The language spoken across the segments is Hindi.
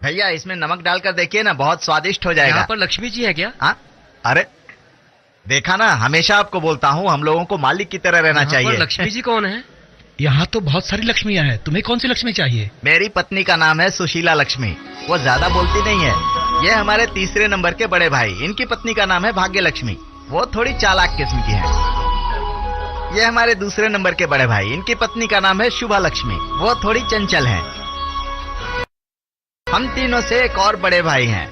भैया इसमें नमक डालकर देखिए ना, बहुत स्वादिष्ट हो जाएगा। यहाँ पर लक्ष्मी जी है क्या? हाँ, अरे देखा ना, हमेशा आपको बोलता हूँ हम लोगों को मालिक की तरह रहना चाहिए। पर लक्ष्मी जी कौन है? यहाँ तो बहुत सारी लक्ष्मियाँ हैं, तुम्हें कौन सी लक्ष्मी चाहिए? मेरी पत्नी का नाम है सुशीला लक्ष्मी। वो ज्यादा बोलती नहीं है। ये हमारे तीसरे नंबर के बड़े भाई, इनकी पत्नी का नाम है भाग्य लक्ष्मी। वो थोड़ी चालाक किस्म की है। ये हमारे दूसरे नंबर के बड़े भाई, इनकी पत्नी का नाम है शुभा लक्ष्मी। वो थोड़ी चंचल है। हम तीनों से एक और बड़े भाई हैं,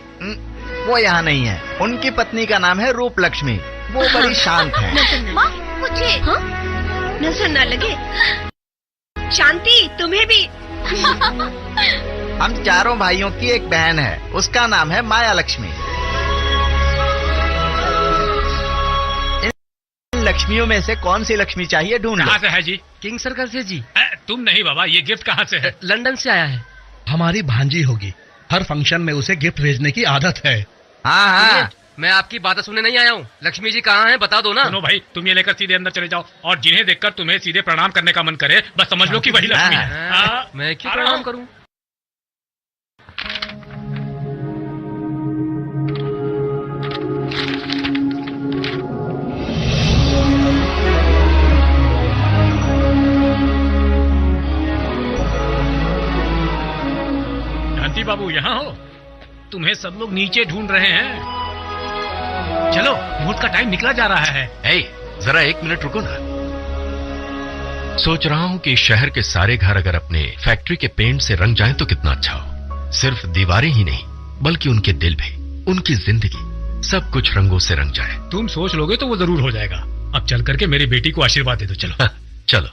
वो यहाँ नहीं है। उनकी पत्नी का नाम है रूप लक्ष्मी। वो बड़ी शांत है। माँ मुझे नजर न लगे। शांति तुम्हें भी। हम चारों भाइयों की एक बहन है, उसका नाम है माया लक्ष्मी। इन लक्ष्मियों में से कौन सी लक्ष्मी चाहिए ढूंढ लो। कहाँ से है जी? किंग सर्कल से जी। तुम नहीं बाबा, ये गिफ्ट कहाँ से है? लंदन से आया है। हमारी भांजी होगी, हर फंक्शन में उसे गिफ्ट भेजने की आदत है। हाँ हाँ, मैं आपकी बातें सुनने नहीं आया हूँ। लक्ष्मी जी कहाँ हैं बता दो ना। सुनो भाई, तुम ये लेकर सीधे अंदर चले जाओ और जिन्हें देखकर तुम्हें सीधे प्रणाम करने का मन करे, बस समझ लो कि वही लक्ष्मी है। मैं क्यों प्रणाम करूँ? शांति बाबू यहाँ हो? तुम्हें सब लोग नीचे ढूंढ रहे हैं। चलो, मुहूर्त का टाइम निकला जा रहा है। जरा 1 मिनट रुको ना। सोच रहा हूँ कि शहर के सारे घर अगर अपने फैक्ट्री के पेंट से रंग जाएं तो कितना अच्छा हो। सिर्फ दीवारें ही नहीं, बल्कि उनके दिल भी, उनकी जिंदगी, सब कुछ रंगों से रंग जाए। तुम सोच लोगे तो वो जरूर हो जाएगा। अब चल करके मेरी बेटी को आशीर्वाद दे दो। चलो चलो।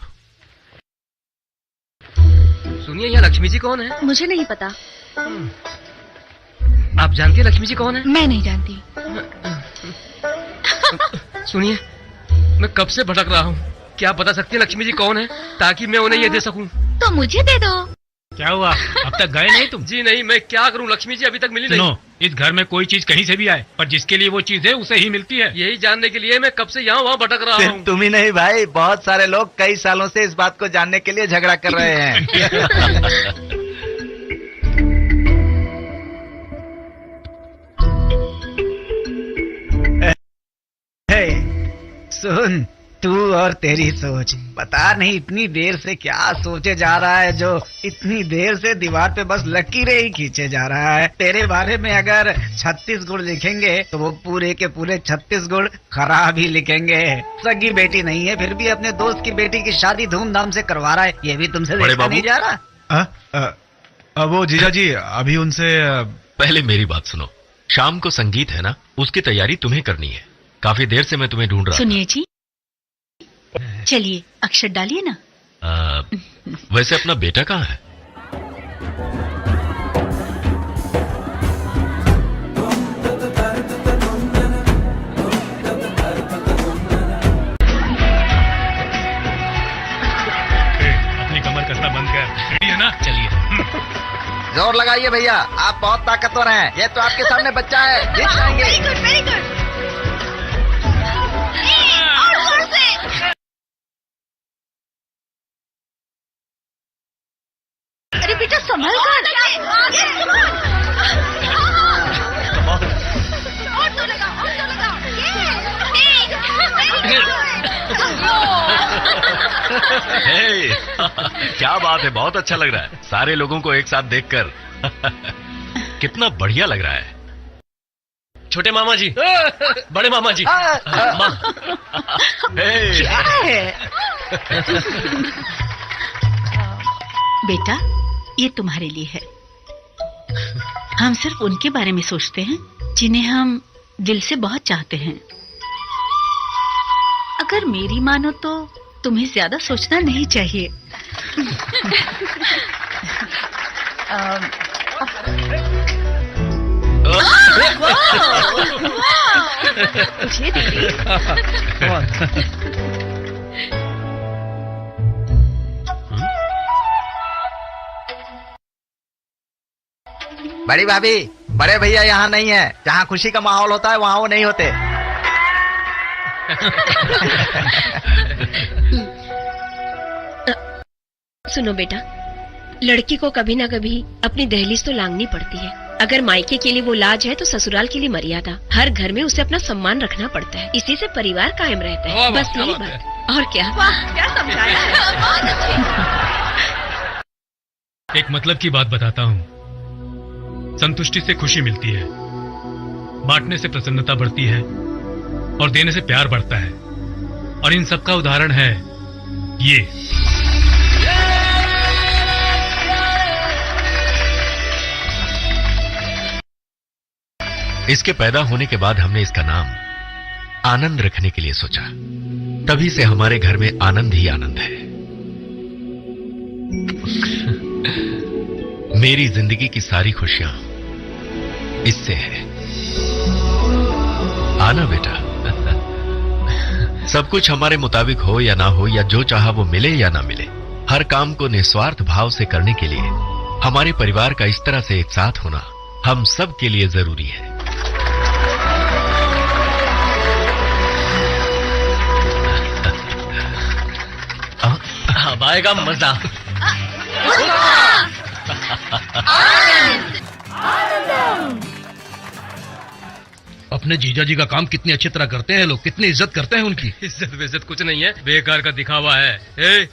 सुनिए, यहाँ लक्ष्मी जी कौन है? मुझे नहीं पता। आप जानती है लक्ष्मी जी कौन है? मैं नहीं जानती। सुनिए, मैं कब से भटक रहा हूँ। क्या आप बता सकती है लक्ष्मी जी कौन है, ताकि मैं उन्हें ये दे सकूं? तो मुझे दे दो। क्या हुआ, अब तक गए नहीं तुम? जी नहीं, मैं क्या करूं, लक्ष्मी जी अभी तक मिली नहीं। सुनो, इस घर में कोई चीज कहीं से भी आए, पर जिसके लिए वो चीज है उसे ही मिलती है। यही जानने के लिए मैं कब से यहाँ वहाँ भटक रहा सिर्फ हूँ। तुम ही नहीं भाई, बहुत सारे लोग कई सालों से इस बात को जानने के लिए झगड़ा कर रहे हैं। सुन, तू और तेरी सोच, पता नहीं इतनी देर से क्या सोचे जा रहा है, जो इतनी देर से दीवार पे बस लकीरें ही खींचे जा रहा है। तेरे बारे में अगर 36 गुण लिखेंगे तो वो पूरे के पूरे 36 गुण खराब ही लिखेंगे। सगी बेटी नहीं है, फिर भी अपने दोस्त की बेटी की शादी धूमधाम से करवा रहा है। ये भी तुमसे देखा नहीं जा रहा? वो जीजा जी, अभी उनसे पहले मेरी बात सुनो। शाम को संगीत है ना, उसकी तैयारी तुम्हें करनी है। काफी देर से मैं तुम्हें ढूंढ रहा था। सुनिए जी, चलिए अक्षर डालिए ना। वैसे अपना बेटा कहाँ है? अपनी कमर कसना बंद कर, रेडी है ना? चलिए। जोर लगाइए भैया, आप बहुत ताकतवर हैं। ये तो आपके सामने बच्चा है, जीत जाएंगे। Very good, very good. और जोर से। अरे बेटा संभल कर। और तो लगाओ, और तो लगाओ। क्या बात है, बहुत अच्छा लग रहा है सारे लोगों को एक साथ देखकर। कितना बढ़िया लग रहा है। छोटे मामा जी, बड़े मामा जी, माँ। क्या है? बेटा, ये तुम्हारे लिए है। हम सिर्फ उनके बारे में सोचते हैं जिन्हें हम दिल से बहुत चाहते हैं। अगर मेरी मानो तो तुम्हें ज्यादा सोचना नहीं चाहिए। मुझे दीदी। बड़ी भाभी, बड़े भैया यहाँ नहीं है। जहाँ खुशी का माहौल होता है वहाँ वो नहीं होते। सुनो बेटा, लड़की को कभी न कभी अपनी दहलीज तो लांघनी पड़ती है। अगर मायके के लिए वो लाज है तो ससुराल के लिए मर्यादा। हर घर में उसे अपना सम्मान रखना पड़ता है, इसी से परिवार कायम रहता है। बस यही बात। और क्या? वाह, क्या समझाया है। एक मतलब की बात बताता हूँ, संतुष्टि से खुशी मिलती है, बांटने से प्रसन्नता बढ़ती है और देने से प्यार बढ़ता है। और इन सब का उदाहरण है ये। इसके पैदा होने के बाद हमने इसका नाम आनंद रखने के लिए सोचा। तभी से हमारे घर में आनंद ही आनंद है। मेरी जिंदगी की सारी खुशियां इससे है। आना बेटा। सब कुछ हमारे मुताबिक हो या ना हो, या जो चाहा वो मिले या ना मिले, हर काम को निस्वार्थ भाव से करने के लिए हमारे परिवार का इस तरह से एक साथ होना हम सब के लिए जरूरी है। अब आएगा मजा। अपने जीजा जी का काम कितनी अच्छी तरह करते हैं लोग, कितनी इज्जत करते हैं उनकी। इज्जत विज्जत कुछ नहीं है, बेकार का दिखावा है। ए,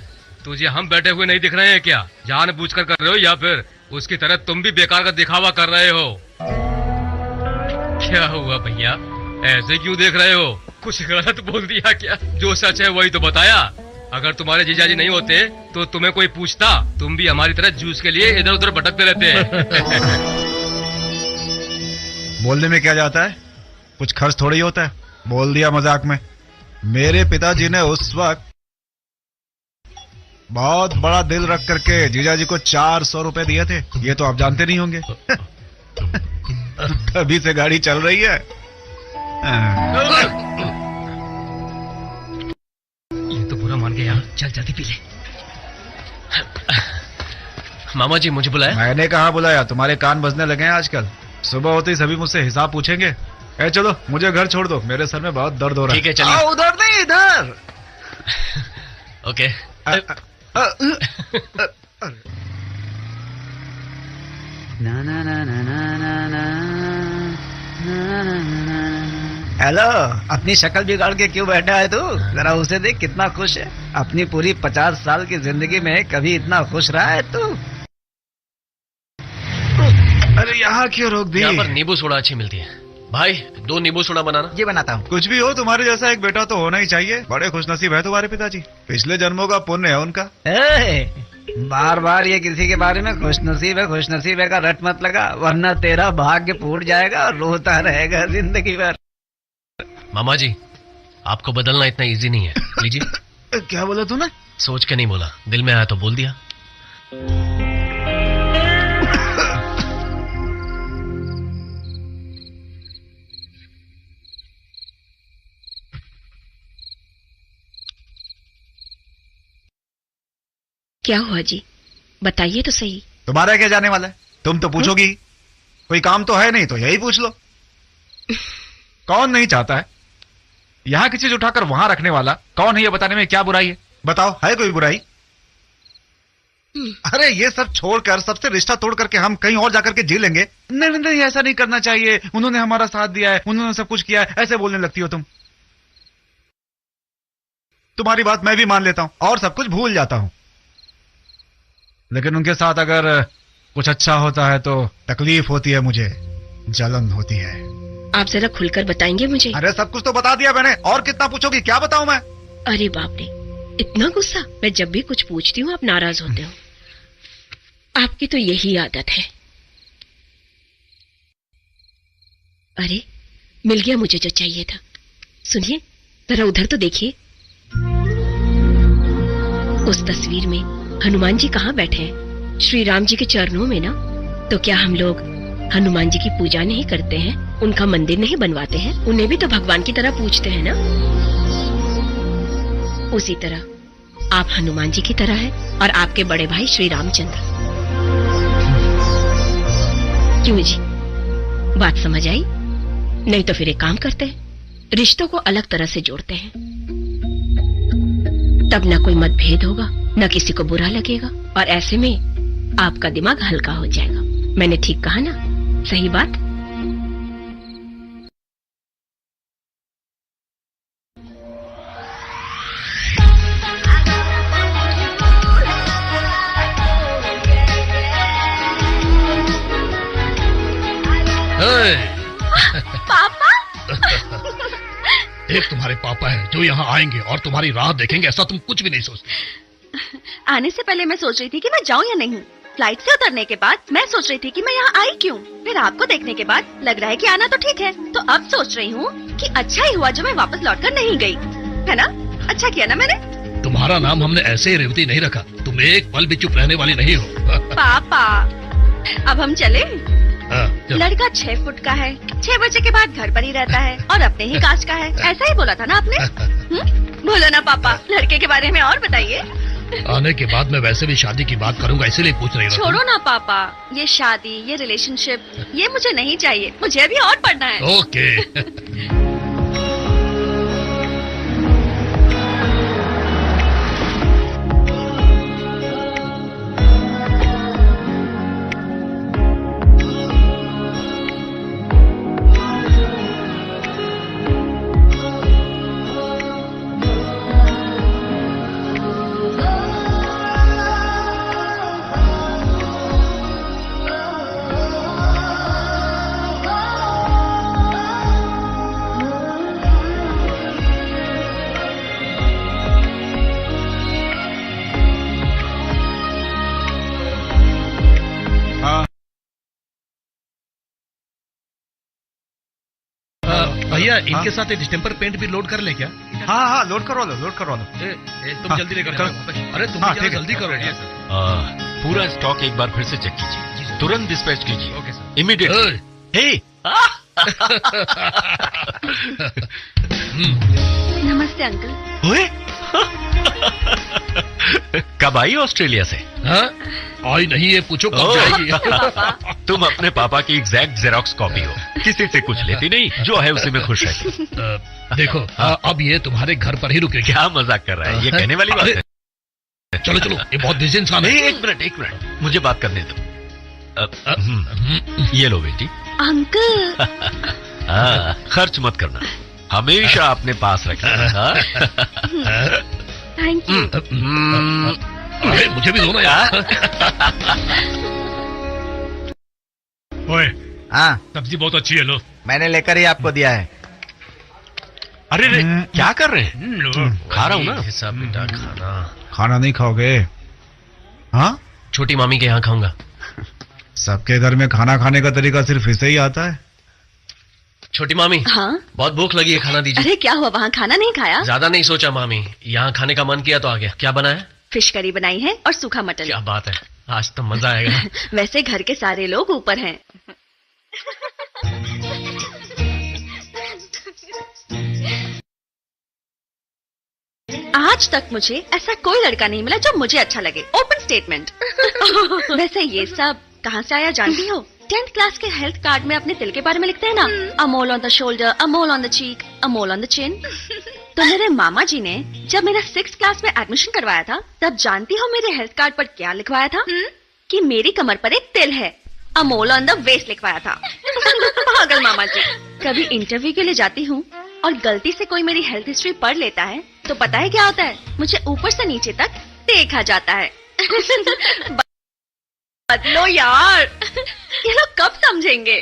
तुझे हम बैठे हुए नहीं दिख रहे हैं क्या? जानबूझकर कर रहे हो या फिर उसकी तरह तुम भी बेकार का दिखावा कर रहे हो? क्या हुआ भैया, ऐसे क्यों देख रहे हो? कुछ गलत बोल दिया क्या? जो सच है वही तो बताया। अगर तुम्हारे जीजाजी नहीं होते तो तुम्हें कोई पूछता? तुम भी हमारी तरह जूस के लिए इधर उधर भटकते रहते हैं। बोलने में क्या जाता है, कुछ खर्च थोड़ी होता है। बोल दिया मजाक में। मेरे पिताजी ने उस वक्त बहुत बड़ा दिल रख करके जीजाजी को 400 रुपए दिए थे। ये तो आप जानते नहीं होंगे। तभी से गाड़ी चल रही है। ये तो बुरा मान गया। चल जल्दी पी ले। मामा जी मुझे बुलाया? मैंने कहा बुलाया, तुम्हारे कान बजने लगे हैं आजकल। सुबह होते ही सभी मुझसे हिसाब पूछेंगे। ए चलो, मुझे घर छोड़ दो, मेरे सर में बहुत दर्द हो रहा है। ठीक है चलिए। उधर नहीं, इधर। ओके। हेलो, अपनी शक्ल बिगाड़ के क्यों बैठा है तू? जरा उसे देख, कितना खुश है। अपनी पूरी 50 साल की जिंदगी में कभी इतना खुश रहा है तू? अरे यहाँ क्यों रोक दी? यहाँ पर नींबू सोडा अच्छी मिलती है। भाई 2 नींबू सोडा बनाना। ये बनाता हूँ। कुछ भी हो, तुम्हारे जैसा एक बेटा तो होना ही चाहिए। बड़े खुशनसीब है तुम्हारे पिताजी, पिछले जन्मों का पुण्य है उनका। बार बार ये किसी के बारे में खुशनसीब है का रट मत लगा, वरना तेरा भाग्य फूट जाएगा और रोता रहेगा जिंदगी भर। मामा जी, आपको बदलना इतना इजी नहीं है। लीजिए। क्या बोला तूने? सोच के नहीं बोला, दिल में आया तो बोल दिया। क्या हुआ जी, बताइए तो सही। तुम्हारा क्या जाने वाला है, तुम तो पूछोगी। कोई काम तो है नहीं तो यही पूछ लो। कौन नहीं चाहता है यहाँ की चीज उठाकर वहां रखने वाला? कौन है ये बताने में क्या बुराई है? बताओ, है कोई बुराई? अरे ये सब छोड़कर, सबसे रिश्ता तोड़ करके हम कहीं और जाकर के जी लेंगे। नहीं नहीं, ऐसा नहीं करना चाहिए, उन्होंने हमारा साथ दिया है, उन्होंने सब कुछ किया है, ऐसे बोलने लगती हो तुम। तुम्हारी बात मैं भी मान लेता हूं और सब कुछ भूल जाता हूं, लेकिन उनके साथ अगर कुछ अच्छा होता है तो तकलीफ होती है, मुझे जलन होती है। आप जरा खुलकर बताएंगे मुझे? अरे सब कुछ तो बता दिया मैंने, और कितना पूछोगी? क्या बताऊं मैं? अरे बाप रे, इतना गुस्सा! मैं जब भी कुछ पूछती हूँ आप नाराज होते हो। आपकी तो यही आदत है। अरे मिल गया मुझे जो चाहिए था। सुनिए जरा उधर तो देखिए, उस तस्वीर में हनुमान जी कहाँ बैठे हैं? श्री राम जी के चरणों में ना। तो क्या हम लोग हनुमान जी की पूजा नहीं करते हैं, उनका मंदिर नहीं बनवाते हैं? उन्हें भी तो भगवान की तरह पूजते हैं ना। उसी तरह आप हनुमान जी की तरह हैं और आपके बड़े भाई श्री रामचंद्र। क्यों जी, बात समझ आई? नहीं तो फिर एक काम करते हैं, रिश्तों को अलग तरह से जोड़ते हैं, तब न कोई मतभेद होगा, न किसी को बुरा लगेगा, और ऐसे में आपका दिमाग हल्का हो जाएगा। मैंने ठीक कहा ना? सही बात। पापा एक तुम्हारे पापा है जो यहाँ आएंगे और तुम्हारी राह देखेंगे, ऐसा तुम कुछ भी नहीं सोचते। आने से पहले मैं सोच रही थी कि मैं जाऊं या नहीं। फ्लाइट से उतरने के बाद मैं सोच रही थी कि मैं यहाँ आई क्यों। फिर आपको देखने के बाद लग रहा है कि आना तो ठीक है। तो अब सोच रही हूँ कि अच्छा ही हुआ जो मैं वापस लौटकर नहीं गई, है ना? अच्छा किया ना मैंने। तुम्हारा नाम हमने ऐसे ही रेवती नहीं रखा, तुम एक पल भी चुप रहने वाली नहीं हो। पापा अब हम चले। चलो। लड़का 6 फुट का है, 6 बजे के बाद घर पर ही रहता है और अपने ही कास्ट का है। ऐसा ही बोला था ना आपने? बोलो ना पापा, लड़के के बारे में और बताइए। आने के बाद मैं वैसे भी शादी की बात करूंगा, इसीलिए पूछ रही हूँ। छोड़ो ना पापा, ये शादी, ये रिलेशनशिप, ये मुझे नहीं चाहिए। मुझे अभी और पढ़ना है। ओके। भैया इनके साथ एक डिस्टेम्पर पेंट भी लोड कर ले क्या? हाँ हाँ, लोड करवा लो, लोड करवा लो। तुम जल्दी लेकर जाओ। अरे तुम जल्दी करो यार। पूरा स्टॉक एक बार फिर से चेक कीजिए, तुरंत डिस्पैच कीजिए, इमीडिएट। नमस्ते अंकल। ओए कब आई ऑस्ट्रेलिया से? आई नहीं है, पूछो कब जाएगी। तुम अपने पापा की एग्जैक्ट जेरोक्स कॉपी हो, किसी से कुछ लेती नहीं, जो है उसी में खुश रहती। देखो अब ये तुम्हारे घर पर ही रुके। क्या मजाक कर रहा है, ये कहने वाली बात है। चलो चलो, ये बहुत बिजी इंसान है। एक मिनट, मुझे बात करने दो। ये लो बेटी। अंकल खर्च मत करना, हमेशा अपने पास रखना। Thank you. अरे मुझे भी दो ना यार। ओए हाँ, सब्जी बहुत अच्छी है, लो। मैंने लेकर ही आपको दिया है। अरे रे, क्या कर रहे हैं? खा रहा हूँ ना। हिसाब बेटा, खाना नहीं खाओगे? हाँ, छोटी मामी के यहाँ खाऊंगा। सबके घर में खाना खाने का तरीका सिर्फ इसे ही आता है। छोटी मामी, हाँ? बहुत भूख लगी है, खाना दीजिए। अरे क्या हुआ, वहाँ खाना नहीं खाया? ज्यादा नहीं सोचा मामी, यहाँ खाने का मन किया तो आ गया। क्या बना है? फिश करी बनाई है और सूखा मटन। क्या बात है, आज तो मजा आएगा। वैसे घर के सारे लोग ऊपर हैं। आज तक मुझे ऐसा कोई लड़का नहीं मिला जो मुझे अच्छा लगे। Open statement. वैसे ये सब कहाँ से आया जानती हो? 10th क्लास के हेल्थ कार्ड में अपने दिल के बारे में लिखते हैं ना, Amol on the shoulder, Amol on the cheek, Amol on the chin. तो मेरे मामा जी ने जब मेरा 6th क्लास में एडमिशन करवाया था, तब जानती हो मेरे हेल्थ कार्ड पर क्या लिखवाया था? कि मेरी कमर पर एक तिल है, अमोल ऑन द वेस्ट लिखवाया था। पागल मामा जी। कभी इंटरव्यू के लिए जाती हूँ और गलती से कोई मेरी हेल्थ हिस्ट्री पढ़ लेता है तो पता है क्या होता है? मुझे ऊपर से नीचे तक देखा जाता है। बदलो यार, ये लोग कब समझेंगे?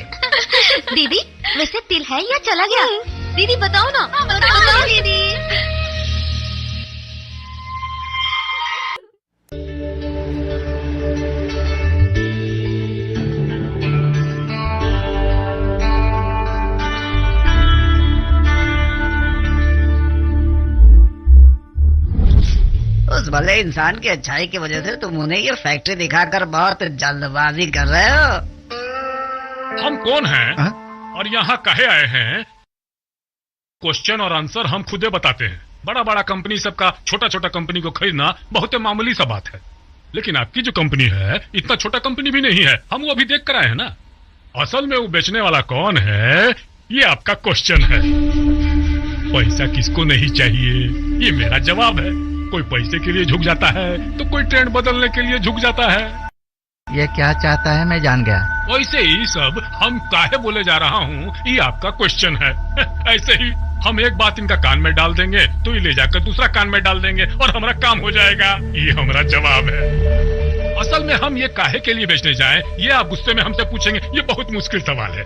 दीदी वैसे तिल है या चला गया? दीदी बताओ ना। बताओ दीदी। उस भले इंसान की अच्छाई की वजह से तुम उन्हें ये फैक्ट्री दिखाकर बहुत जल्दबाजी कर रहे हो। हम कौन हैं और यहाँ काहे आए हैं? क्वेश्चन और आंसर हम खुदे बताते हैं। बड़ा बड़ा कंपनी सबका छोटा छोटा कंपनी को खरीदना बहुत मामूली सा बात है, लेकिन आपकी जो कंपनी है इतना छोटा कंपनी भी नहीं है। हम वो अभी देख कर आए हैं ना। असल में वो बेचने वाला कौन है, ये आपका क्वेश्चन है। पैसा किसको नहीं चाहिए, ये मेरा जवाब है। कोई पैसे के लिए झुक जाता है तो कोई ट्रेंड बदलने के लिए झुक जाता है। ये क्या चाहता है मैं जान गया। वैसे ही सब हम काहे बोले जा रहा हूँ ये आपका क्वेश्चन है। ऐसे ही हम एक बात इनका कान में डाल देंगे तो ये ले जाकर दूसरा कान में डाल देंगे और हमारा काम हो जाएगा। ये हमारा जवाब है। असल में हम ये काहे के लिए बेचने जाएं, ये आप गुस्से में हमसे पूछेंगे। ये बहुत मुश्किल सवाल है।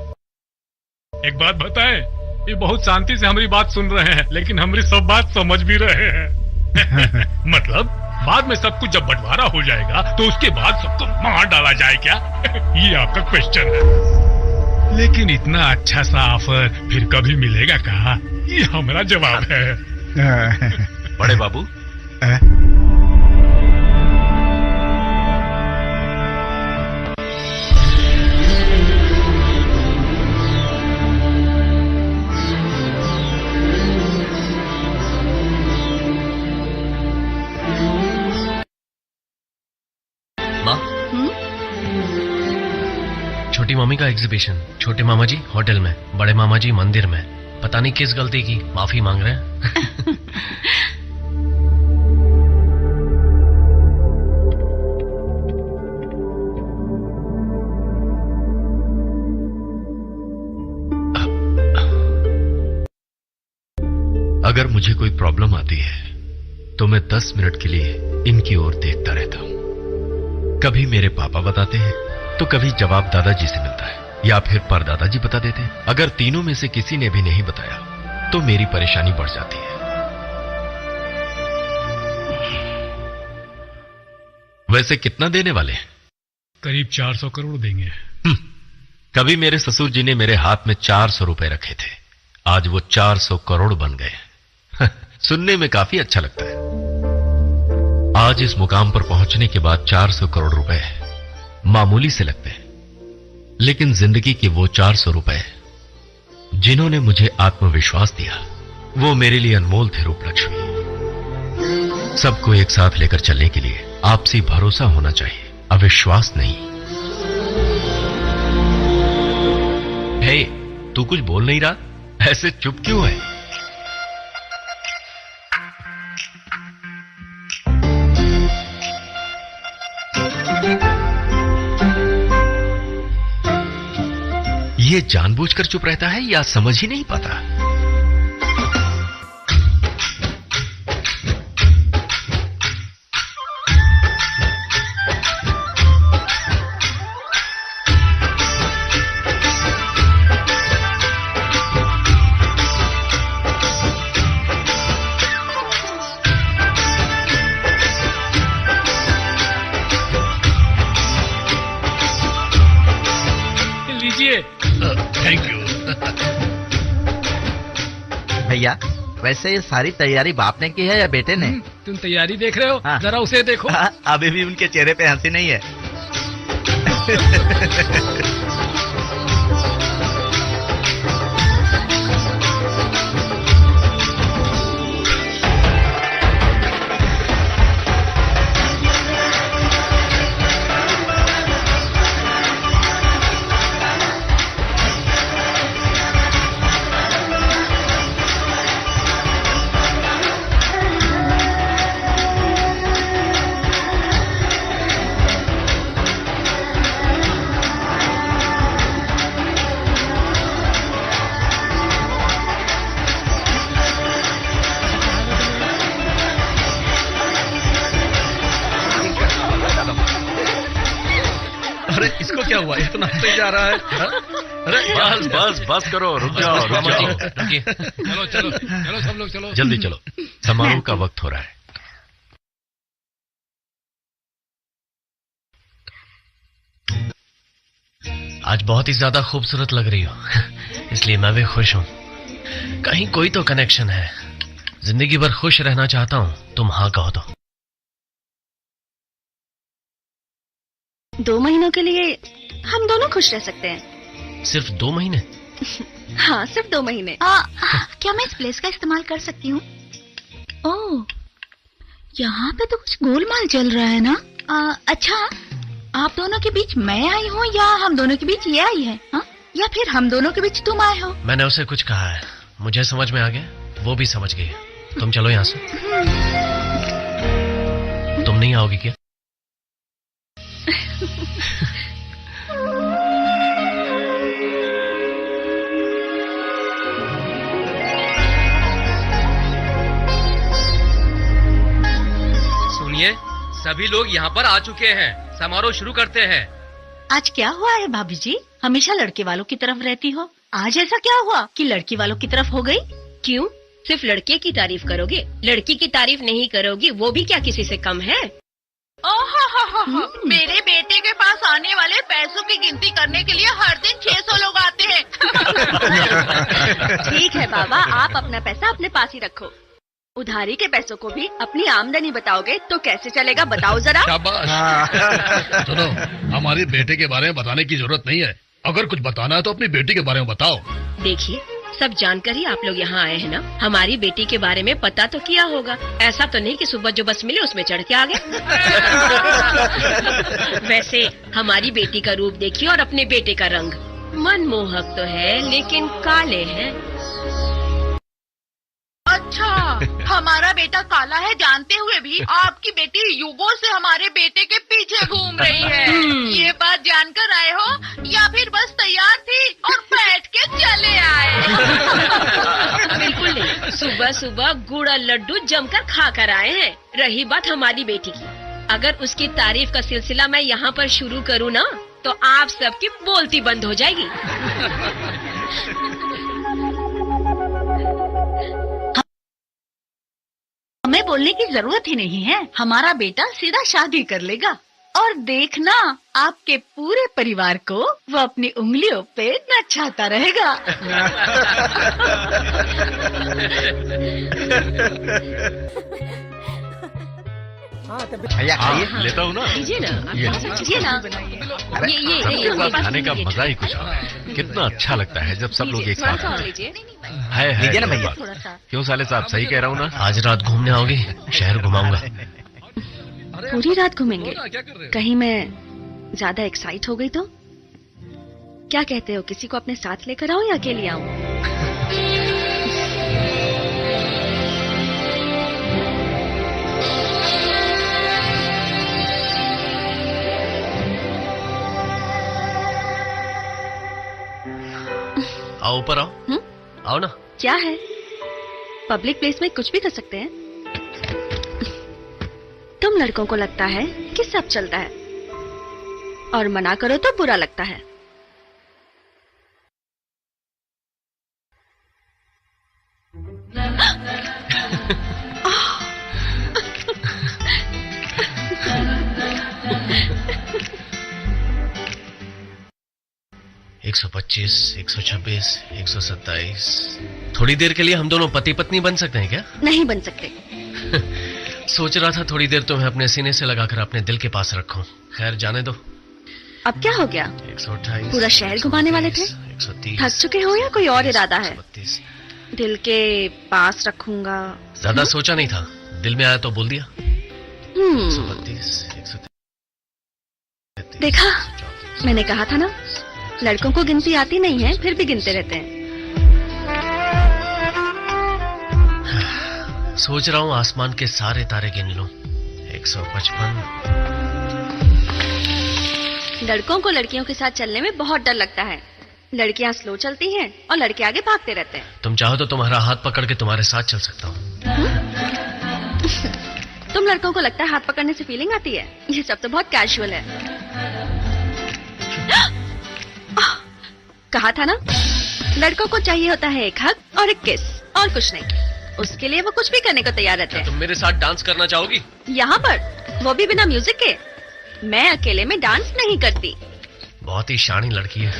एक बात बताएं, ये बहुत शांति से हमारी बात सुन रहे हैं लेकिन हमारी सब बात समझ भी रहे हैं। मतलब बाद में सब कुछ जब बंटवारा हो जाएगा तो उसके बाद सबको मार डाला जाए क्या? ये आपका क्वेश्चन है। लेकिन इतना अच्छा सा ऑफर फिर कभी मिलेगा कहाँ? ये हमारा जवाब है। बड़े बाबू, छोटी मम्मी का एग्जीबिशन, छोटे मामा जी होटल में, बड़े मामा जी मंदिर में। पता नहीं किस गलती की माफी मांग रहे हैं। अगर मुझे कोई प्रॉब्लम आती है तो मैं 10 मिनट के लिए इनकी ओर देखता रहता हूं। कभी मेरे पापा बताते हैं तो कभी जवाब दादाजी से मिलता है या फिर परदादाजी बता देते हैं। अगर तीनों में से किसी ने भी नहीं बताया तो मेरी परेशानी बढ़ जाती है। वैसे कितना देने वाले हैं? करीब 400 करोड़ देंगे। कभी मेरे ससुर जी ने मेरे हाथ में 400 रुपए रखे थे, आज वो 400 करोड़ बन गए। सुनने में काफी अच्छा लगता है। आज इस मुकाम पर पहुंचने के बाद 400 करोड़ रुपए मामूली से लगते हैं, लेकिन जिंदगी के वो 400 रुपए जिन्होंने मुझे आत्मविश्वास दिया वो मेरे लिए अनमोल थे। रूप लक्ष्मी, सबको एक साथ लेकर चलने के लिए आपसी भरोसा होना चाहिए, अविश्वास नहीं। हे, तू कुछ बोल नहीं रहा, ऐसे चुप क्यों है? ये जानबूझकर चुप रहता है या समझ ही नहीं पाता? Thank you. भैया, वैसे ये सारी तैयारी बाप ने की है या बेटे ने? तुम तैयारी देख रहे हो? हाँ। जरा उसे देखो। हाँ, अभी भी उनके चेहरे पे हंसी नहीं है। अरे इसको क्या हुआ? इतना हंसते जा रहा है। अरे बस बस बस करो, रुक जाओ रुक जाओ। चलो चलो चलो सब लोग चलो, जल्दी चलो, समारोह का वक्त हो रहा है। आज बहुत ही ज्यादा खूबसूरत लग रही हो, इसलिए मैं भी खुश हूँ। कहीं कोई तो कनेक्शन है। जिंदगी भर खुश रहना चाहता हूँ, तुम हाँ कहो तो। 2 महीनों के लिए हम दोनों खुश रह सकते हैं। सिर्फ 2 महीने? हाँ, सिर्फ 2 महीने। क्या मैं इस प्लेस का इस्तेमाल कर सकती हूँ? ओह, यहाँ पे तो कुछ गोलमाल चल रहा है ना। अच्छा, आप दोनों के बीच मैं आई हूँ या हम दोनों के बीच ये आई है? हा? या फिर हम दोनों के बीच तुम आए हो? मैंने उसे कुछ कहा है, मुझे समझ में आ गया, वो भी समझ गई। तुम चलो यहाँ से। तुम नहीं आओगी क्या? सुनिए, सभी लोग यहाँ पर आ चुके हैं। समारोह शुरू करते हैं। आज क्या हुआ है भाभी जी? हमेशा लड़के वालों की तरफ रहती हो, आज ऐसा क्या हुआ कि लड़की वालों की तरफ हो गई? क्यों? सिर्फ लड़के की तारीफ करोगे, लड़की की तारीफ नहीं करोगी? वो भी क्या किसी से कम है? मेरे बेटे के पास आने वाले पैसों की गिनती करने के लिए हर दिन 600 लोग आते हैं। ठीक है बाबा, आप अपना पैसा अपने पास ही रखो। उधारी के पैसों को भी अपनी आमदनी बताओगे तो कैसे चलेगा, बताओ जरा। शाबाश। सुनो, हमारे बेटे के बारे में बताने की जरूरत नहीं है। अगर कुछ बताना है तो अपनी बेटी के बारे में बताओ। देखिए, सब जानकर ही आप लोग यहाँ आए हैं ना। हमारी बेटी के बारे में पता तो किया होगा। ऐसा तो नहीं कि सुबह जो बस मिले उसमें चढ़ के आ गए। वैसे हमारी बेटी का रूप देखिए और अपने बेटे का रंग। मनमोहक तो है लेकिन काले हैं। अच्छा, हमारा बेटा काला है जानते हुए भी आपकी बेटी युगों से हमारे बेटे के पीछे घूम रही है। ये बात जानकर आए हो या फिर बस तैयार थी और बैठ के चले आए? बिल्कुल नहीं, सुबह सुबह गुड़ और लड्डू जमकर खा कर आए हैं। रही बात हमारी बेटी की, अगर उसकी तारीफ का सिलसिला मैं यहाँ पर शुरू करूँ ना तो आप सबकी बोलती बंद हो जाएगी। हमें बोलने की जरूरत ही नहीं है। हमारा बेटा सीधा शादी कर लेगा और देखना आपके पूरे परिवार को वो अपनी उंगलियों पे नचाता रहेगा। भैया खाइए। लेता हूँ ना। लीजिए ना, लीजिए ना। सबके साथ खाने का मजा ही कुछ और है। कितना अच्छा लगता है जब सब लोग एक साथ हैं। है लीजिए ना भैया। क्यों साले साहब, सही कह रहा हूँ ना? आज रात घूमने आओगे? शहर घुमाऊंगा। पूरी रात घूमेंगे? कहीं मैं ज्यादा एक्साइट हो गई तो? क्या कहते हो, किसी को अपने साथ लेकर आऊं या अकेले आऊं? आओ ऊपर आओ। आओ ना। क्या है, पब्लिक प्लेस में कुछ भी कर सकते हैं? तुम लड़कों को लगता है कि सब चलता है और मना करो तो बुरा लगता है। एक 125, 126, 127। थोड़ी देर के लिए हम दोनों पति पत्नी बन सकते हैं क्या? नहीं बन सकते। सोच रहा था थोड़ी देर तुम्हें अपने सीने से लगाकर अपने दिल के पास रखूं। खैर जाने दो। अब क्या हो गया? 128, पूरा शहर घुमाने वाले थे? 130, थक चुके हो या कोई और इरादा है? 132। दिल के पास रखूंगा। ज्यादा सोचा नहीं था, दिल में आया तो बोल दिया। 132, 133। देखा, मैंने कहा था ना, लड़कों को गिनती आती नहीं है फिर भी गिनते रहते हैं। सोच रहा हूँ आसमान के सारे तारे गिन लूं। 155। लड़कों को लड़कियों के साथ चलने में बहुत डर लगता है। लड़कियां स्लो चलती हैं और लड़के आगे भागते रहते हैं। तुम चाहो तो तुम्हारा हाथ पकड़ के तुम्हारे साथ चल सकता हूँ। तुम लड़कों को लगता है हाथ पकड़ने से फीलिंग आती है? ये सब तो बहुत कैजुअल है। कहा था ना, लड़कों को चाहिए होता है एक हग और एक किस और कुछ नहीं। उसके लिए वो कुछ भी करने को तैयार रहते हैं। तुम मेरे साथ डांस करना चाहोगी? यहाँ पर, वो भी बिना म्यूजिक के? मैं अकेले में डांस नहीं करती। बहुत ही शानी लड़की है।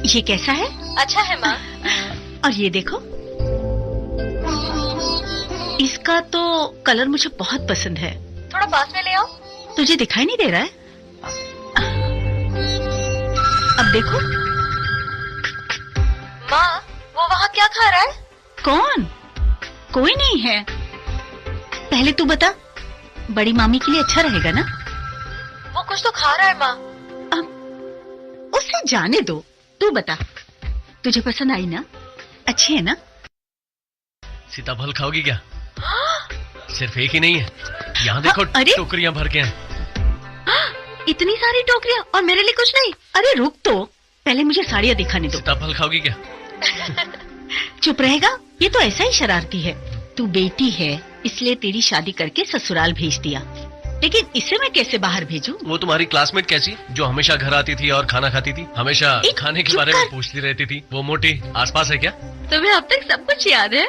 ये कैसा है? अच्छा है माँ। और ये देखो, इसका तो कलर मुझे बहुत पसंद है। थोड़ा पास में ले आओ। तुझे दिखाई नहीं दे रहा है? अब देखो। माँ, वो वहाँ क्या खा रहा है? कौन? कोई नहीं है। पहले तू बता, बड़ी मामी के लिए अच्छा रहेगा ना? वो कुछ तो खा रहा है माँ। उसे जाने दो, तू बता, तुझे पसंद आई ना? अच्छी है ना? सीताफल खाओगी क्या? सिर्फ एक ही नहीं है, यहाँ देखो टोकरियां भर के हैं। इतनी सारी टोकरियां और मेरे लिए कुछ नहीं? अरे रुक तो, पहले मुझे साड़ियाँ दिखाने दो। सीताफल खाओगी क्या? चुप रहेगा? ये तो ऐसा ही शरारती है। तू बेटी है इसलिए तेरी शादी करके ससुराल भेज दिया, लेकिन इसे मैं कैसे बाहर भेजूं? वो तुम्हारी क्लासमेट कैसी, जो हमेशा घर आती थी और खाना खाती थी, हमेशा खाने के बारे में पूछती रहती थी, वो मोटी आसपास है क्या? तुम्हें अब तक सब कुछ याद है?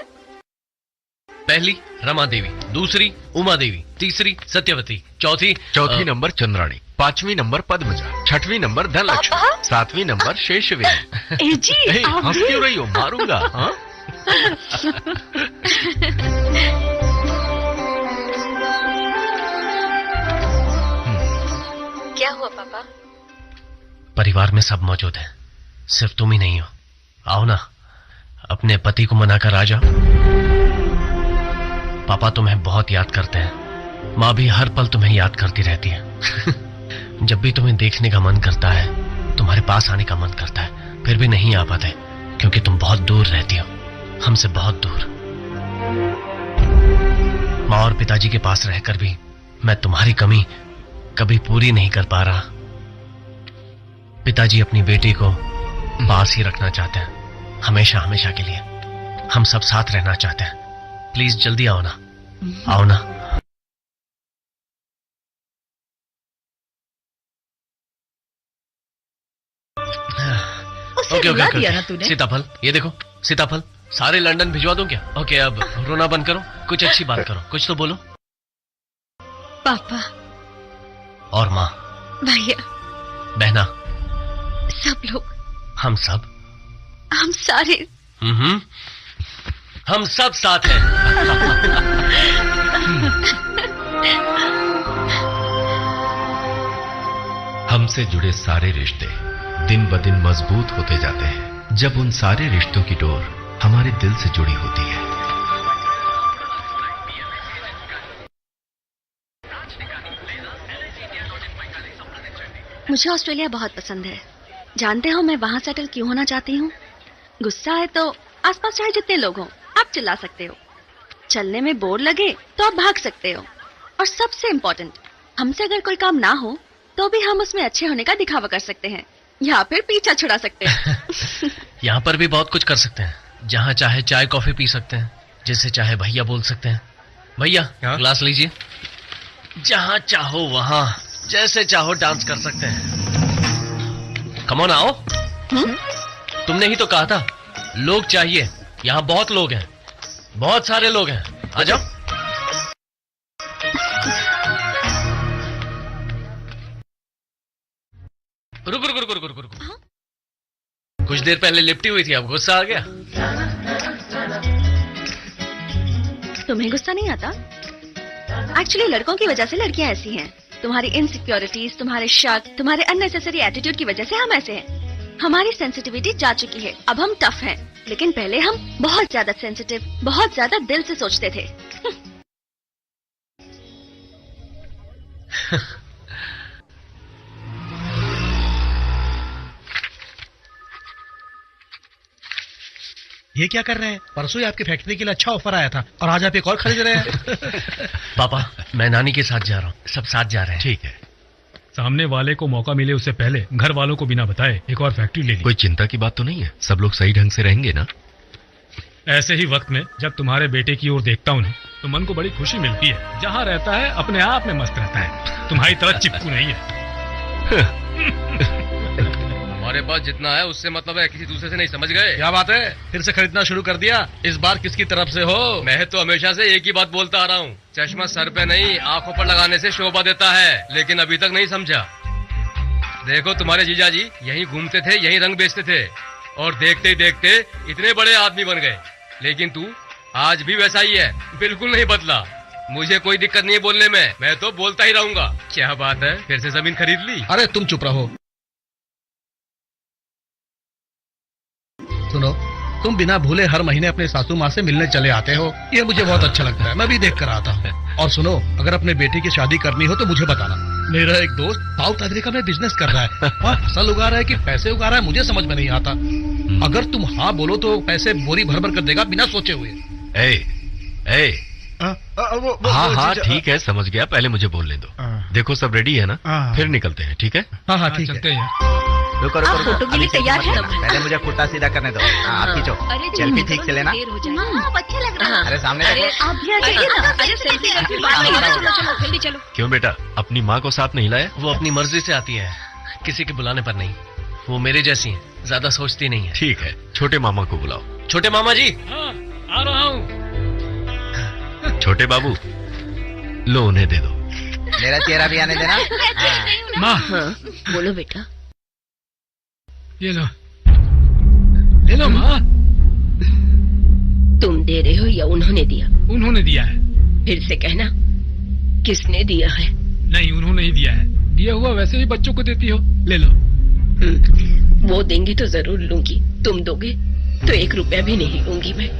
पहली रमा देवी, दूसरी उमा देवी, तीसरी सत्यवती, चौथी नंबर चंद्राणी, 5वीं नंबर पद्मजा, 6वीं नंबर धनलक्ष्मी, 7वीं नंबर शेषवेणी। हंस क्यों रही हो? मारूंगा। हाँ? क्या हुआ पापा? परिवार में सब मौजूद है, सिर्फ तुम ही नहीं हो। आओ ना, अपने पति को मनाकर आ जाओ। पापा तुम्हें बहुत याद करते हैं, माँ भी हर पल तुम्हें याद करती रहती है। जब भी तुम्हें देखने का मन करता है, तुम्हारे पास आने का मन करता है, फिर भी नहीं आ पाते क्योंकि तुम बहुत दूर रहती हो, हमसे बहुत दूर। माँ और पिताजी के पास रहकर भी मैं तुम्हारी कमी कभी पूरी नहीं कर पा रहा। पिताजी अपनी बेटी को पास ही रखना चाहते हैं, हमेशा हमेशा के लिए। हम सब साथ रहना चाहते हैं। प्लीज जल्दी आओ ना, आओ ना। ओके। सीताफल, ये देखो सीताफल, सारे लंदन भिजवा दूं क्या? ओके, अब रोना बंद करो, कुछ अच्छी बात करो, कुछ तो बोलो। पापा और माँ, भैया, बहना, सब लोग, हम सब, हम सारे, हम सब साथ हैं। हमसे जुड़े सारे रिश्ते दिन ब दिन मजबूत होते जाते हैं जब उन सारे रिश्तों की डोर हमारे दिल से जुड़ी होती है। मुझे ऑस्ट्रेलिया बहुत पसंद है। जानते हो मैं वहाँ सेटल क्यों होना चाहती हूँ? गुस्सा है तो आसपास चाहे जितने लोग हों आप चिल्ला सकते हो, चलने में बोर लगे तो आप भाग सकते हो, और सबसे इम्पोर्टेंट, हमसे अगर कोई काम ना हो तो भी हम उसमें अच्छे होने का दिखावा कर सकते हैं या फिर पीछा छुड़ा सकते हैं। यहाँ पर भी बहुत कुछ कर सकते हैं, जहाँ चाहे चाय कॉफी पी सकते हैं, जिसे चाहे भैया बोल सकते हैं। भैया ग्लास लीजिए। जहाँ चाहो वहाँ जैसे चाहो डांस कर सकते हैं। कम ऑन आओ। तुमने ही तो कहा था लोग चाहिए, यहाँ बहुत लोग हैं, बहुत सारे लोग हैं, आ जाओ। रुक रुक रुक रुक रुक रुक। कुछ देर पहले लिपटी हुई थी, अब गुस्सा आ गया। तुम्हें गुस्सा नहीं आता? एक्चुअली लड़कों की वजह से लड़कियां ऐसी हैं। तुम्हारी इनसिक्योरिटीज, तुम्हारे शक, तुम्हारे अननेसेसरी एटीट्यूड की वजह से हम ऐसे हैं। हमारी सेंसिटिविटी जा चुकी है, अब हम टफ हैं, लेकिन पहले हम बहुत ज्यादा सेंसिटिव, बहुत ज्यादा दिल से सोचते थे। ये क्या कर रहे हैं? परसों ही आपकी फैक्ट्री के लिए अच्छा ऑफर आया था और आज आप एक और खरीद रहे हैं। पापा, मैं नानी के साथ जा रहा हूँ, सब साथ जा रहे हैं। ठीक है। सामने वाले को मौका मिले उससे पहले घर वालों को बिना बताए एक और फैक्ट्री ले ली। कोई चिंता की बात तो नहीं है? सब लोग सही ढंग से रहेंगे ना? ऐसे ही वक्त में जब तुम्हारे बेटे की ओर देखता हूँ तो मन को बड़ी खुशी मिलती है। जहाँ रहता है अपने आप में मस्त रहता है, तुम्हारी तरह चिपकू नहीं है। हमारे पास जितना है उससे मतलब है, किसी दूसरे से नहीं, समझ गए? क्या बात है, फिर से खरीदना शुरू कर दिया? इस बार किसकी तरफ से हो? मैं तो हमेशा से एक ही बात बोलता आ रहा हूँ, चश्मा सर पे नहीं आंखों पर लगाने से शोभा देता है, लेकिन अभी तक नहीं समझा। देखो तुम्हारे जीजा जी यहीं घूमते थे, यहीं रंग बेचते थे, और देखते ही देखते इतने बड़े आदमी बन गए, लेकिन तू आज भी वैसा ही है, बिल्कुल नहीं बदला। मुझे कोई दिक्कत नहीं है बोलने में, मैं तो बोलता ही रहूंगा। क्या बात है, फिर से जमीन खरीद ली? अरे तुम चुप रहो। सुनो, तुम बिना भूले हर महीने अपने सासू माँ से मिलने चले आते हो, ये मुझे बहुत अच्छा लगता है, मैं भी देख कर आता हूँ। और सुनो, अगर अपने बेटी की शादी करनी हो तो मुझे बताना। मेरा एक दोस्त साउथ अफ्रीका में बिजनेस कर रहा है, वहाँ फसल उगा रहा है कि पैसे उगा रहा है मुझे समझ में नहीं आता। अगर तुम हाँ बोलो तो पैसे बोरी भर भर कर देगा बिना सोचे हुए। ए, हाँ जीजा- ठीक है, समझ गया, पहले मुझे बोलने दो। देखो सब रेडी है ना, फिर निकलते हैं, ठीक है? हाँ ठीक चलते है। हैं। आप रुको रुको रुको, फोटो के लिए अभी तैयार खींचो हैं? मत, पहले मुझे कुर्ता सीधा करने दो। आप खींचो, सेल्फी ठीक से लेना। देर हो जाएगी। हाँ, अच्छा लग रहा है। अरे सामने देखो। आप भी आ जाइए ना। अरे सेल्फी करके बाद में चलो चलो जल्दी चलो। क्यों बेटा, अपनी माँ को साथ नहीं लाया? वो अपनी मर्जी से आती है, किसी के बुलाने पर नहीं। वो मेरे जैसी है, ज्यादा सोचती नहीं है। ठीक है, छोटे मामा को बुलाओ। छोटे मामा जी। हाँ, आ रहा हूँ। छोटे बाबू, लो उन्हें दे दो। मेरा चेहरा भी आने देना। माँ, बोलो बेटा। ये लो, ले लो माँ। तुम दे रहे हो या उन्होंने दिया? उन्होंने दिया है। फिर से कहना, किसने दिया है? नहीं, उन्होंने ही दिया है। दिया हुआ वैसे भी बच्चों को देती हो, ले लो। वो देंगे तो जरूर लूंगी, तुम दोगे तो 1 रुपया भी नहीं लूंगी मैं।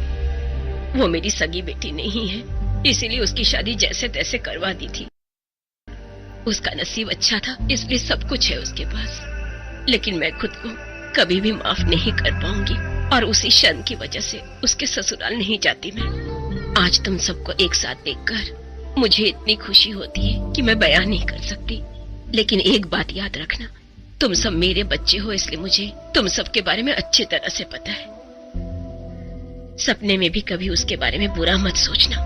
वो मेरी सगी बेटी नहीं है, इसीलिए उसकी शादी जैसे तैसे करवा दी थी। उसका नसीब अच्छा था, इसलिए सब कुछ है उसके पास। लेकिन मैं खुद को कभी भी माफ नहीं कर पाऊंगी, और उसी शर्म की वजह से उसके ससुराल नहीं जाती मैं। आज तुम सबको एक साथ देखकर मुझे इतनी खुशी होती है कि मैं बयान नहीं कर सकती। लेकिन एक बात याद रखना, तुम सब मेरे बच्चे हो, इसलिए मुझे तुम सबके बारे में अच्छी तरह से पता है। सपने में भी कभी उसके बारे में बुरा मत सोचना।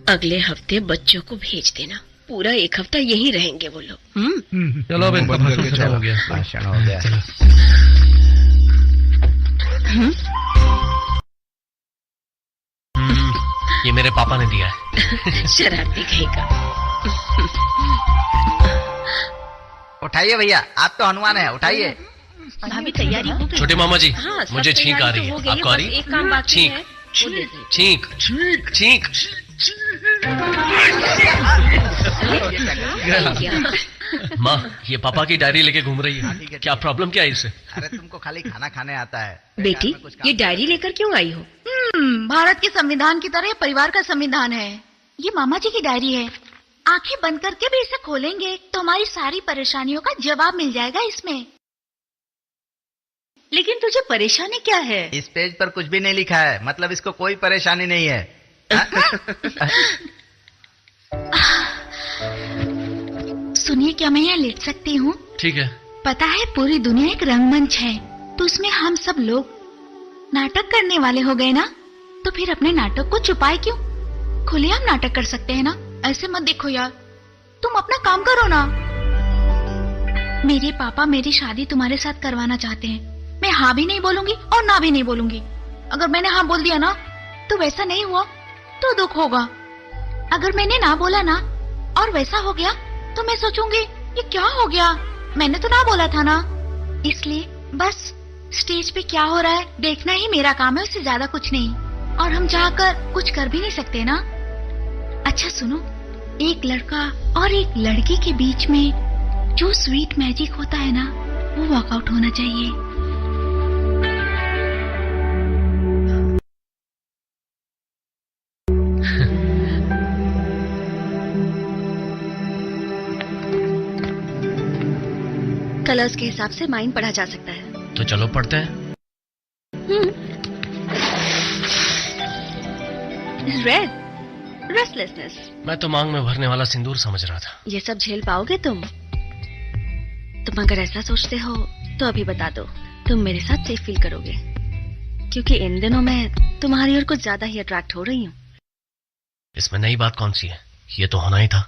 अगले हफ्ते बच्चों को भेज देना, पूरा 1 हफ्ता यहीं रहेंगे वो लोग। चलो अब इनका भाषण खत्म हो गया। भाषण हो गया। ये मेरे पापा ने दिया है। शरारती कहेगा। उठाइए भैया, आप तो हनुमान है, उठाइए। भाभी तैयारी हो गई? छोटे मामा जी, हाँ, सब मुझे छींक आ तैयारी रही तो हो है। गई आपको आ बस रही है? एक काम बाकी छींक। है, वो ले लो। छींक छींक। क्या? माँ, ये पापा की डायरी लेके घूम रही है, क्या प्रॉब्लम क्या है इसे? अरे तुमको खाली खाना खाने आता है। बेटी, ये डायरी लेकर क्यों आई हो? भारत के संविधान की तरह परिवार का संविधान है। ये मामा जी की डायरी है। आंखें बंद करके भी इसे खोलेंगे तो हमारी सारी परेशानियों का जवाब मिल जाएगा इसमें। लेकिन तुझे परेशानी क्या है? इस पेज पर कुछ भी नहीं लिखा है, मतलब इसको कोई परेशानी नहीं है। सुनिए, क्या मैं यहाँ लेट सकती हूँ? ठीक है। पता है, पूरी दुनिया एक रंगमंच है, तो उसमें हम सब लोग नाटक करने वाले हो गए ना, तो फिर अपने नाटक को छुपाए क्यों? खुलेआम नाटक कर सकते हैं ना। ऐसे मत देखो यार, तुम अपना काम करो ना। मेरे पापा मेरी शादी तुम्हारे साथ करवाना चाहते हैं। मैं हाँ भी नहीं बोलूंगी और ना भी नहीं बोलूंगी। अगर मैंने हाँ बोल दिया ना तो वैसा नहीं हुआ तो दुख होगा। अगर मैंने ना बोला ना और वैसा हो गया तो मैं सोचूंगी ये क्या हो गया, मैंने तो ना बोला था ना। इसलिए बस स्टेज पे क्या हो रहा है देखना ही मेरा काम है, उससे ज्यादा कुछ नहीं। और हम जाकर कुछ कर भी नहीं सकते ना। अच्छा सुनो, एक लड़का और एक लड़की के बीच में जो स्वीट मैजिक होता है ना, वो वर्कआउट होना चाहिए। कलर्स के हिसाब से माइंड पढ़ा जा सकता है। तो चलो पढ़ते हैं। Red, restlessness. मैं तो मांग में भरने वाला सिंदूर समझ रहा था। ये सब झेल पाओगे तुम? अगर ऐसा सोचते हो तो अभी बता दो, तुम मेरे साथ सेफ फील करोगे, क्योंकि इन दिनों मैं तुम्हारी ओर कुछ ज्यादा ही अट्रैक्ट हो रही हूँ। इसमें नई बात कौन सी है, ये तो होना ही था।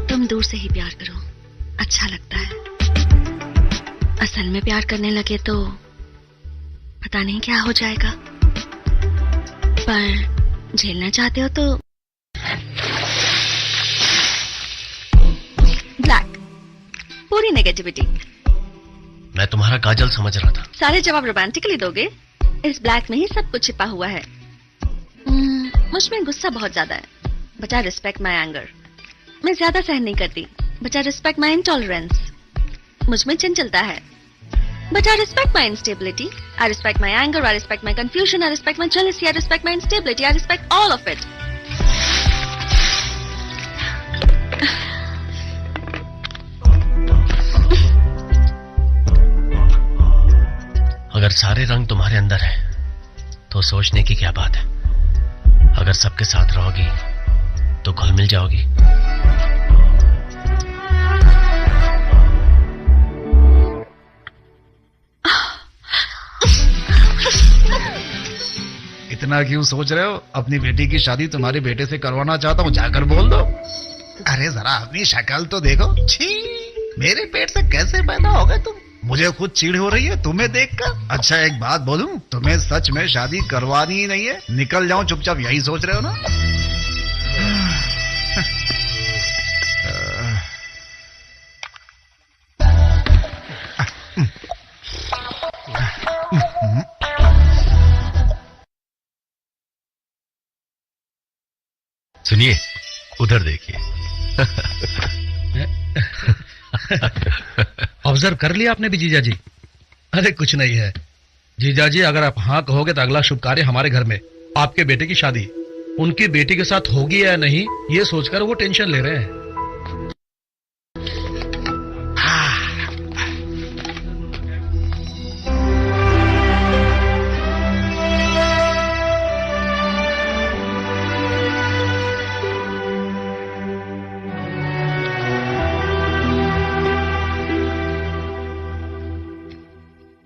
तुम दूर से ही प्यार करो, अच्छा लगता है। असल में प्यार करने लगे तो पता नहीं क्या हो जाएगा, पर झेलना चाहते हो तो ब्लैक, पूरी नेगेटिविटी। मैं तुम्हारा काजल समझ रहा था। सारे जवाब रोमांटिकली दोगे? इस ब्लैक में ही सब कुछ छिपा हुआ है। मुझ में गुस्सा बहुत ज्यादा है, but I respect my anger. मैं ज्यादा सहन नहीं करती, but I respect my intolerance. मुझ में चंचलता है, but I respect my instability. I respect my anger, I respect my confusion, I respect my jealousy, I respect my instability, I respect all of it. अगर सारे रंग तुम्हारे अंदर हैं, तो सोचने की क्या बात है। अगर सबके साथ रहोगी तो घुल मिल जाओगी। इतना क्यों सोच रहे हो? अपनी बेटी की शादी तुम्हारे बेटे से करवाना चाहता हूँ, जाकर बोल दो। अरे जरा अपनी शक्ल तो देखो। छी, मेरे पेट से कैसे पैदा हो गए तुम? मुझे खुद चिढ़ हो रही है तुम्हें देखकर। अच्छा एक बात बोलूं, तुम्हें सच में शादी करवानी ही नहीं है? निकल जाऊं चुपचाप, यही सोच रहे हो ना? सुनिए, उधर देखिए। ऑब्जर्व कर लिया आपने भी जीजा जी? अरे कुछ नहीं है जीजा जी, अगर आप हाँ कहोगे तो अगला शुभ कार्य हमारे घर में आपके बेटे की शादी उनकी बेटी के साथ होगी या नहीं, ये सोचकर वो टेंशन ले रहे हैं।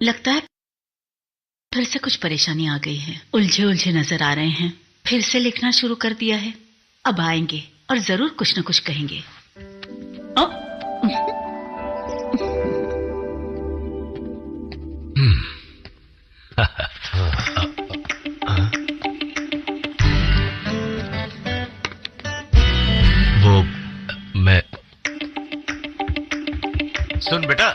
लगता है फिर से कुछ परेशानी आ गई है। उलझे उलझे नजर आ रहे हैं। फिर से लिखना शुरू कर दिया है। अब आएंगे और जरूर कुछ न कुछ कहेंगे। वो मैं सुन बेटा,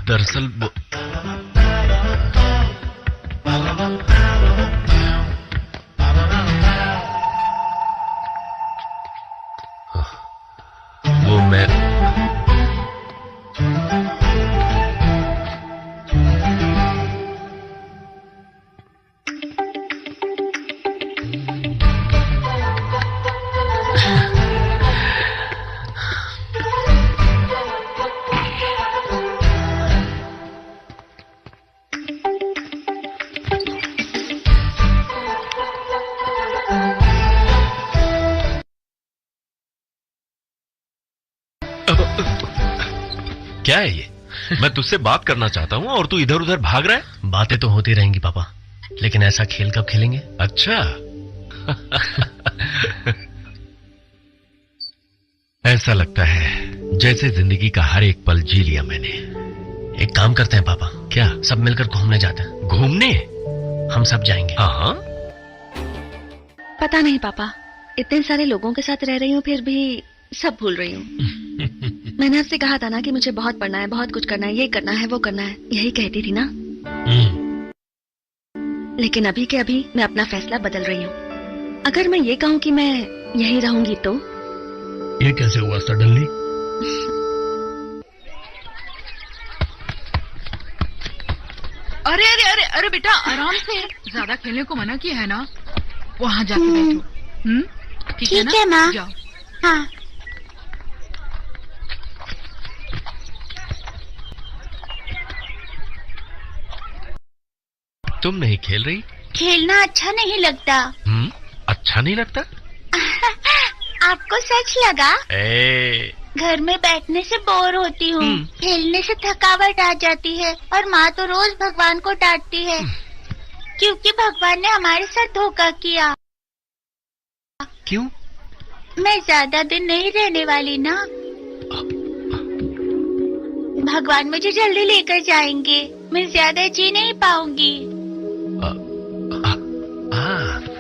दरअसल वो मैं क्या है ये? मैं तुझसे बात करना चाहता हूँ और तू इधर उधर भाग रहा है। बातें तो होती रहेंगी पापा, लेकिन ऐसा खेल कब खेलेंगे? अच्छा ऐसा लगता है जैसे जिंदगी का हर एक पल जी लिया मैंने। एक काम करते हैं पापा। क्या? सब मिलकर घूमने जाते हैं। घूमने? हम सब जाएंगे। हाँ। पता नहीं पापा, इतने सारे लोगों के साथ रह रही हूँ फिर भी सब भूल रही हूँ। मैंने आपसे कहा था ना कि मुझे बहुत पढ़ना है, बहुत कुछ करना है, ये करना है, वो करना है, यही कहती थी ना। लेकिन अभी के अभी मैं अपना फैसला बदल रही हूँ। अगर मैं ये कहूँ कि मैं यहीं रहूंगी तो? ये कैसे हुआ सडनली? अरे अरे अरे अरे बेटा आराम से, ज्यादा खेलने को मना किया है ना। वहाँ जाके बैठो। ठीक है माँ। जाओ। हाँ। तुम नहीं खेल रही? खेलना अच्छा नहीं लगता। अच्छा नहीं लगता? आपको सच लगा? घर में बैठने से बोर होती हूँ, खेलने से थकावट आ जाती है और माँ तो रोज भगवान को डांटती है क्योंकि भगवान ने हमारे साथ धोखा किया। क्यों? मैं ज्यादा दिन नहीं रहने वाली ना। भगवान मुझे जल्दी लेकर जाएंगे, मैं ज्यादा जी नहीं पाऊंगी।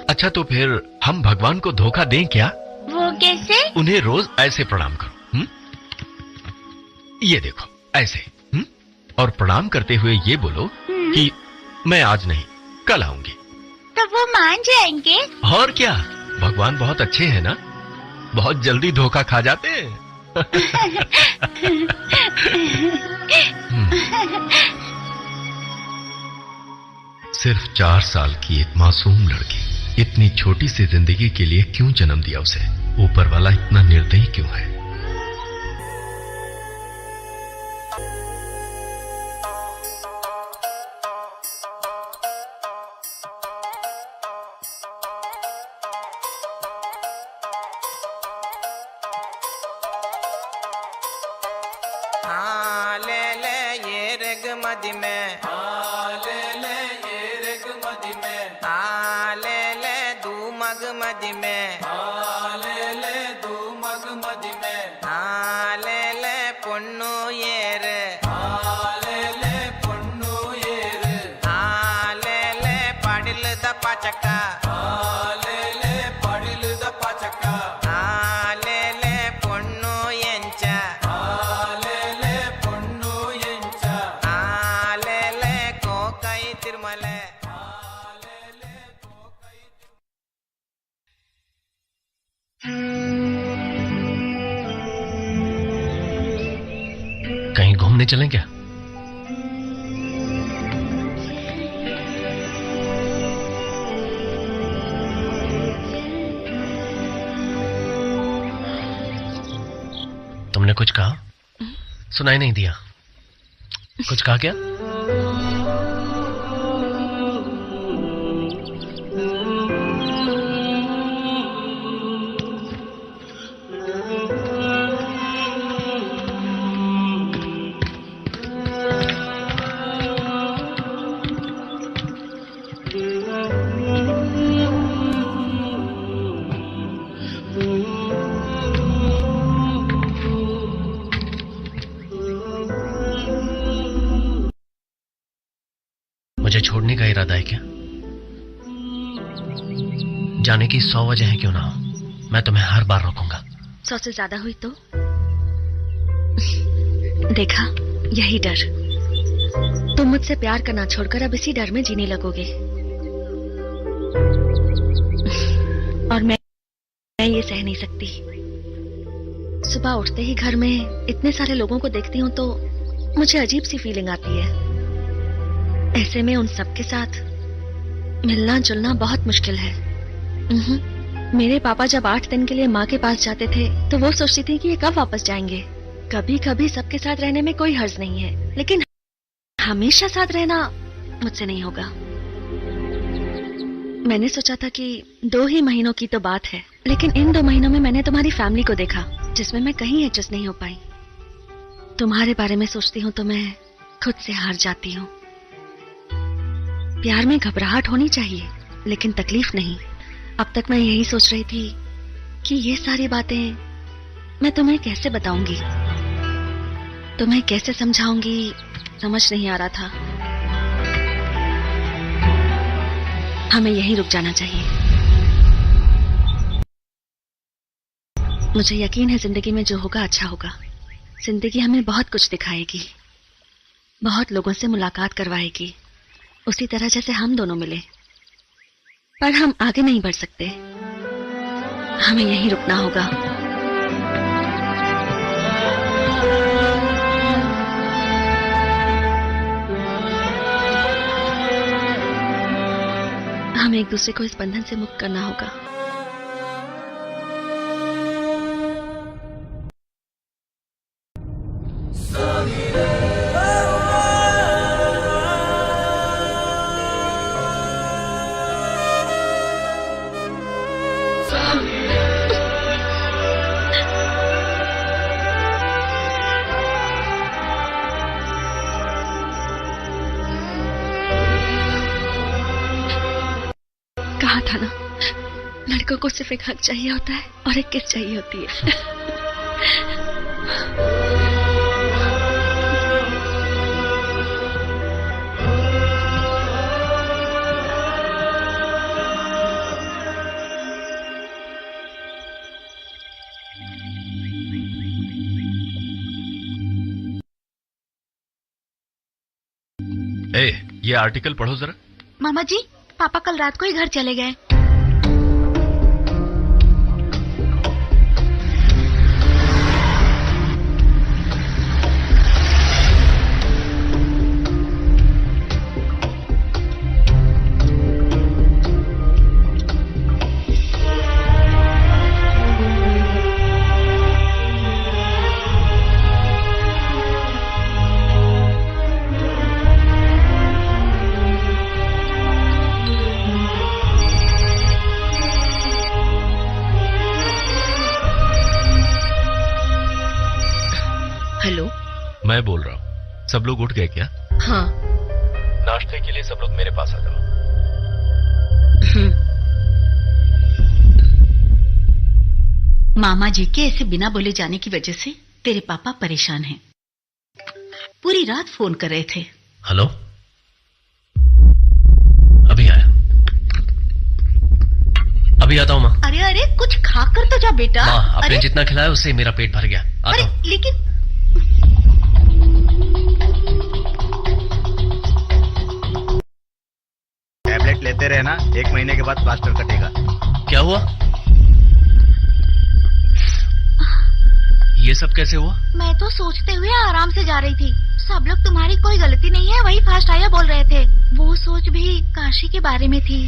अच्छा तो फिर हम भगवान को धोखा दें क्या? वो कैसे? उन्हें रोज ऐसे प्रणाम करो। ये देखो ऐसे। और प्रणाम करते हुए ये बोलो कि मैं आज नहीं कल आऊंगी। तब वो मान जाएंगे? और क्या, भगवान बहुत अच्छे हैं ना, बहुत जल्दी धोखा खा जाते हैं। सिर्फ 4 साल की एक मासूम लड़की इतनी छोटी सी जिंदगी के लिए क्यों जन्म दिया उसे? ऊपर वाला इतना निर्दयी क्यों है? हाँ ले ले ये रग मद में, हाँ ले ले ये रग मद में, हाँ ले ले दू मग मद में, हाँ ले ले दू मग मद में, हाँ ले ले பொண்ணு ஏறு, हाँ ले ले பொண்ணு ஏறு, हाँ ले ले படிலு தப்பா சக்கா, हाँ ले ले படிலு தப்பா சக்கா, हाँ ले ले பொண்ணு ಎಂಚ, हाँ ले ले பொண்ணு ಎಂಚ, हाँ ले ले ಕೋಕೈ ತಿರುಮಲೆ, कहीं घूमने चलें क्या? तुमने कुछ कहा? सुनाई नहीं दिया। कुछ कहा क्या? मुझे छोड़ने का इरादा है क्या? जाने की 100 वजह है क्यों ना हो, मैं तुम्हें हर बार रोकूंगा। 100 से ज्यादा हुई तो? देखा, यही डर। तुम मुझसे प्यार करना छोड़कर अब इसी डर में जीने लगोगे। और मैं ये सह नहीं सकती। सुबह उठते ही घर में इतने सारे लोगों को देखती हूँ तो मुझे अजीब सी फीलिंग आती है। ऐसे में उन सबके साथ मिलना जुलना बहुत मुश्किल है। मेरे पापा जब 8 दिन के लिए माँ के पास जाते थे तो वो सोचती थी कि ये कब वापस जाएंगे। कभी कभी सबके साथ रहने में कोई हर्ज नहीं है, लेकिन हमेशा साथ रहना मुझसे नहीं होगा। मैंने सोचा था कि 2 ही महीनों की तो बात है, लेकिन इन 2 महीनों में मैंने तुम्हारी फैमिली को देखा जिसमें मैं कहीं एडजस्ट नहीं हो पाई। तुम्हारे बारे में सोचती हूँ तो मैं खुद से हार जाती हूँ। प्यार में घबराहट होनी चाहिए, लेकिन तकलीफ नहीं। अब तक मैं यही सोच रही थी कि ये सारी बातें मैं तुम्हें कैसे बताऊंगी, तुम्हें कैसे समझाऊंगी, समझ नहीं आ रहा था। हमें यहीं रुक जाना चाहिए। मुझे यकीन है जिंदगी में जो होगा अच्छा होगा। जिंदगी हमें बहुत कुछ दिखाएगी, बहुत लोगों से मुलाकात करवाएगी, उसी तरह जैसे हम दोनों मिले। पर हम आगे नहीं बढ़ सकते, हमें यहीं रुकना होगा। हमें एक दूसरे को इस बंधन से मुक्त करना होगा। कहा था ना, लड़कों को सिर्फ एक हक चाहिए होता है और एक किस चाहिए होती है। ये आर्टिकल पढ़ो जरा। मामा जी, पापा कल रात को ही घर चले गए। मैं बोल रहा हूँ, सब लोग उठ गए क्या? हाँ। नाश्ते के लिए सब लोग मेरे पास आ जाओ। मामा जी के ऐसे बिना बोले जाने की वजह से तेरे पापा परेशान हैं। पूरी रात फोन कर रहे थे। हेलो, अभी आया, अभी आता हूँ माँ। अरे अरे कुछ खाकर तो जा बेटा। माँ, आपने अरे जितना खिलाया उससे मेरा पेट भर गया। आता हूँ। लेकिन टैबलेट लेते रहना, 1 महीने के बाद प्लास्टर कटेगा। क्या हुआ? ये सब कैसे हुआ? मैं तो सोचते हुए आराम से जा रही थी। सब लोग तुम्हारी कोई गलती नहीं है वही फास्ट आया बोल रहे थे। वो सोच भी काशी के बारे में थी।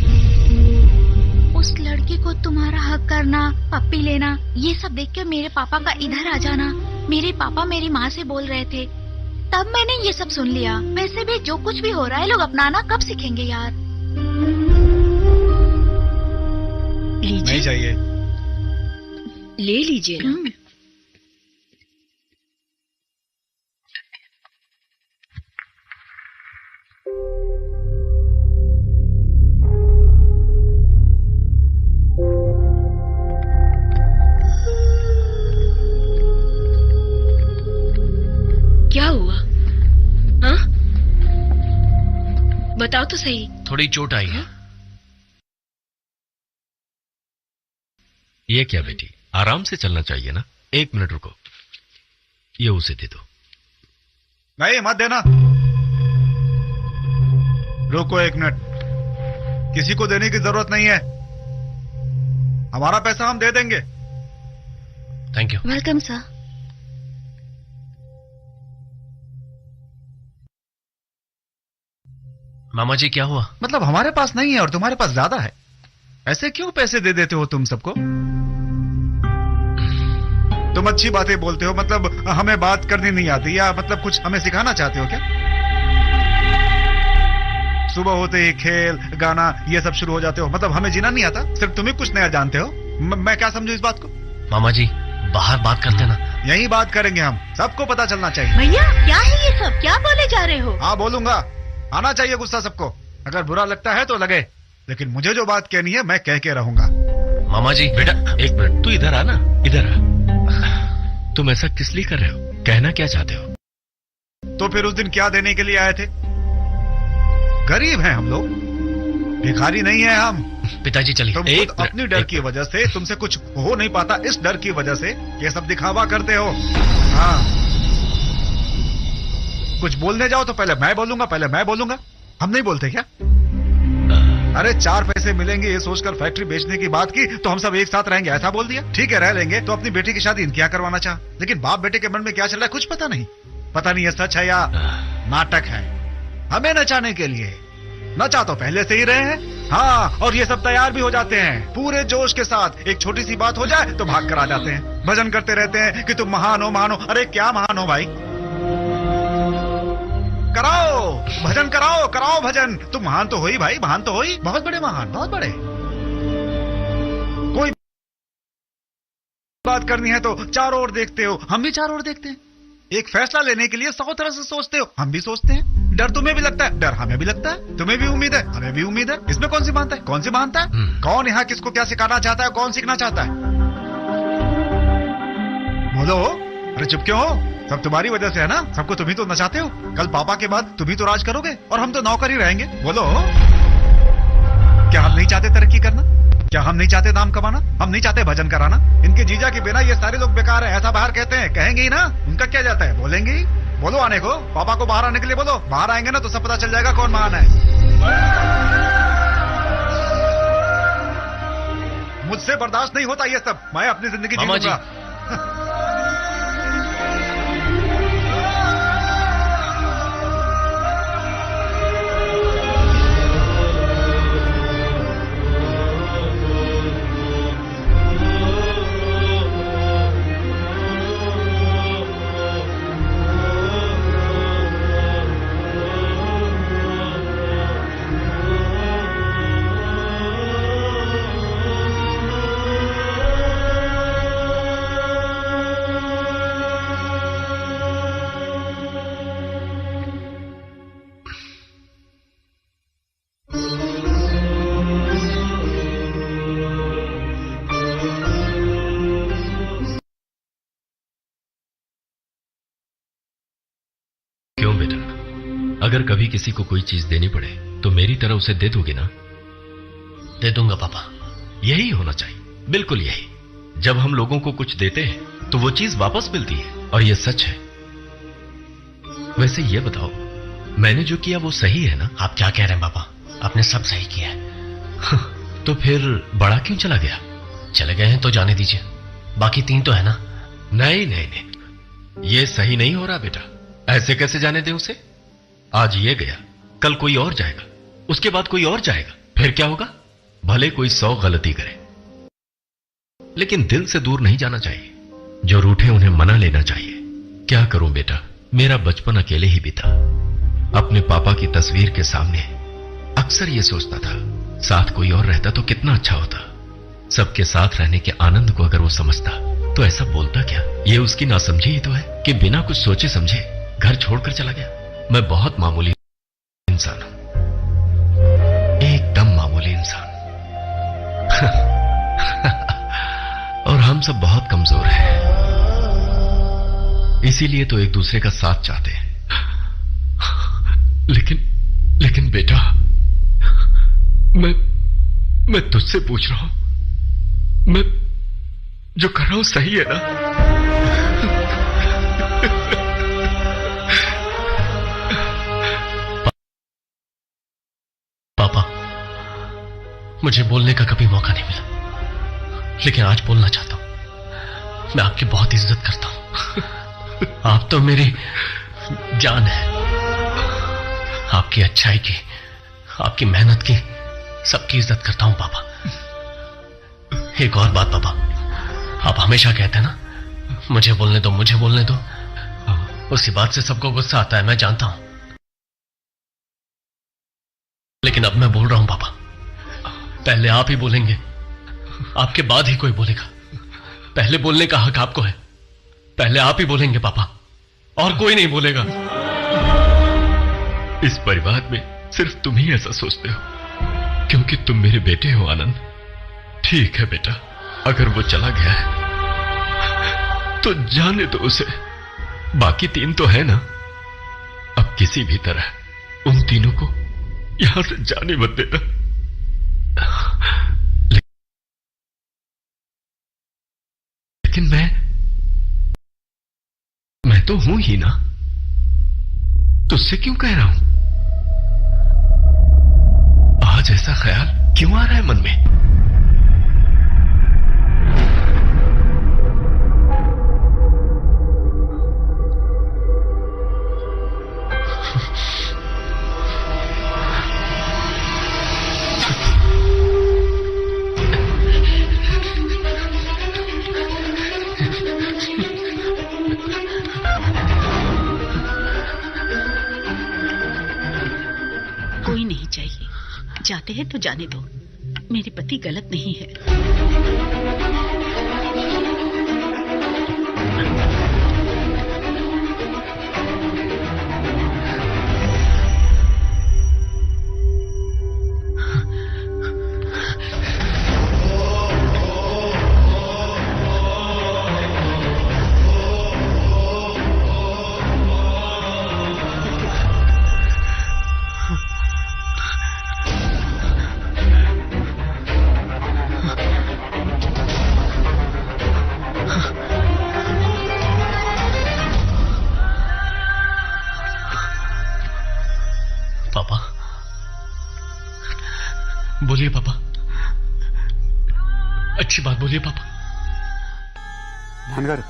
उस लड़की को तुम्हारा हक करना, पप्पी लेना, ये सब देख के मेरे पापा का इधर आ जाना। मेरे पापा मेरी माँ से बोल रहे थे, तब मैंने ये सब सुन लिया। वैसे भी जो कुछ भी हो रहा है लोग अपनाना कब सीखेंगे यार। नहीं चाहिए। ले लीजिए ना। क्या हुआ? हाँ? बताओ तो सही। थोड़ी चोट आई है। ये क्या बेटी, आराम से चलना चाहिए ना। 1 मिनट रुको, ये उसे दे दो। नहीं मत देना, रुको 1 मिनट। किसी को देने की जरूरत नहीं है, हमारा पैसा हम दे देंगे। Thank you. Welcome sir. मामा जी क्या हुआ? मतलब हमारे पास नहीं है और तुम्हारे पास ज्यादा है, ऐसे क्यों पैसे दे देते हो तुम सबको? तुम अच्छी बातें बोलते हो, मतलब हमें बात करनी नहीं आती, या मतलब कुछ हमें सिखाना चाहते हो क्या? सुबह होते ही खेल गाना ये सब शुरू हो जाते हो, मतलब हमें जीना नहीं आता, सिर्फ तुम्हें कुछ नया जानते हो। मैं क्या समझू इस बात को? मामा जी बाहर बात करते ना। यही बात करेंगे हम, सबको पता चलना चाहिए। भैया क्या है ये सब, क्या बोले जा रहे हो? हाँ बोलूंगा, आना चाहिए गुस्सा सबको। अगर बुरा लगता है तो लगे, लेकिन मुझे जो बात कहनी है मैं कह के रहूंगा। मामा जी बेटा 1 मिनट, तू इधर आ ना, इधर आ। तुम ऐसा किस लिए कर रहे हो? कहना क्या चाहते हो? तो फिर उस दिन क्या देने के लिए आए थे? गरीब हैं हम लोग, भिखारी नहीं है हम। पिताजी चलिए। तुम खुद अपनी डर की वजह से, तुमसे कुछ हो नहीं पाता इस डर की वजह से ये सब दिखावा करते हो। हाँ, कुछ बोलने जाओ तो पहले मैं बोलूंगा। हम नहीं बोलते क्या? अरे 4 पैसे मिलेंगे ये सोचकर फैक्ट्री बेचने की बात की तो हम सब एक साथ रहेंगे, ऐसा बोल दिया। ठीक है रह लेंगे, तो अपनी बेटी की शादी इनके यहाँ करवाना चाहा, लेकिन बाप बेटे के मन में क्या चल रहा है कुछ पता नहीं ये सच है या नाटक है। हमें नचाने के लिए, नचा तो पहले से ही रहे हैं। हाँ, और ये सब तैयार भी हो जाते हैं पूरे जोश के साथ। एक छोटी सी बात हो जाए तो भाग कर आ जाते हैं, भजन करते रहते हैं कि तुम महान हो। अरे क्या महान हो भाई? कराओ भजन, कराओ भजन। तुम महान तो हो ही भाई, महान तो हो ही, बहुत बड़े महान, बहुत बड़े। कोई बात करनी है तो चारों ओर देखते हो, हम भी चारों ओर देखते हैं। एक फैसला लेने के लिए 100 तरह से सोचते हो, हम भी सोचते हैं। डर तुम्हें भी लगता है, डर हमें भी लगता है। तुम्हें भी उम्मीद है, हमें भी उम्मीद है। इसमें कौन सी मानता है, कौन सी मानता है? कौन यहाँ किसको क्या सिखाना चाहता है, कौन सीखना चाहता है? बोलो। अरे चुप क्यों हो? सब तुम्हारी वजह से है ना, सबको तुम ही तो नचाते हो। कल पापा के बाद तुम ही तो राज करोगे और हम तो नौकर ही रहेंगे। बोलो, क्या हम नहीं चाहते तरक्की करना? क्या हम नहीं चाहते नाम कमाना? हम नहीं चाहते भजन कराना? इनके जीजा के बिना ये सारे लोग बेकार हैं, ऐसा बाहर कहते हैं, कहेंगे ही ना। उनका क्या जाता है, बोलेंगे ही। बोलो आने को, पापा को बाहर आने के लिए बोलो। बाहर आएंगे ना तो सब पता चल जाएगा कौन महान है। मुझसे बर्दाश्त नहीं होता ये सब, मैं अपनी जिंदगी जीऊंगा। अगर कभी किसी को कोई चीज देनी पड़े तो मेरी तरह उसे दे दोगे ना? दे दूंगा पापा। यही होना चाहिए, बिल्कुल यही। जब हम लोगों को कुछ देते हैं तो वो चीज वापस मिलती है, और ये सच है। वैसे ये बताओ, मैंने जो किया वो सही है ना? आप क्या कह रहे हैं पापा? आपने सब सही किया है। तो फिर बड़ा क्यों चला गया? चले गए हैं तो जाने दीजिए, बाकी 3 तो है ना। नहीं नहीं नहीं, ये सही नहीं हो रहा बेटा। ऐसे कैसे जाने दे उसे? आज ये गया, कल कोई और जाएगा, उसके बाद कोई और जाएगा, फिर क्या होगा? भले कोई 100 गलती करे, लेकिन दिल से दूर नहीं जाना चाहिए। जो रूठे उन्हें मना लेना चाहिए। क्या करूं बेटा, मेरा बचपन अकेले ही बीता। अपने पापा की तस्वीर के सामने अक्सर ये सोचता था, साथ कोई और रहता तो कितना अच्छा होता। सबके साथ रहने के आनंद को अगर वो समझता तो ऐसा बोलता क्या? ये उसकी नासमझी ही तो है कि बिना कुछ सोचे समझे घर छोड़कर चला गया। मैं बहुत मामूली इंसान हूं, एकदम मामूली इंसान। और हम सब बहुत कमजोर हैं, इसीलिए तो एक दूसरे का साथ चाहते हैं। लेकिन बेटा, मैं तुझसे पूछ रहा हूं, मैं जो कर रहा हूं सही है ना? पापा, मुझे बोलने का कभी मौका नहीं मिला, लेकिन आज बोलना चाहता हूं। मैं आपकी बहुत इज्जत करता हूं। आप तो मेरी जान है। आपकी अच्छाई की, आपकी मेहनत की, सबकी इज्जत करता हूं पापा। एक और बात पापा, आप हमेशा कहते हैं ना, मुझे बोलने दो, मुझे बोलने दो। उसी बात से सबको गुस्सा आता है, मैं जानता हूं, लेकिन अब मैं बोल रहा हूं पापा। पहले आप ही बोलेंगे, आपके बाद ही कोई बोलेगा। पहले बोलने का हक आपको है, पहले आप ही बोलेंगे पापा, और कोई नहीं बोलेगा। इस परिवार में सिर्फ तुम ही ऐसा सोचते हो, क्योंकि तुम मेरे बेटे हो आनंद। ठीक है बेटा, अगर वो चला गया है तो जाने दो उसे, बाकी 3 तो है ना। अब किसी भी तरह उन तीनों को यहां से जाने मत देना। लेकिन मैं तो हूं ही ना, तुझसे क्यों कह रहा हूं? आज ऐसा ख्याल क्यों आ रहा है मन में? कोई नहीं चाहिए, जाते हैं तो जाने दो। मेरे पति गलत नहीं है। बोलिए पापा, अच्छी बात बोलिए पापा। నాన్నగారు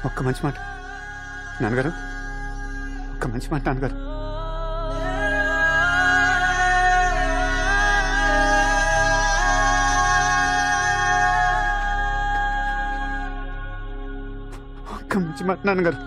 ఒక్క మంచి మాట నాన్నగారు ఒక్క మంచి మాట నాన్నగారు ఒక్క మంచి మాట నాన్నగారు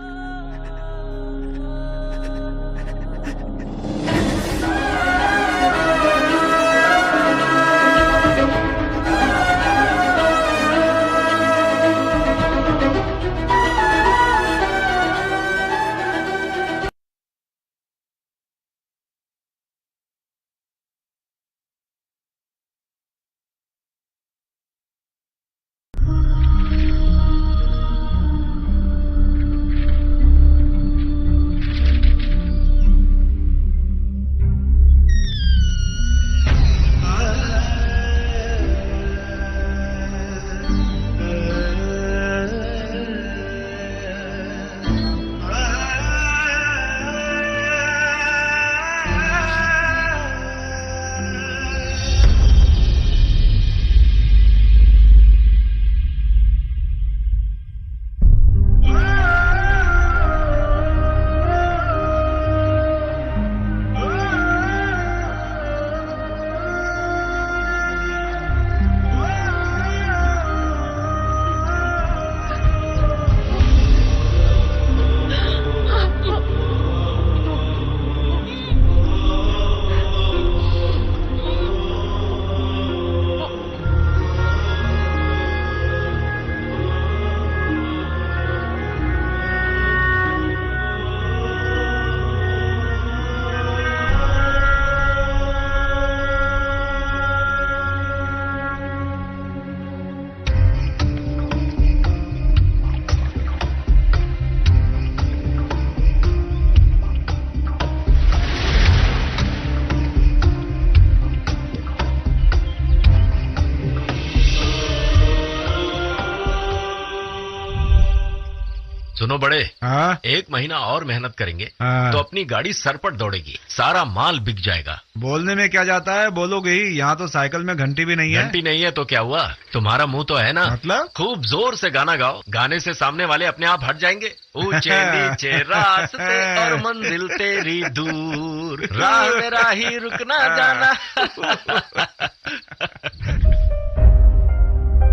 सुनो बड़े, हाँ? 1 महीना और मेहनत करेंगे हाँ। तो अपनी गाड़ी सरपट दौड़ेगी, सारा माल बिक जाएगा। बोलने में क्या जाता है, बोलोगे ही। यहाँ तो साइकिल में घंटी भी नहीं है। घंटी नहीं है तो क्या हुआ, तुम्हारा मुंह तो है ना। मतलब खूब जोर से गाना गाओ, गाने से सामने वाले अपने आप हट जाएंगे। ऊंचे नीचे रास्ते और मंजिल तेरी दूर, राह मेरा ही रुकना जाना।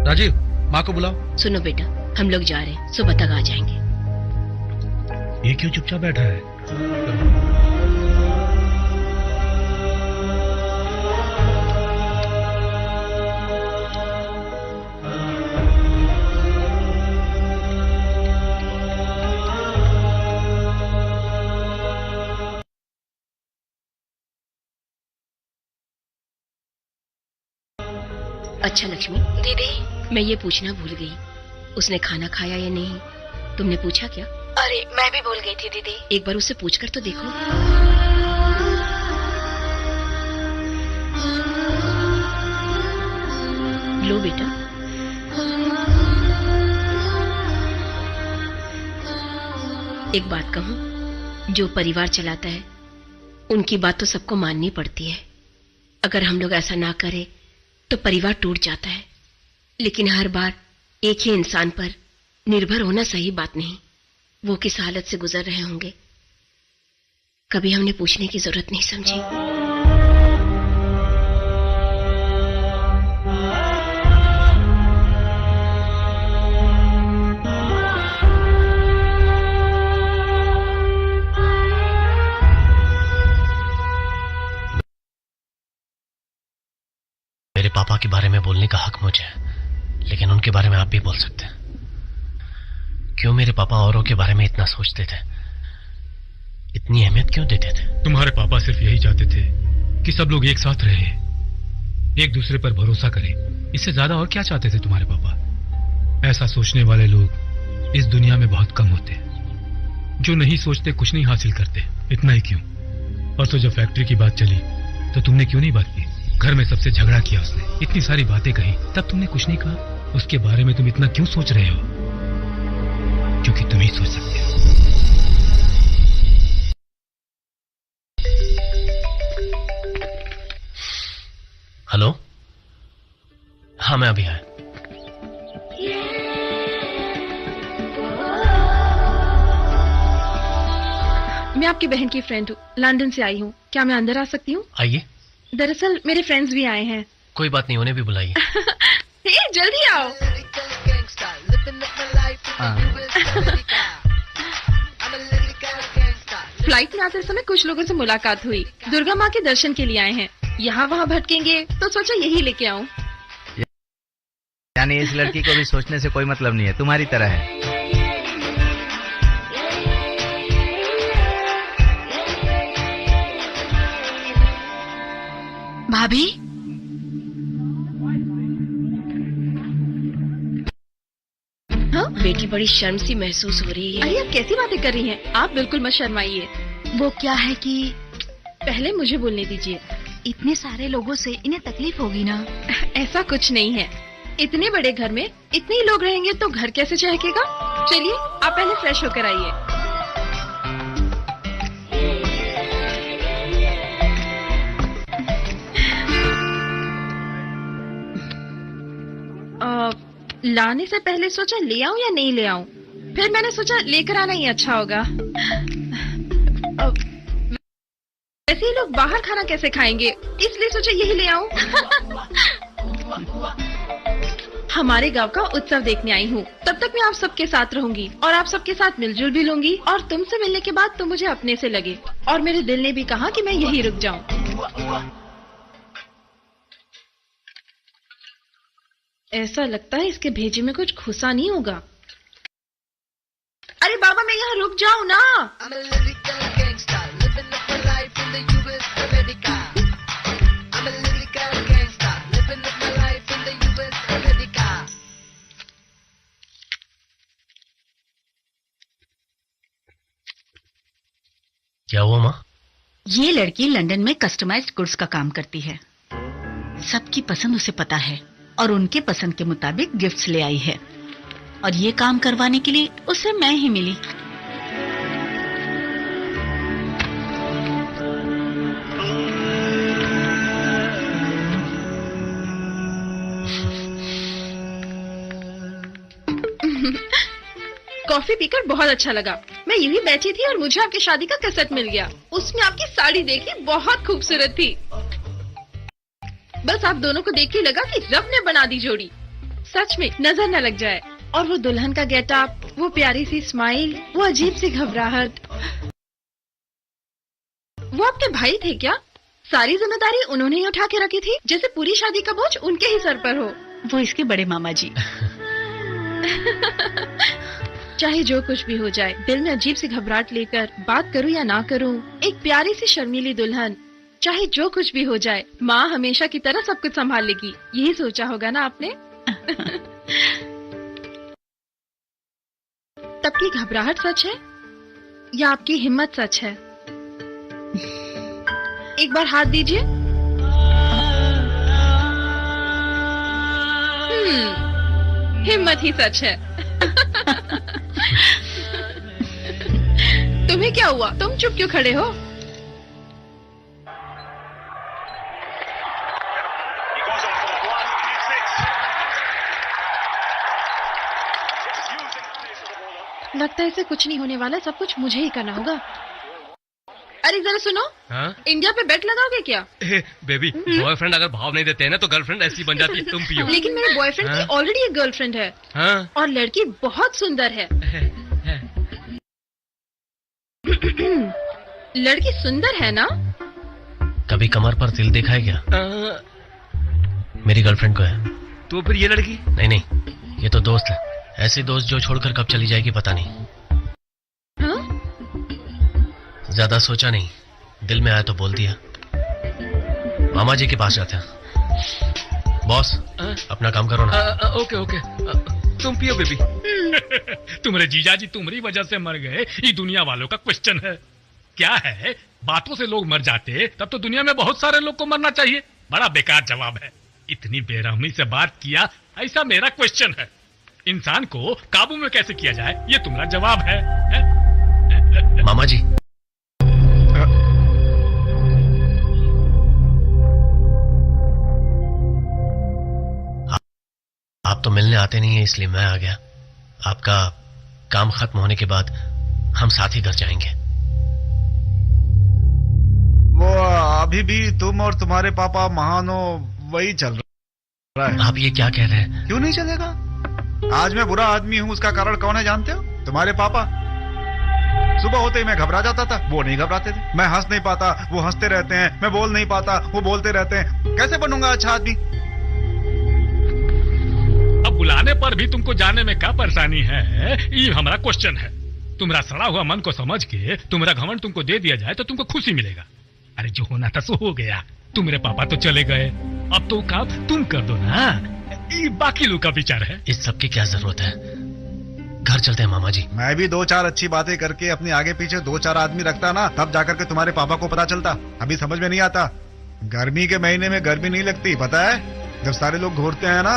राजीव, माँ को बुलाओ। सुनो बेटा, हम लोग जा रहे हैं, सुबह तक आ जाएंगे। ये क्यों चुपचाप बैठा है? अच्छा लक्ष्मी दीदी, मैं ये पूछना भूल गई, उसने खाना खाया या नहीं? तुमने पूछा क्या? अरे मैं भी भूल गई थी दीदी। एक बार उससे पूछकर तो देखो। लो बेटा। एक बात कहूं, जो परिवार चलाता है उनकी बात तो सबको माननी पड़ती है। अगर हम लोग ऐसा ना करें तो परिवार टूट जाता है। लेकिन हर बार एक ही इंसान पर निर्भर होना सही बात नहीं। वो किस हालत से गुजर रहे होंगे, कभी हमने पूछने की जरूरत नहीं समझी। मेरे पापा के बारे में बोलने का हक मुझे है, लेकिन उनके बारे में आप भी बोल सकते हैं। क्यों मेरे पापा औरों के बारे में इतना सोचते थे, इतनी अहमियत क्यों देते थे? तुम्हारे पापा सिर्फ यही चाहते थे कि सब लोग एक साथ रहे, एक दूसरे पर भरोसा करें। इससे ज्यादा और क्या चाहते थे तुम्हारे पापा? ऐसा सोचने वाले लोग इस दुनिया में बहुत कम होते हैं। जो नहीं सोचते कुछ नहीं हासिल करते। इतना ही क्यों, और तो जब फैक्ट्री की बात चली तो तुमने क्यों नहीं बात की? घर में सबसे झगड़ा किया उसने, इतनी सारी बातें कही, तब तुमने कुछ नहीं कहा। उसके बारे में तुम इतना क्यों सोच रहे हो? क्योंकि तुम ही सोच सकते हो। हेलो, हाँ मैं अभी आया। मैं आपकी बहन की फ्रेंड हूँ, लंदन से आई हूँ। क्या मैं अंदर आ सकती हूँ? आइए। दरअसल मेरे फ्रेंड्स भी आए हैं। कोई बात नहीं, उन्हें भी बुलाइए। जल्दी आओ। फ्लाइट में आते समय कुछ लोगों से मुलाकात हुई। दुर्गा माँ के दर्शन के लिए आए हैं। यहाँ वहाँ भटकेंगे तो सोचा यही लेके आऊँ। यानी इस लड़की को भी सोचने से कोई मतलब नहीं है, तुम्हारी तरह है। भाभी, हाँ? बेटी बड़ी शर्म सी महसूस हो रही है। अरे आप कैसी बातें कर रही हैं? आप बिल्कुल मत शर्माइए। वो क्या है कि पहले मुझे बोलने दीजिए। इतने सारे लोगों से इन्हें तकलीफ होगी ना? ऐसा कुछ नहीं है। इतने बड़े घर में इतने ही लोग रहेंगे तो घर कैसे चहकेगा? चलिए आप पहले फ्रेश होकर आइए। लाने से पहले सोचा ले आऊं या नहीं ले आऊं, फिर मैंने सोचा लेकर आना ही अच्छा होगा। वैसे ही लोग बाहर खाना कैसे खाएंगे, इसलिए सोचा यही ले आऊं। हमारे गांव का उत्सव देखने आई हूँ। तब तक मैं आप सबके साथ रहूंगी और आप सबके साथ मिलजुल भी लूंगी। और तुमसे मिलने के बाद तो मुझे अपने से लगे, और मेरे दिल ने भी कहा कि मैं यही रुक जाऊं। ऐसा लगता है इसके भेजे में कुछ घुसा नहीं होगा। अरे बाबा मैं यहाँ रुक जाऊं ना। क्या हुआ माँ? ये लड़की लंदन में कस्टमाइज्ड गुड्स का काम करती है। सबकी पसंद उसे पता है और उनके पसंद के मुताबिक गिफ्ट्स ले आई है। और ये काम करवाने के लिए उसे मैं ही मिली। कॉफी पीकर बहुत अच्छा लगा। मैं यूं ही बैठी थी और मुझे आपकी शादी का कैसेट मिल गया। उसमें आपकी साड़ी देखी, बहुत खूबसूरत थी। बस आप दोनों को देख के लगा कि रब ने बना दी जोड़ी। सच में नजर न लग जाए। और वो दुल्हन का गेटअप, वो प्यारी सी स्माइल, वो अजीब सी घबराहट। वो आपके भाई थे क्या? सारी जिम्मेदारी उन्होंने ही उठा के रखी थी, जैसे पूरी शादी का बोझ उनके ही सर पर हो। वो इसके बड़े मामा जी। चाहे जो कुछ भी हो जाए, दिल में अजीब सी घबराहट लेकर बात करूं या ना करूं, एक प्यारी सी शर्मीली दुल्हन, चाहे जो कुछ भी हो जाए, माँ हमेशा की तरह सब कुछ संभाल लेगी। यही सोचा होगा ना आपने? तब की घबराहट सच है या आपकी हिम्मत सच है? एक बार हाथ दीजिए। हिम्मत ही सच है। तुम्हें क्या हुआ? तुम चुप क्यों खड़े हो? लगता है इसे कुछ नहीं होने वाला, सब कुछ मुझे ही करना होगा। अरे जरा सुनो। हाँ? इंडिया पे बेट लगाओगे क्या? बेबी, बॉयफ्रेंड अगर भाव नहीं देते हैं ना तो गर्लफ्रेंड ऐसी बन जाती है। तुम पियो। लेकिन मेरे बॉयफ्रेंड की ऑलरेडी एक गर्लफ्रेंड है। हाँ? और लड़की बहुत सुंदर है। लड़की सुंदर है ना? कभी कमर पर तिल देखा है क्या? मेरी गर्लफ्रेंड को है। तो फिर ये लड़की? नहीं, ये तो दोस्त है। ऐसी दोस्त जो छोड़कर कब चली जाएगी पता नहीं। हाँ? ज्यादा सोचा नहीं, दिल में आया तो बोल दिया। मामा जी के पास जाते हैं। बॉस, अपना काम करो ना। ओके। तुम पियो बेबी। तुम्हारे जीजा जी तुम्हारी वजह से मर गए, ये दुनिया वालों का क्वेश्चन है। क्या है, बातों से लोग मर जाते तब तो दुनिया में बहुत सारे लोग को मरना चाहिए। बड़ा बेकार जवाब है। इतनी बेरहमी से बात किया, ऐसा मेरा क्वेश्चन है। इंसान को काबू में कैसे किया जाए, ये तुम्हारा जवाब है? मामा जी, आप तो मिलने आते नहीं है, इसलिए मैं आ गया। आपका काम खत्म होने के बाद हम साथ ही घर जाएंगे। वो अभी भी तुम और तुम्हारे पापा महान हो, वही चल रहा है। आप ये क्या कह रहे हैं? क्यों नहीं चलेगा? आज मैं बुरा आदमी हूँ, उसका कारण कौन है जानते हो? तुम्हारे पापा। सुबह होते ही मैं घबरा जाता था, वो नहीं घबराते थे। मैं हंस नहीं पाता, वो हंसते रहते हैं। मैं बोल नहीं पाता, वो बोलते रहते हैं। कैसे बनूंगा अच्छा आदमी? अब बुलाने पर भी तुमको जाने में क्या परेशानी है, ये हमारा क्वेश्चन है। तुम्हारा सड़ा हुआ मन को समझ के तुम्हारा घमंड तुमको दे दिया जाए तो तुमको खुशी मिलेगा। अरे जो होना था सो हो गया। तुम्हारे पापा तो चले गए, अब तो काम तुम कर दो ना। ये बाकी लोग का विचार है। इस सब की क्या जरूरत है? घर चलते हैं मामा जी। मैं भी 2-4 अच्छी बातें करके अपने आगे पीछे 2-4 आदमी रखता ना, तब जाकर के तुम्हारे पापा को पता चलता। अभी समझ में नहीं आता। गर्मी के महीने में गर्मी नहीं लगती, पता है? जब सारे लोग घूरते हैं ना,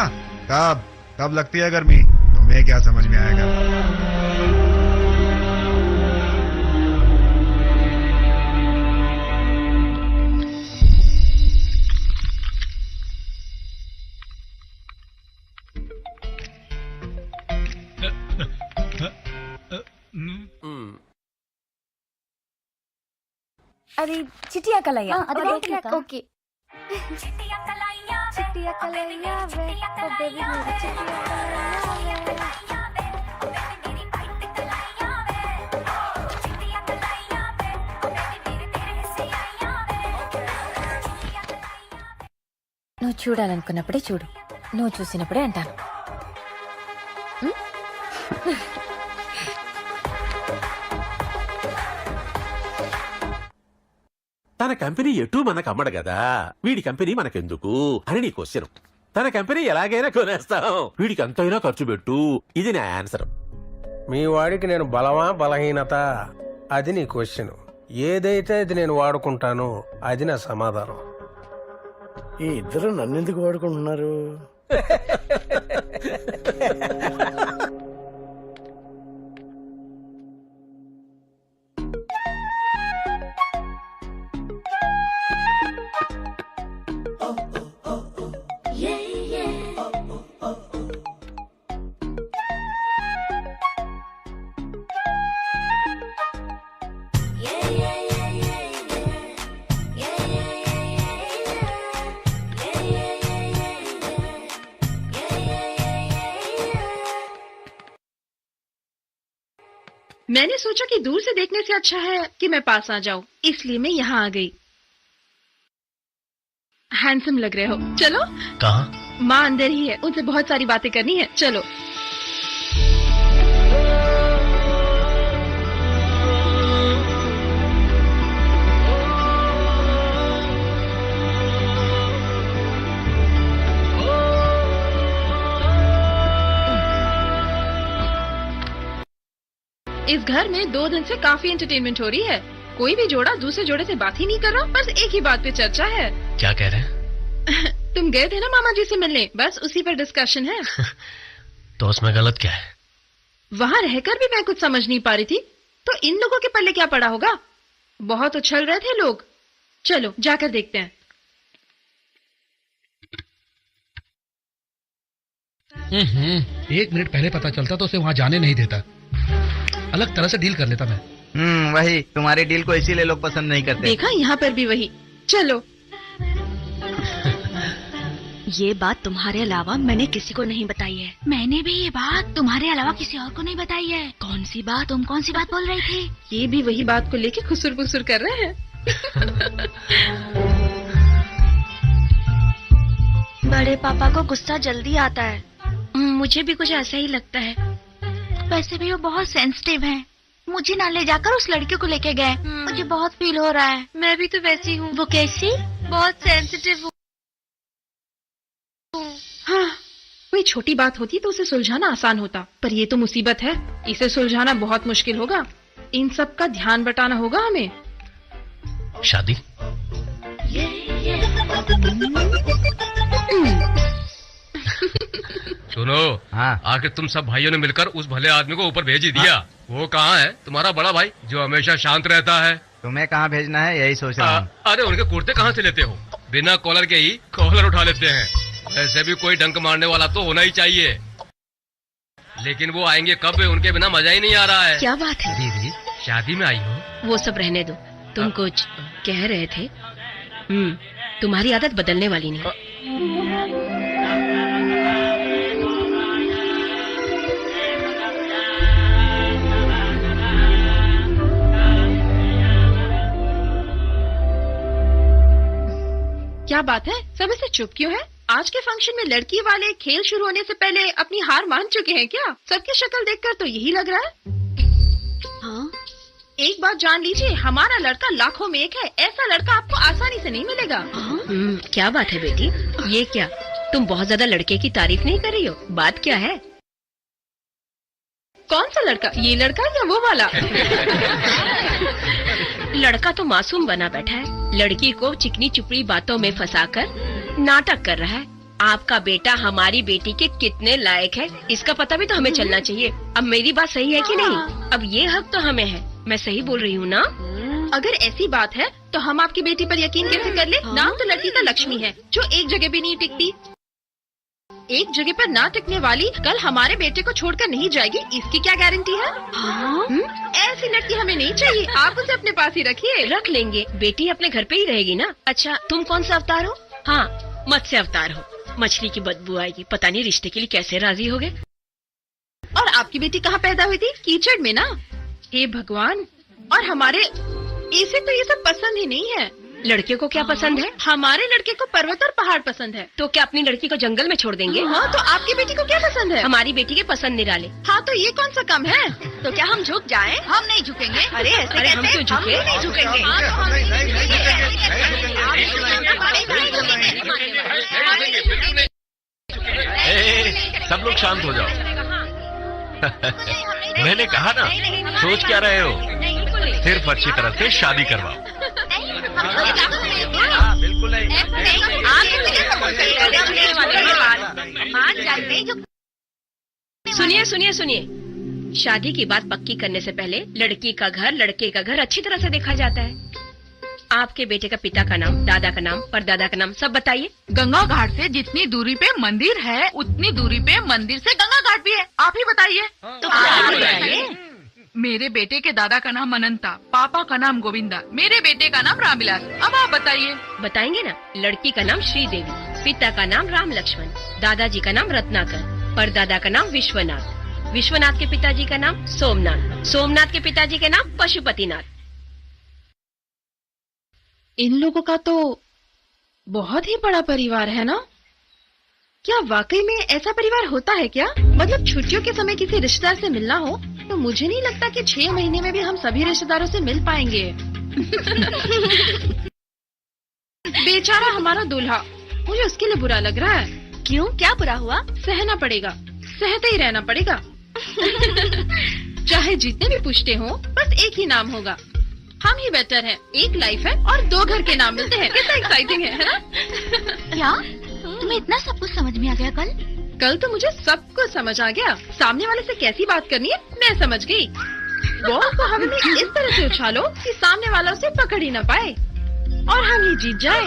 तब लगती है गर्मी। तुम्हें क्या समझ में आएगा? అది చిటియా కలయ్యా ఓకే चिट्टियां कलाइयां वे ओ बेबी मेरी चिट्टियां कलाइयां वे ओ बेबी मेरी बाइट कलाइयां वे चिट्टियां कलाइयां वे ओ बेबी मेरे तेरे हिस्से आइयां वे चिट्टियां कलाइयां నువ్వు చూడాలనుకున్నప్పుడే చూడు, నువ్వు చూసినప్పుడే అంటాను. తన కంపెనీ ఎటు మనకు అమ్మడు కదా, వీడి కంపెనీ మనకెందుకు అని నీ క్వశ్చన్. తన కంపెనీ ఎలాగైనా కొనేస్తాం, వీడికి ఎంతైనా ఖర్చు పెట్టు. ఇది నా ఆన్సర్. మీ వాడికి నేను బలమా బలహీనత అది నీ క్వశ్చన్. ఏదైతే అది నేను వాడుకుంటానో అది నా సమాధానం. ఈ ఇద్దరు నన్నెందుకు వాడుకుంటున్నారు? मैंने सोचा कि दूर से देखने से अच्छा है कि मैं पास आ जाऊं, इसलिए मैं यहाँ आ गई। हैंडसम लग रहे हो, चलो। कहाँ? माँ अंदर ही है, उनसे बहुत सारी बातें करनी है, चलो। इस घर में 2 दिन से काफी एंटरटेनमेंट हो रही है। कोई भी जोड़ा दूसरे जोड़े से बात ही नहीं कर रहा, बस एक ही बात पे चर्चा है। क्या कह रहे हैं? तुम गए थे ना मामा जी से मिलने, बस उसी पर डिस्कशन है। तो उसमें गलत क्या है? वहाँ रहकर भी मैं कुछ समझ नहीं पा रही थी, तो इन लोगों के पल्ले क्या पड़ा होगा। बहुत उछल रहे थे लोग। चलो जाकर देखते हैं। एक मिनट पहले पता चलता तो उसे वहाँ जाने नहीं देता, अलग तरह से डील कर लेता मैं। वही तुम्हारी डील को इसीलिए लोग पसंद नहीं करते। देखा, यहाँ पर भी वही। चलो। ये बात तुम्हारे अलावा मैंने किसी को नहीं बताई है। मैंने भी ये बात तुम्हारे अलावा किसी और को नहीं बताई है। कौन सी बात? तुम कौन सी बात बोल रही थी? ये भी वही बात को लेके खुसुर फुसुर कर रहे हैं। बड़े पापा को गुस्सा जल्दी आता है। मुझे भी कुछ ऐसा ही लगता है। वैसे भी वो बहुत सेंसिटिव हैं। मुझे ना ले जाकर उस लड़के को लेके गए। मुझे बहुत फील हो रहा है। मैं भी तो वैसी हूँ। वो कैसी? बहुत सेंसिटिव हूँ। हाँ, कोई छोटी बात होती तो उसे सुलझाना आसान होता, पर ये तो मुसीबत है। इसे सुलझाना बहुत मुश्किल होगा। इन सब का ध्यान बटाना होगा हमें। शादी? सुनो, हाँ। आखिर तुम सब भाइयों ने मिलकर उस भले आदमी को ऊपर भेज ही दिया। हाँ। वो कहाँ है तुम्हारा बड़ा भाई जो हमेशा शांत रहता है? तुम्हें कहाँ भेजना है यही सोच रहा हूँ। अरे उनके कुर्ते कहाँ से लेते हो? बिना कॉलर के ही कॉलर उठा लेते हैं। वैसे भी कोई डंक मारने वाला तो होना ही चाहिए, लेकिन वो आएंगे कब? उनके बिना मजा ही नहीं आ रहा है। क्या बात है? दीदी शादी में आई हो? वो सब रहने दो, तुम कुछ कह रहे थे। तुम्हारी आदत बदलने वाली नहीं। क्या बात है, सब ऐसे चुप क्यों है? आज के फंक्शन में लड़की वाले खेल शुरू होने से पहले अपनी हार मान चुके हैं क्या? सबकी शक्ल देखकर तो यही लग रहा है। हाँ, एक बात जान लीजिए, हमारा लड़का लाखों में एक है। ऐसा लड़का आपको आसानी से नहीं मिलेगा। क्या बात है बेटी? ये क्या, तुम बहुत ज्यादा लड़के की तारीफ नहीं कर रही हो? बात क्या है? कौन सा लड़का? ये लड़का या वो वाला? लड़का तो मासूम बना बैठा है, लड़की को चिकनी चुपड़ी बातों में फंसाकर नाटक कर रहा है। आपका बेटा हमारी बेटी के कितने लायक है, इसका पता भी तो हमें चलना चाहिए। अब मेरी बात सही है कि नहीं? अब ये हक तो हमें है। मैं सही बोल रही हूँ ना? अगर ऐसी बात है तो हम आपकी बेटी पर यकीन कैसे कर ले? नाम तो लड़की का लक्ष्मी है, जो एक जगह भी नहीं टिकती। एक जगह पर ना टिकने वाली कल हमारे बेटे को छोड़कर नहीं जाएगी, इसकी क्या गारंटी है? ऐसी लड़की हमें नहीं चाहिए। आप उसे अपने पास ही रखिए। रख लेंगे, बेटी अपने घर पे ही रहेगी ना। अच्छा, तुम कौन सा अवतार हो? हाँ, मत्स्य अवतार हो। मछली की बदबू आएगी, पता नहीं रिश्ते के लिए कैसे राजी हो गए। और आपकी बेटी कहाँ पैदा हुई थी? कीचड़ में ना। हे भगवान, और हमारे इसे तो ये सब पसंद ही नहीं है। लड़के को क्या पसंद है? हमारे लड़के को पर्वत और पहाड़ पसंद है। तो क्या अपनी लड़की को जंगल में छोड़ देंगे? हाँ, तो आपकी बेटी को क्या पसंद है? हमारी बेटी के पसंद निराले। हाँ, तो ये कौन सा कम है? तो क्या हम झुक जाएं? हम नहीं झुकेंगे। अरे ऐसे कैसे? हम क्यों झुके? नहीं झुकेंगे। सब लोग शांत हो जाओ। मैंने कहा ना, सोच क्या रहे हो? सिर्फ अच्छी तरह से शादी करवाओ। बिल्कुल सुनिए सुनिए सुनिए, शादी की बात पक्की करने से पहले लड़की का घर, लड़के का घर अच्छी तरह से देखा जाता है। आपके बेटे का पिता का नाम, दादा का नाम, परदादा का नाम सब बताइए। गंगा घाट से जितनी दूरी पे मंदिर है, उतनी दूरी पे मंदिर से गंगा घाट भी है। आप ही बताइए। तो आप बताइए। मेरे बेटे के दादा का नाम अनंता, पापा का नाम गोविंदा, मेरे बेटे का नाम रामविलास। अब आप बताइए। बताएंगे ना। लड़की का नाम श्रीदेवी, पिता का नाम राम लक्ष्मण, दादाजी का नाम रत्नाकर, परदादा का नाम विश्वनाथ, विश्वनाथ के पिताजी का नाम सोमनाथ, सोमनाथ के पिताजी के नाम पशुपतिनाथ। इन लोगों का तो बहुत ही बड़ा परिवार है ना? क्या वाकई में ऐसा परिवार होता है क्या? मतलब छुट्टियों के समय किसी रिश्तेदार से मिलना हो तो मुझे नहीं लगता कि 6 महीने में भी हम सभी रिश्तेदारों से मिल पाएंगे। बेचारा हमारा दूल्हा, मुझे उसके लिए बुरा लग रहा है। क्यों, क्या बुरा हुआ? सहना पड़ेगा, सहते ही रहना पड़ेगा। चाहे जितने भी पूछते हो, बस एक ही नाम होगा। हम ही बेटर हैं। एक लाइफ है और 2 घर के नाम मिलते हैं। कितना एक्साइटिंग है ना? क्या तुम्हें इतना सब कुछ समझ में आ गया? कल तो मुझे सब कुछ समझ आ गया। सामने वाले से कैसी बात करनी है मैं समझ गई। बॉल को हवा में इस तरह से उछालो कि सामने वाला उसे पकड़ ही न पाए और हम ही जीत जाए।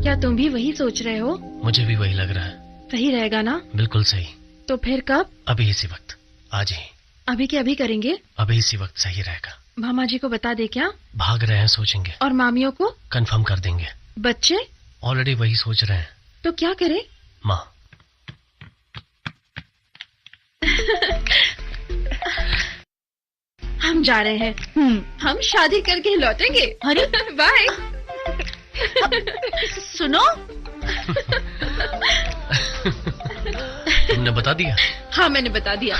क्या तुम भी वही सोच रहे हो? मुझे भी वही लग रहा है। सही रहेगा ना? बिल्कुल सही। तो फिर कब? अभी इसी वक्त, आज ही। अभी के अभी करेंगे? अभी इसी वक्त सही रहेगा। मामा जी को बता दे क्या? भाग रहे हैं, सोचेंगे। और मामियों को? कंफर्म कर देंगे। बच्चे? ऑलरेडी वही सोच रहे हैं। तो क्या करें? माँ। हम जा रहे हैं। हम शादी करके लौटेंगे। अरे बाय। सुनो। तुमने बता दिया? हाँ मैंने बता दिया।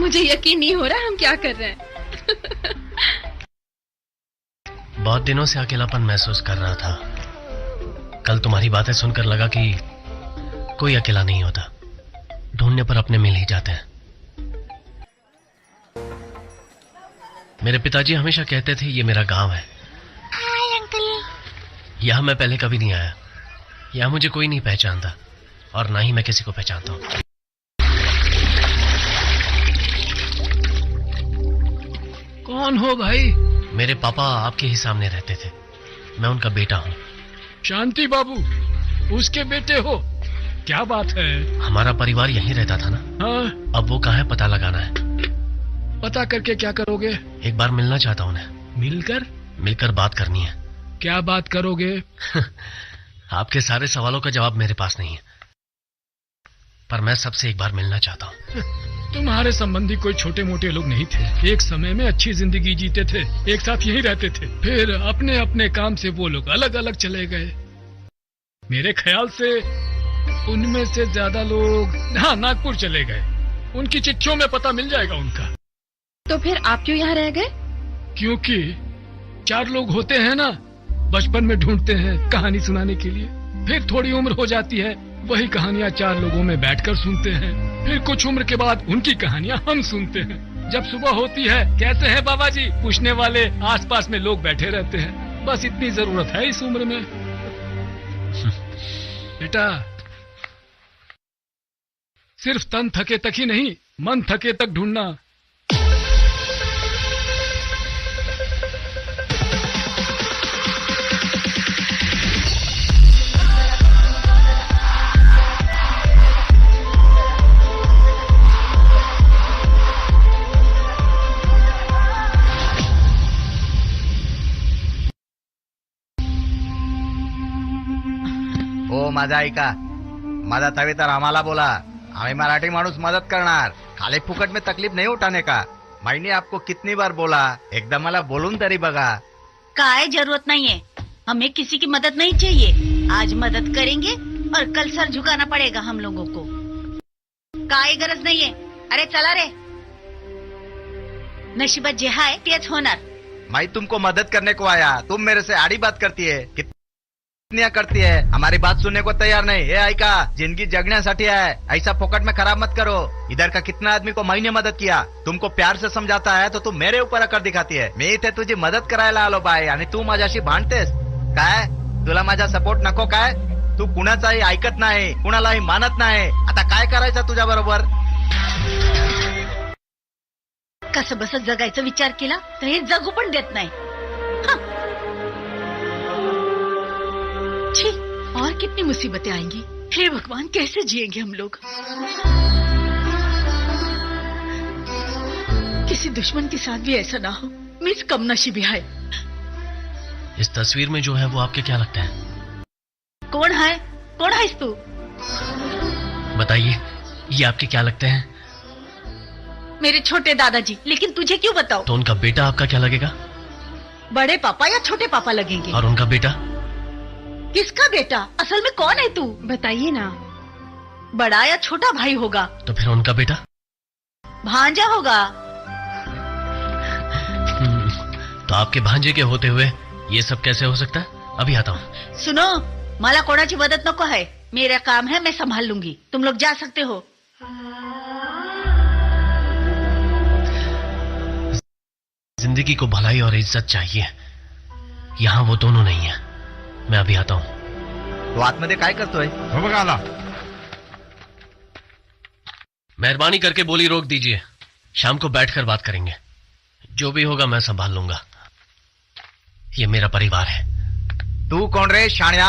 मुझे यकीन नहीं हो रहा हम क्या कर रहे हैं। बहुत दिनों से अकेलापन महसूस कर रहा था। कल तुम्हारी बातें सुनकर लगा कि कोई अकेला नहीं होता, ढूंढने पर अपने मिल ही जाते हैं। मेरे पिताजी हमेशा कहते थे ये मेरा गांव है। Hi uncle. यहां मैं पहले कभी नहीं आया। यहां मुझे कोई नहीं पहचानता और ना ही मैं किसी को पहचानता हूं। कौन हो भाई? मेरे पापा आपके ही सामने रहते थे। मैं उनका बेटा हूँ। शांति बाबू, उसके बेटे हो? क्या बात है? हमारा परिवार यहीं रहता था ना। हाँ। अब वो कहाँ है पता लगाना है। पता करके क्या करोगे? एक बार मिलना चाहता हूँ उन्हें। मिलकर बात करनी है। क्या बात करोगे? आपके सारे सवालों का जवाब मेरे पास नहीं है, पर मैं सबसे एक बार मिलना चाहता हूँ। तुम्हारे संबंधी कोई छोटे मोटे लोग नहीं थे। एक समय में अच्छी जिंदगी जीते थे, एक साथ यहीं रहते थे। फिर अपने अपने काम से वो लोग अलग अलग चले गए। मेरे ख्याल से उनमें से ज्यादा लोग नागपुर चले गए। उनकी चिट्ठियों में पता मिल जाएगा उनका। तो फिर आप क्यों यहाँ रह गए? क्योंकि 4 लोग होते हैं ना, बचपन में ढूंढते हैं कहानी सुनाने के लिए। फिर थोड़ी उम्र हो जाती है, वही कहानियाँ 4 लोगों में बैठकर सुनते हैं। फिर कुछ उम्र के बाद उनकी कहानियाँ हम सुनते हैं। जब सुबह होती है कहते हैं बाबा जी, पूछने वाले आसपास में लोग बैठे रहते हैं। बस इतनी जरूरत है इस उम्र में। बेटा, सिर्फ तन थके तक ही नहीं, मन थके तक ढूंढना। ओ माझा ऐका, मदत हवी तर आम्हाला बोला, आम्ही मराठी माणूस मदत करणार। खाली फुकट में तकलीफ नहीं उठाने का। मैंने आपको कितनी बार बोला, एकदम मला बोलून तरी बघा। काय जरूरत नहीं है, हमें किसी की मदद नहीं चाहिए। आज मदद करेंगे और कल सर झुकाना पड़ेगा हम लोगों को। काय गरज नहीं है। अरे चला रे, नशिबात जे हाय तेच होणार। मैं तुमको मदद करने को आया, तुम मेरे से आड़ी बात करती है, कितनी करती है, हमारी बात सुनने को तैयार नहीं। ये ऐका, जिंदगी जगण्यासाठी है, ऐसा फोकट में खराब मत करो। इधर का कितना आदमी को मैंने मदद किया। तुमको प्यार से समझाता है तो तुम मेरे ऊपर अकर दिखाती है। मी इथे तुझी मदत करायला आलो बाय आणि तू माझ्याशी भांडतेस काय? तुला माझा सपोर्ट नको काय? तू कुणाचाही ऐकत नाही, कुणालाही मानत नाही। आता काय करायचं तुझ्या बरोबर? कसं बस जगायचा विचार केला तर हे जगू पण देत नाही। छी, और कितनी मुसीबतें आएंगी। हे भगवान, कैसे जिएंगे हम लोग? किसी दुश्मन के साथ भी ऐसा ना हो। मिस कमनसीबी है। इस तस्वीर में जो है वो आपके क्या लगता है? कौन है? कौन है तू? बताइए, ये आपके क्या लगते हैं? मेरे छोटे दादाजी। लेकिन तुझे क्यों बताओ? तो उनका बेटा आपका क्या लगेगा? बड़े पापा या छोटे पापा लगेंगे? और उनका बेटा? किसका बेटा? असल में कौन है तू? बताइए ना। बड़ा या छोटा भाई होगा? तो फिर उनका बेटा? भांजा होगा। तो आपके भांजे के होते हुए ये सब कैसे हो सकता है? अभी आता हूँ। सुनो, मला कोणाची मदद नको है, मेरा काम है, मैं संभाल लूंगी, तुम लोग जा सकते हो। जिंदगी को भलाई और इज्जत चाहिए, यहाँ वो दोनों नहीं है। मैं अभी आता हूँ। तो आतमध्ये काय करतोय? हो बघा आला। मेहरबानी करके बोली रोक दीजिए, शाम को बैठकर बात करेंगे। जो भी होगा मैं संभाल लूंगा। ये मेरा परिवार है। तू कौन रे शाणिया?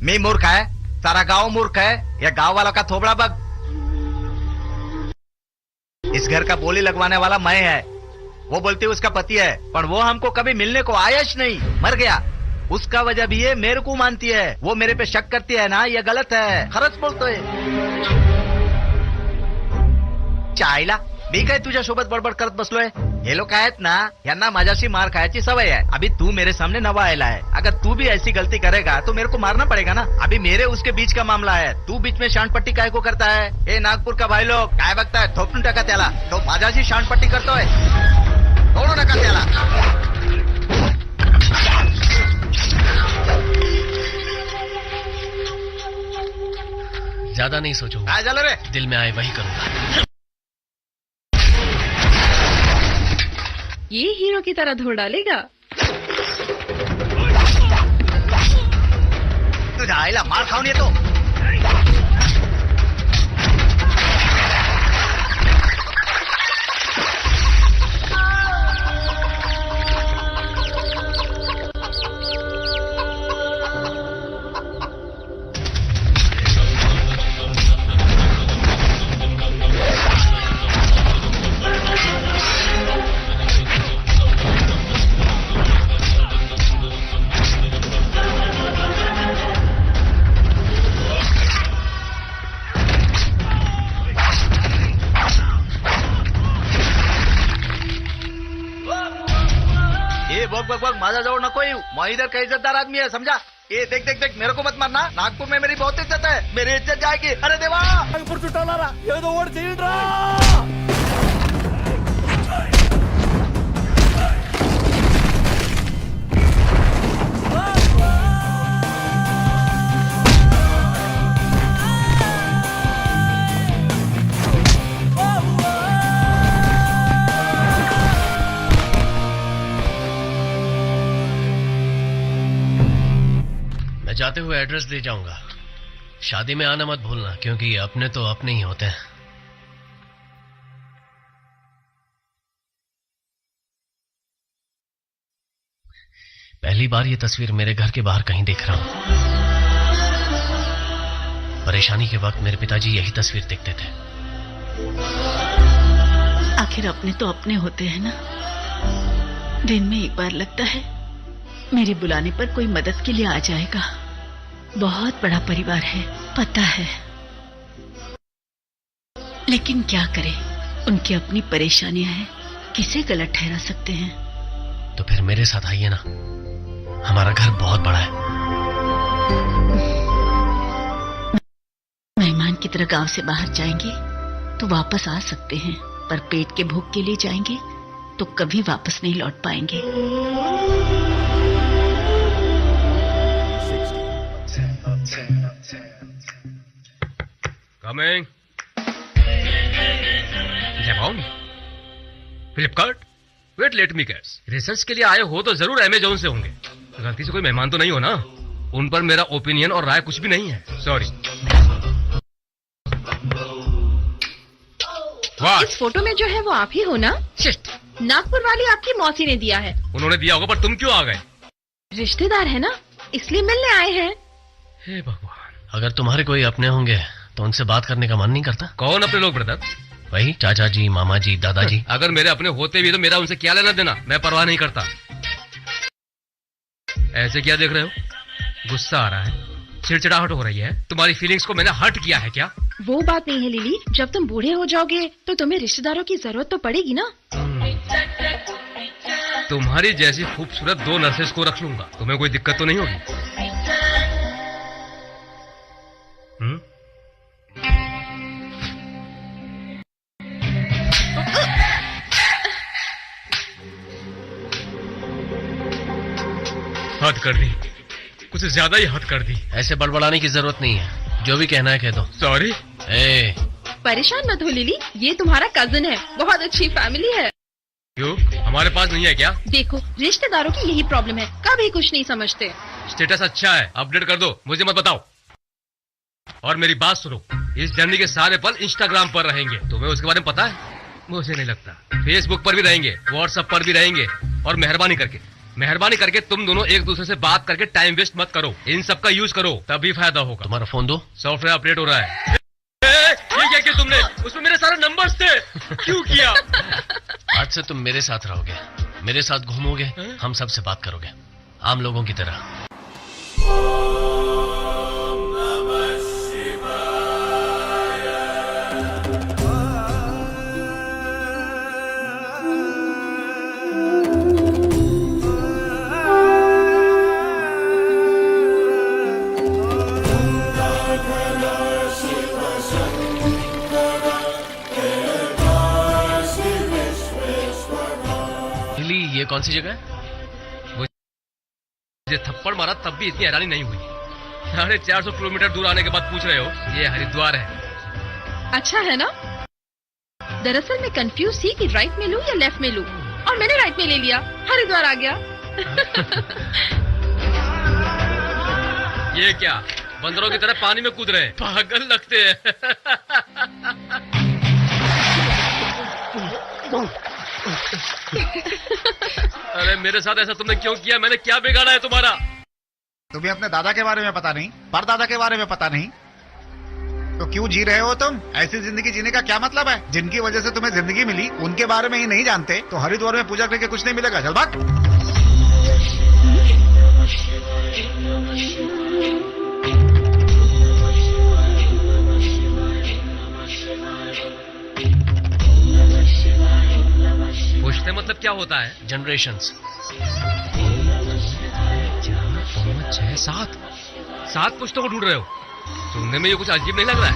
मैं मूर्ख है? सारा गांव मूर्ख है? या गांव वालों का थोबड़ा बग? इस घर का बोली लगवाने वाला मैं है। वो बोलती उसका पति है, पर वो हमको कभी मिलने को आयश नहीं, मर गया। उसका वजह भी है, मेरे को मानती है। वो मेरे पे शक करती है ना, ये गलत है। खरंच बोलतोय। चायला मी काय तुझ्या सोबत बडबड करत बसलोय? हे लोक आहेत ना, यांना माझ्याशी मार खायची सवय है। अभी तू मेरे सामने नवा आयला है, अगर तू भी ऐसी गलती करेगा तो मेरे को मारना पड़ेगा ना। अभी मेरे उसके बीच का मामला है, तू बीच में शांतपट्टी काय को करता है? ए नागपूर का भाई लोग काय बघताय? थोपटून टाका त्याला। तो माझ्याशी शांतपट्टी करतोय, तोडू नका त्याला। ज्यादा नहीं सोचूंगा। काय झालं रे? दिल में आए वही करूंगा। ये हीरो की तरह धो डालेगा। तुझ्या आईला मार खाऊन येतो। बग माझा जवळ नको येऊ। मैं इधर का इज्जतदार आदमी है, समझा? ये देख देख देख, मेरे को मत मारना। नागपुर में मेरी बहुत इज्जत है, मेरी इज्जत जाएगी। अरे देवा, नागपुर चुटाला ये तो ओड जाते हुए एड्रेस दे जाऊंगा। शादी में आना मत भूलना, क्योंकि अपने तो अपने ही होते हैं। पहली बार ये तस्वीर मेरे घर के बाहर कहीं देख रहा हूं। परेशानी के वक्त मेरे पिताजी यही तस्वीर देखते थे। आखिर अपने तो अपने होते हैं ना। दिन में एक बार लगता है मेरे बुलाने पर कोई मदद के लिए आ जाएगा। बहुत बड़ा परिवार है, पता है, लेकिन क्या करें, उनकी अपनी परेशानियां हैं, किसे गलत ठहरा सकते हैं। तो फिर मेरे साथ आइए ना, हमारा घर बहुत बड़ा है। मेहमान की तरह गांव से बाहर जाएंगे तो वापस आ सकते हैं, पर पेट के भूख के लिए जाएंगे तो कभी वापस नहीं लौट पाएंगे। Coming. Flipkart, wait let me guess. Research के लिए आए हो तो जरूर अमेज़न से होंगे। गलती से कोई मेहमान तो नहीं हो ना? उन पर मेरा ओपिनियन और राय कुछ भी नहीं है। सॉरी। इस फोटो में जो है वो आप ही हो ना? नागपुर वाली आपकी मौसी ने दिया है। उन्होंने दिया होगा, पर तुम क्यों आ गए? रिश्तेदार है ना, इसलिए मिलने आए हैं। हे भगवान। अगर तुम्हारे कोई अपने होंगे तो उनसे बात करने का मन नहीं करता? कौन अपने लोग ब्रदर? वही चाचा जी, मामा जी, दादाजी। अगर मेरे अपने होते भी तो मेरा उनसे क्या लेना देना? मैं परवाह नहीं करता। ऐसे क्या देख रहे हो? गुस्सा आ रहा है? चिड़चिड़ाहट हो रही है। तुम्हारी फीलिंग्स को मैंने हर्ट किया है क्या? वो बात नहीं है लिली, जब तुम बूढ़े हो जाओगे तो तुम्हें रिश्तेदारों की जरूरत तो पड़ेगी ना। तुम्हारी जैसी खूबसूरत 2 नर्सेस को रख लूंगा, तुम्हें कोई दिक्कत तो नहीं होगी? हद कर दी, कुछ ज्यादा ही हद कर दी। ऐसे बड़बड़ाने की जरूरत नहीं है, जो भी कहना है कह दो। सॉरी। परेशान मत हो लिली, ये तुम्हारा कजिन है, बहुत अच्छी फैमिली है। क्यों, हमारे पास नहीं है क्या? देखो, रिश्तेदारों की यही प्रॉब्लम है, कभी कुछ नहीं समझते। स्टेटस अच्छा है, अपडेट कर दो, मुझे मत बताओ। और मेरी बात सुनो, इस जर्नी के सारे पल इंस्टाग्राम पर रहेंगे, तुम्हें उसके बारे में पता है? मुझे नहीं लगता। फेसबुक पर भी रहेंगे, व्हाट्सएप पर भी रहेंगे। और मेहरबानी करके तुम दोनों एक दूसरे से बात करके टाइम वेस्ट मत करो, इन सब का यूज करो, तभी फायदा होगा। तुम्हारा फोन दो, सॉफ्टवेयर अपडेट हो रहा है। ये क्या किया तुमने? उसमें मेरे सारे नंबर्स थे, क्यों किया? आज से तुम मेरे साथ रहोगे, मेरे साथ घूमोगे, हम सबसे बात करोगे, आम लोगों की तरह। ये कौन सी जगह है? मुझे थप्पड़ मारा तब भी इतनी हैरानी नहीं हुई। 450 किलोमीटर दूर आने के बाद पूछ रहे हो? ये हरिद्वार है। अच्छा है ना? दरअसल मैं कंफ्यूज थी कि राइट में लूं या लेफ्ट में लूं, और मैंने राइट में ले लिया, हरिद्वार आ गया। ये क्या, बंदरों की तरह पानी में कूद रहे हैं? पागल लगते हैं। अरे मेरे साथ ऐसा तुमने क्यों किया? मैंने क्या बिगाड़ा है तुम्हारा? तुम्हें अपने दादा के बारे में पता नहीं, परदादा के बारे में पता नहीं, तो क्यों जी रहे हो तुम? ऐसी जिंदगी जीने का क्या मतलब है? जिनकी वजह से तुम्हें जिंदगी मिली उनके बारे में ही नहीं जानते, तो हरिद्वार में पूजा करके कुछ नहीं मिलेगा। चल भाग। पूछते मतलब क्या होता है? जनरेशंस। 4, 5, 6, 7 पुश्तों को ढूंढ रहे हो? सुनने में ये कुछ अजीब नहीं लग रहा है?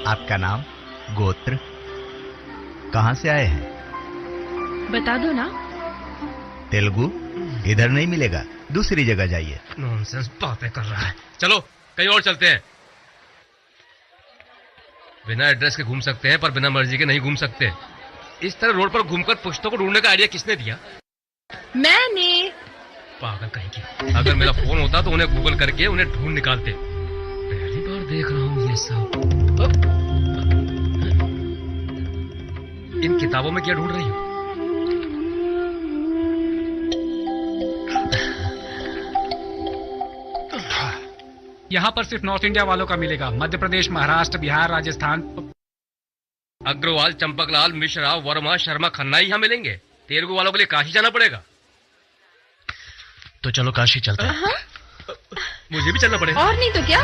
आपका नाम, गोत्र, कहाँ से आए हैं? बता दो ना। तेलुगु इधर नहीं मिलेगा, दूसरी जगह जाइए। नॉनसेंस बातें कर रहा है। चलो कहीं और चलते हैं। बिना एड्रेस के घूम सकते हैं, पर बिना मर्जी के नहीं घूम सकते। इस तरह रोड पर घूमकर पुश्तों को ढूंढने का आइडिया किसने दिया? मैंने। पागल कहीं की। अगर मेरा फोन होता तो उन्हें गूगल करके उन्हें ढूंढ निकालते। पहली बार देख रहा हूँ ये सब। इन किताबों में क्या ढूंढ रही हो? यहाँ पर सिर्फ नॉर्थ इंडिया वालों का मिलेगा। मध्य प्रदेश, महाराष्ट्र, बिहार, राजस्थान। अग्रवाल, चंपकलाल, मिश्रा, वर्मा, शर्मा, खन्ना यहाँ मिलेंगे। तेलुगु वालों के लिए काशी जाना पड़ेगा। तो चलो काशी चलते हैं। मुझे भी चलना पड़ेगा। और नहीं तो क्या?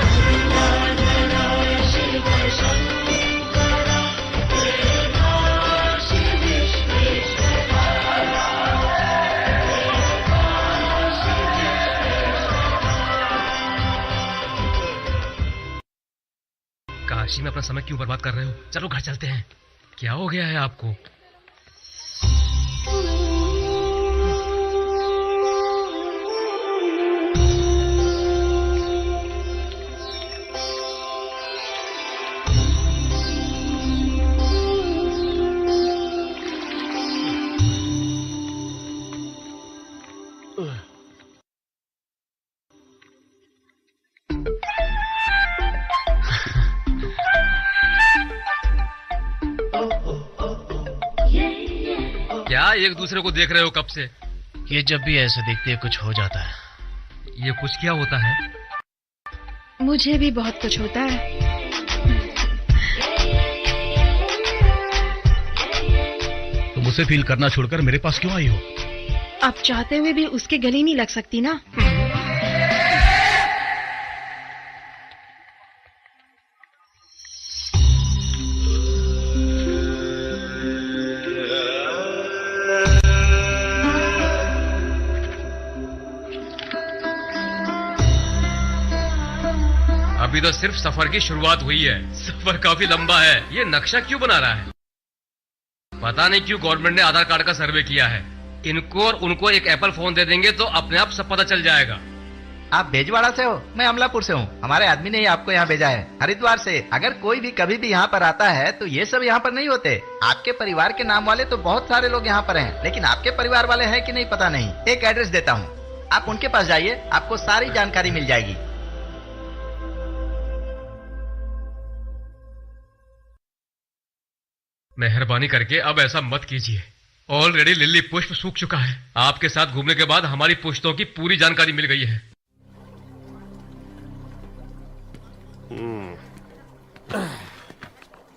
काशी में अपना समय क्यों बर्बाद कर रहे हो? चलो घर चलते हैं। क्या हो गया है आपको? क्या एक दूसरे को देख रहे हो कब से? ये जब भी ऐसे देखती है कुछ हो जाता है। ये कुछ क्या होता है? मुझे भी बहुत कुछ होता है। तुम उसे फील करना छोड़कर मेरे पास क्यों आई हो? अब चाहते हुए भी उसके गले नहीं लग सकती ना। अभी तो सिर्फ सफर की शुरुआत हुई है। सफर काफी लंबा है। ये नक्शा क्यों बना रहा है? पता नहीं क्यों गवर्नमेंट ने आधार कार्ड का सर्वे किया है। इनको और उनको एक एप्पल फोन दे देंगे तो अपने आप सब पता चल जाएगा। आप भेजवाड़ा से हो? मैं अमलापुर से हूँ। हमारे आदमी ने ही आपको यहाँ भेजा है, हरिद्वार से। अगर कोई भी कभी भी यहाँ पर आता है तो ये सब यहाँ पर नहीं होते। आपके परिवार के नाम वाले तो बहुत सारे लोग यहाँ पर हैं, लेकिन आपके परिवार वाले हैं कि नहीं पता नहीं। एक एड्रेस देता हूँ, आप उनके पास जाइए, आपको सारी जानकारी मिल जाएगी। मेहरबानी करके अब ऐसा मत कीजिए। ऑलरेडी लिली पुष्प सूख चुका है। आपके साथ घूमने के बाद हमारी पुश्तों की पूरी जानकारी मिल गई है।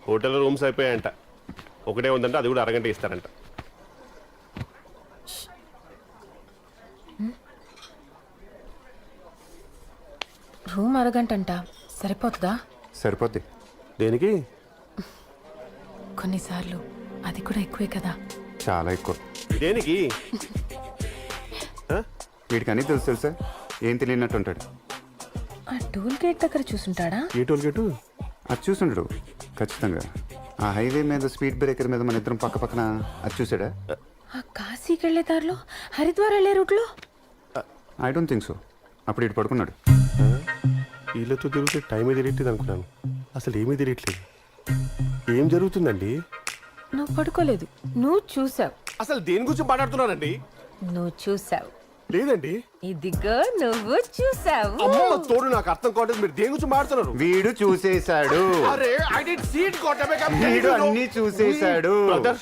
హోటల్ రూమ్స్ అయిపోయాయంట. ఒకటే ఉందంట, అది కూడా అరగంట ఇస్తారంట. రూమ్ అరగంటంట సరిపోతుందా? సరిపోద్ది. దేనికి? కొన్నిసార్లు అది కూడా ఎక్కువే కదా. చాలా ఎక్కువ. దేనికి? వీడికి అన్నీ తెలుసా? ఏం తెలియనట్టు ఉంటాడు. ఆ టోల్ గేట్ దగ్గర చూసుంటాడా? ఏ టోల్ గేటు? అది చూసుంటాడు ఖచ్చితంగా. ఆ హైవే మీద స్పీడ్ బ్రేకర్ మీద మన ఇద్దరం పక్క పక్కన అది చూసాడా? ఆ కాశీకి వెళ్ళే దారిలో, హరిద్వార్ వెళ్ళే రూట్లో? I don't think so. అప్పుడు ఇటు పడుకున్నాడు. వీళ్ళతో తిరిగితే టైమే తెలియట్లేదు అనుకున్నాను. అసలు ఏమీ తెలియట్లేదు. ఏం జరుగుతుందండి? నువ్వు పడుకోలేదు, నువ్వు చూసావు. అసలు దేని గురించి మాట్లాడుతున్నారండి? నువ్వు చూసావు. లేదండి. ఇదిగో నువ్వు చూసావు. అమ్మ తోడు, నాకు అర్థం కావట్లేదు. మీరు దేని గురించి మాట్లాడుతున్నారు? వీడు చూసేశాడు. అరే I did see it got అబే కమ్. వీడు అన్నీ చూసేశాడు. బ్రదర్,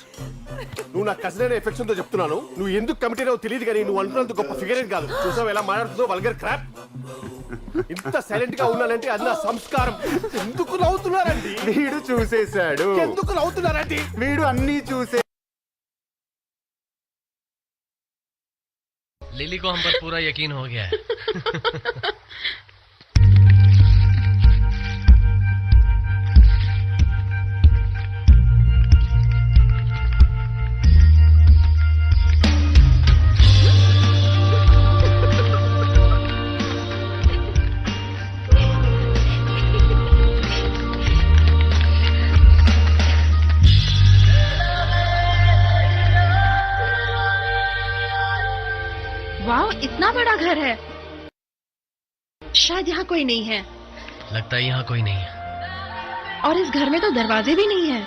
నువ్వు నా కజిన్ అనే ఎఫెక్షన్ తో చెప్తున్నాను. నువ్వు ఎందుకు కమిటీ అవు తెలియదు, కానీ నువ్వు అనుకున్నంత గొప్ప ఫిగర్ ఏం కాదు. చూసావు ఎలా మాట్లాడుతుందో, వల్గర్ క్రాప్. ఇంత సైలెంట్ గా ఉన్నానంటే అది నా సంస్కారం. ఎందుకు నవ్వుతున్నారండి? వీడు చూసేశాడు. ఎందుకు నవ్వుతున్నారండి? వీడు అన్నీ చూసే. लिली को हम पर पूरा यकीन हो गया है। वाह, इतना बड़ा घर है। शायद यहाँ कोई नहीं है। लगता है यहाँ कोई नहीं है। और इस घर में तो दरवाजे भी नहीं है।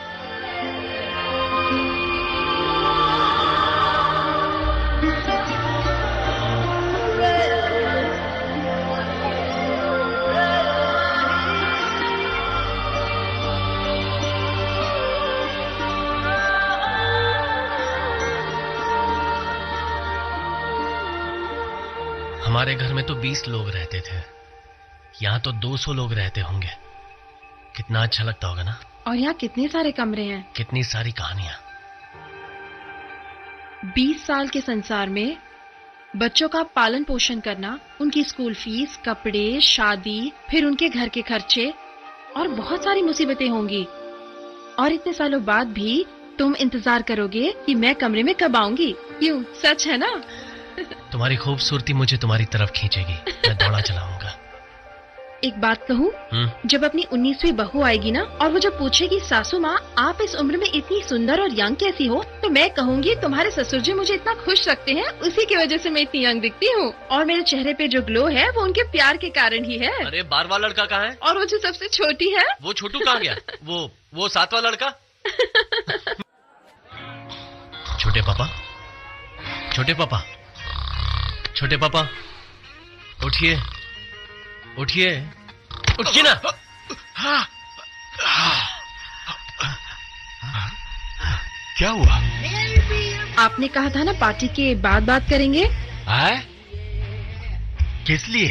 हमारे घर में तो 20 लोग रहते थे, यहाँ तो 200 लोग रहते होंगे। कितना अच्छा लगता होगा ना। और यहाँ कितने सारे कमरे हैं, कितनी सारी कहानियां। 20 साल के संसार में बच्चों का पालन पोषण करना, उनकी स्कूल फीस, कपड़े, शादी, फिर उनके घर के खर्चे और बहुत सारी मुसीबतें होंगी। और इतने सालों बाद भी तुम इंतजार करोगे कि मैं कमरे में कब आऊंगी। यूं सच है ना? तुम्हारी खूबसूरती मुझे तुम्हारी तरफ खींचेगी। मैं दौड़ा चलाऊंगा। एक बात कहूँ, जब अपनी 19वीं बहू आएगी ना, और वो जब पूछेगी सासू माँ आप इस उम्र में इतनी सुंदर और यंग कैसी हो, तो मैं कहूँगी तुम्हारे ससुर जी मुझे इतना खुश रखते हैं, उसी की वजह से मैं इतनी यंग दिखती हूँ। और मेरे चेहरे पे जो ग्लो है वो उनके प्यार के कारण ही है। अरे 12वां लड़का कहाँ है? और वो जो सबसे छोटी है, वो छोटू कहाँ गया? वो 7वां लड़का। छोटे पापा, छोटे पापा, छोटे पापा, उठिए, उठिए, उठिए ना। क्या हुआ? आपने कहा था ना पार्टी के बाद बात करेंगे। आए? किस लिए?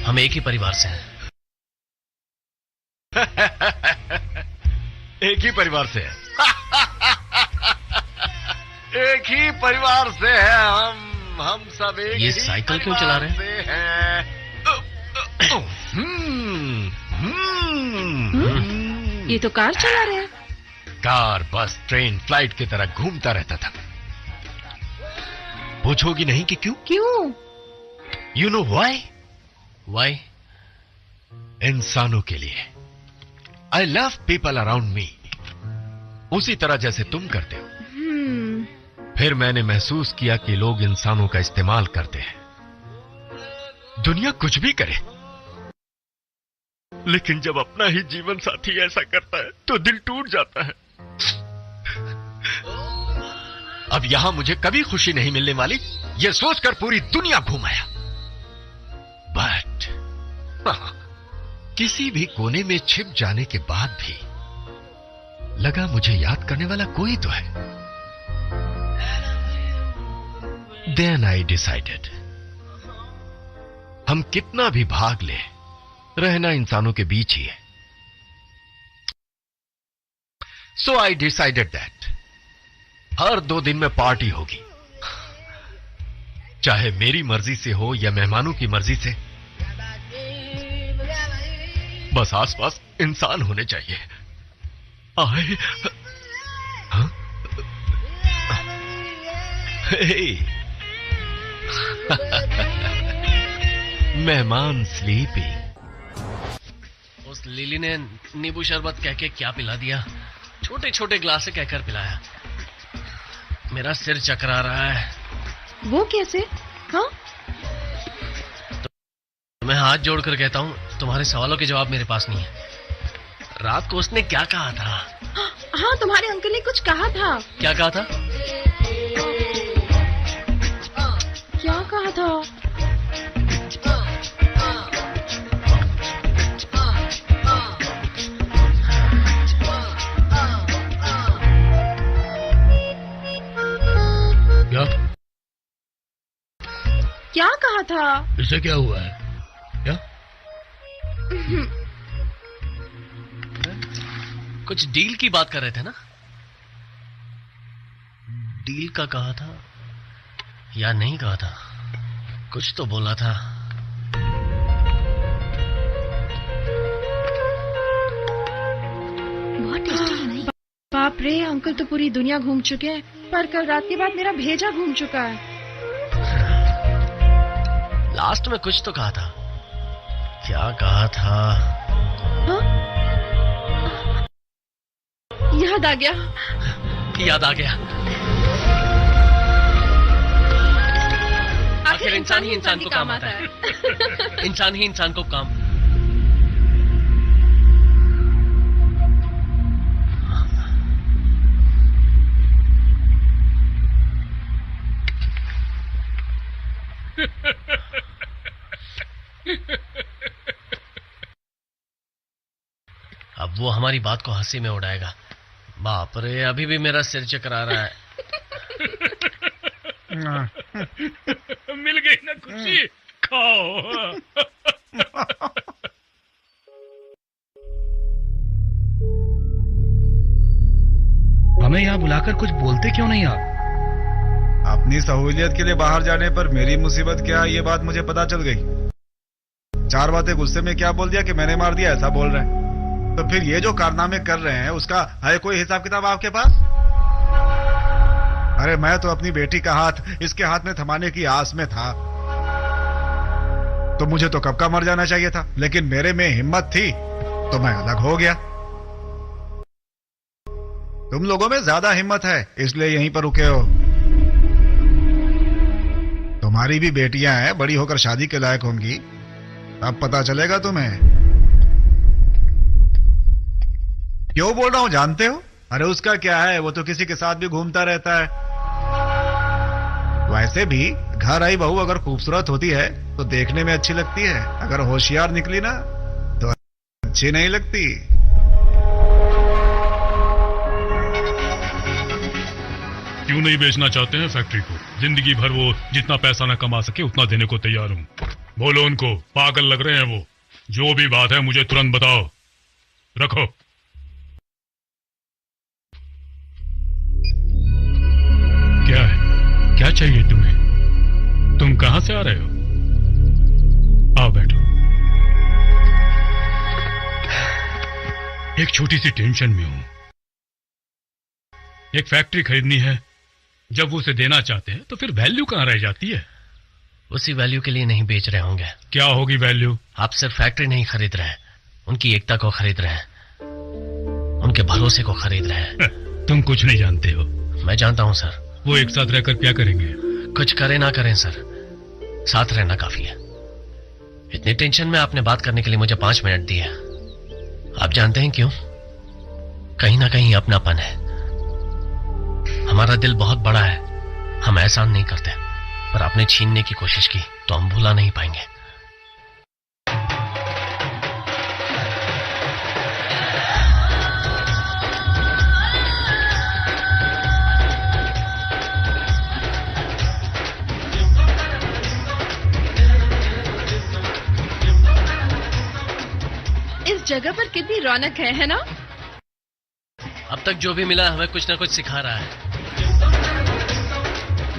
हम एक ही परिवार से हैं। एक ही परिवार से है। एक ही परिवार से है हम सब एक ये ही साइकिल क्यों चला रहे हैं? परिवार से हैं। ये तो कार चला रहे हैं। कार, बस, ट्रेन, फ्लाइट की तरह घूमता रहता था। पूछोगी नहीं कि क्यों? क्यों? You know why? व्हाई? इंसानों के लिए। I love people around me, उसी तरह जैसे तुम करते हो। फिर मैंने महसूस किया कि लोग इंसानों का इस्तेमाल करते हैं। दुनिया कुछ भी करे, लेकिन जब अपना ही जीवन साथी ऐसा करता है तो दिल टूट जाता है। अब यहां मुझे कभी खुशी नहीं मिलने वाली, यह सोचकर पूरी दुनिया घूम आया। बट किसी भी कोने में छिप जाने के बाद भी लगा मुझे याद करने वाला कोई तो है। Then I decided, हम कितना भी भाग ले, रहना इंसानों के बीच ही है। So I decided that हर 2 दिन में पार्टी होगी, चाहे मेरी मर्जी से हो या मेहमानों की मर्जी से। बस आसपास इंसान होने चाहिए। आए, हाँ? मेहमान स्लीपी। उस लिली ने नींबू शरबत कह के क्या पिला दिया, छोटे छोटे ग्लास से कहकर पिलाया। मेरा सिर चकरा रहा है। वो कैसे? हाँ? मैं हाथ जोड़कर कहता हूँ, तुम्हारे सवालों के जवाब मेरे पास नहीं है। रात को उसने क्या कहा था? हाँ, तुम्हारे अंकल ने कुछ कहा था। क्या कहा था? क्या कहा था? क्या कहा था? इसे क्या हुआ है? क्या? कुछ डील की बात कर रहे थे ना? डील का कहा था या नहीं कहा था? कुछ तो बोला था। बहुत टेस्टी है नहीं? बाप रे, अंकल तो पूरी दुनिया घूम चुके हैं, पर कल रात के बाद मेरा भेजा घूम चुका है। लास्ट में कुछ तो कहा था। क्या कहा था? हाँ? याद आ गया। याद आ गया। आखिर इंसान ही इंसान को काम आता है। इंसान ही इंसान को काम। अब वो हमारी बात को हंसी में उड़ाएगा। बाप रे, अभी भी मेरा सिर चकरा रहा है। मिल गई ना खुशी, खाओ। हमें यहाँ बुलाकर कुछ बोलते क्यों नहीं आप? अपनी सहूलियत के लिए बाहर जाने पर मेरी मुसीबत क्या है, ये बात मुझे पता चल गई। 4 बातें गुस्से में क्या बोल दिया कि मैंने मार दिया, ऐसा बोल रहे हैं। तो फिर ये जो कारनामे कर रहे हैं, उसका है कोई हिसाब किताब आपके पास? अरे मैं तो अपनी बेटी का हाथ इसके हाथ में थमाने की आस में था, तो मुझे तो कब का मर जाना चाहिए था, लेकिन मेरे में हिम्मत थी तो मैं अलग हो गया। तुम लोगों में ज्यादा हिम्मत है, इसलिए यहीं पर रुके हो। तुम्हारी भी बेटियां हैं, बड़ी होकर शादी के लायक होंगी, तब पता चलेगा तुम्हें। क्यों बोल रहा हूं जानते हो? अरे उसका क्या है, वो तो किसी के साथ भी घूमता रहता है। वैसे भी घर आई बहू अगर खूबसूरत होती है तो देखने में अच्छी लगती है, अगर होशियार निकली ना तो अच्छी नहीं लगती। क्यों नहीं बेचना चाहते हैं फैक्ट्री को? जिंदगी भर वो जितना पैसा न कमा सके उतना देने को तैयार हूं। बोलो उनको, पागल लग रहे हैं वो। जो भी बात है मुझे तुरंत बताओ। रखो। क्या है? क्या चाहिए तुम्हें? तुम कहां से आ रहे हो? आओ बैठो। एक छोटी सी टेंशन में हूं। एक फैक्ट्री खरीदनी है, जब वो उसे देना चाहते हैं तो फिर वैल्यू कहां रह जाती है? उसी वैल्यू के लिए नहीं बेच रहे होंगे। क्या होगी वैल्यू? आप सिर्फ फैक्ट्री नहीं खरीद रहे हैं, उनकी एकता को खरीद रहे हैं, उनके भरोसे को खरीद रहे हैं। तुम कुछ नहीं जानते हो। मैं जानता हूं सर। वो एक साथ रहकर क्या करेंगे? कुछ करें ना करें सर, साथ रहना काफी है। इतनी टेंशन में आपने बात करने के लिए मुझे 5 मिनट दिए। आप जानते हैं क्यों? कहीं ना कहीं अपनापन है। हमारा दिल बहुत बड़ा है, हम एहसान नहीं करते, पर आपने छीनने की कोशिश की तो हम भुला नहीं पाएंगे। इस जगह पर कितनी रौनक है ना? अब तक जो भी मिला हमें कुछ ना कुछ सिखा रहा है।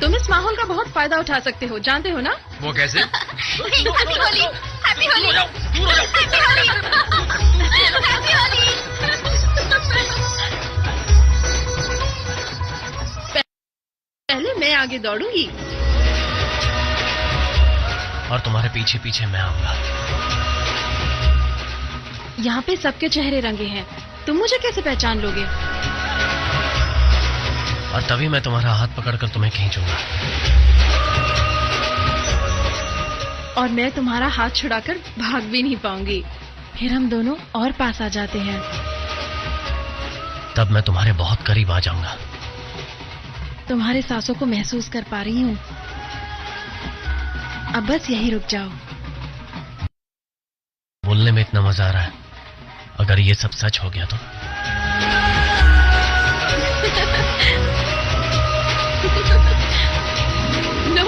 तुम इस माहौल का बहुत फायदा उठा सकते हो, जानते हो ना? वो कैसे? Happy Holi, happy Holi, happy Holi. पहले मैं आगे दौड़ूंगी और तुम्हारे पीछे पीछे मैं आऊंगा। यहाँ पे सबके चेहरे रंगे हैं, तुम मुझे कैसे पहचान लोगे? और तभी मैं तुम्हारा हाथ पकड़कर तुम्हें खींचूंगा। और मैं तुम्हारा हाथ छुड़ाकर भाग भी नहीं पाऊंगी। फिर हम दोनों और पास आ जाते हैं। तब मैं तुम्हारे बहुत करीब आ जाऊंगा। तुम्हारे सांसों को महसूस कर पा रही हूँ। अब बस यही रुक जाओ। बोलने में इतना मजा आ रहा है, अगर ये सब सच हो गया तो? नो।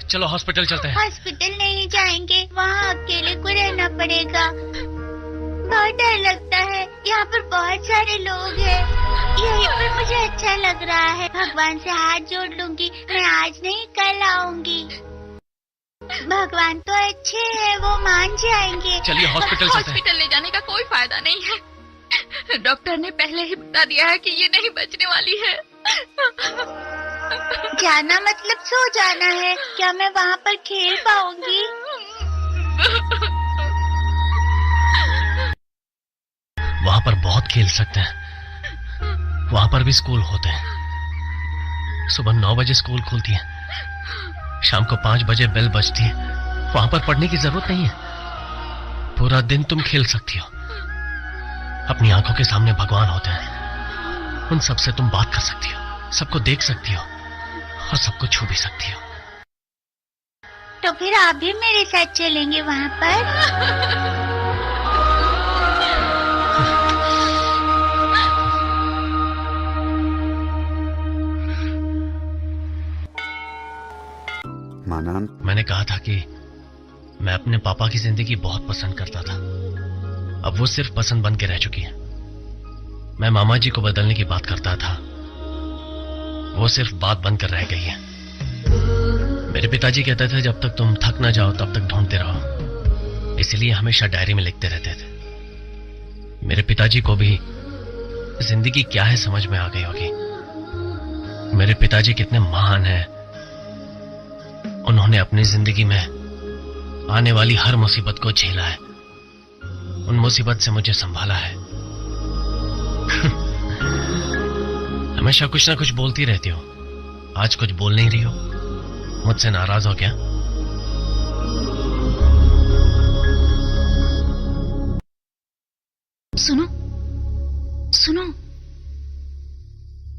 चलो हॉस्पिटल चलते हैं। हॉस्पिटल नहीं जाएंगे, वहाँ अकेले को रहना पड़ेगा। बहुत डर लगता है, यहाँ पर बहुत सारे लोग हैं। यहीं पर मुझे अच्छा लग रहा है। भगवान से हाथ जोड़ लूंगी, मैं आज नहीं कल आऊंगी। भगवान तो अच्छे हैं, वो मान जाएंगे। चलिए हॉस्पिटल चलते हैं। हॉस्पिटल ले जाने का कोई फायदा नहीं है। डॉक्टर ने पहले ही बता दिया है कि ये नहीं बचने वाली है। जाना मतलब सो जाना है। क्या मैं वहाँ पर खेल पाऊंगी? वहाँ पर बहुत खेल सकते हैं। वहाँ पर भी स्कूल होते हैं। सुबह 9 बजे स्कूल खुलती है, शाम को 5 बजे बेल बजती है। वहाँ पर पढ़ने की जरूरत नहीं है। पूरा दिन तुम खेल सकती हो। अपनी आंखों के सामने भगवान होते हैं, उन सबसे तुम बात कर सकती हो, सबको देख सकती हो और सबको छू भी सकती हो। तो फिर आप भी मेरे साथ चलेंगे वहाँ पर? मानान, मैंने कहा था कि मैं अपने पापा की जिंदगी बहुत पसंद करता था। अब वो सिर्फ पसंद बन के रह चुकी है। मैं मामा जी को बदलने की बात करता था, वो सिर्फ बात बनकर रह गई है। मेरे पिताजी कहते थे जब तक तुम थक ना जाओ तब तक ढूंढते रहो, इसलिए हमेशा डायरी में लिखते रहते थे। मेरे पिताजी को भी जिंदगी क्या है समझ में आ गई होगी। मेरे पिताजी कितने महान हैं। उन्होंने अपनी जिंदगी में आने वाली हर मुसीबत को झेला है, उन मुसीबत से मुझे संभाला है। हमेशा कुछ ना कुछ बोलती रहती हो, आज कुछ बोल नहीं रही हो, मुझसे नाराज हो क्या? सुनो, सुनो,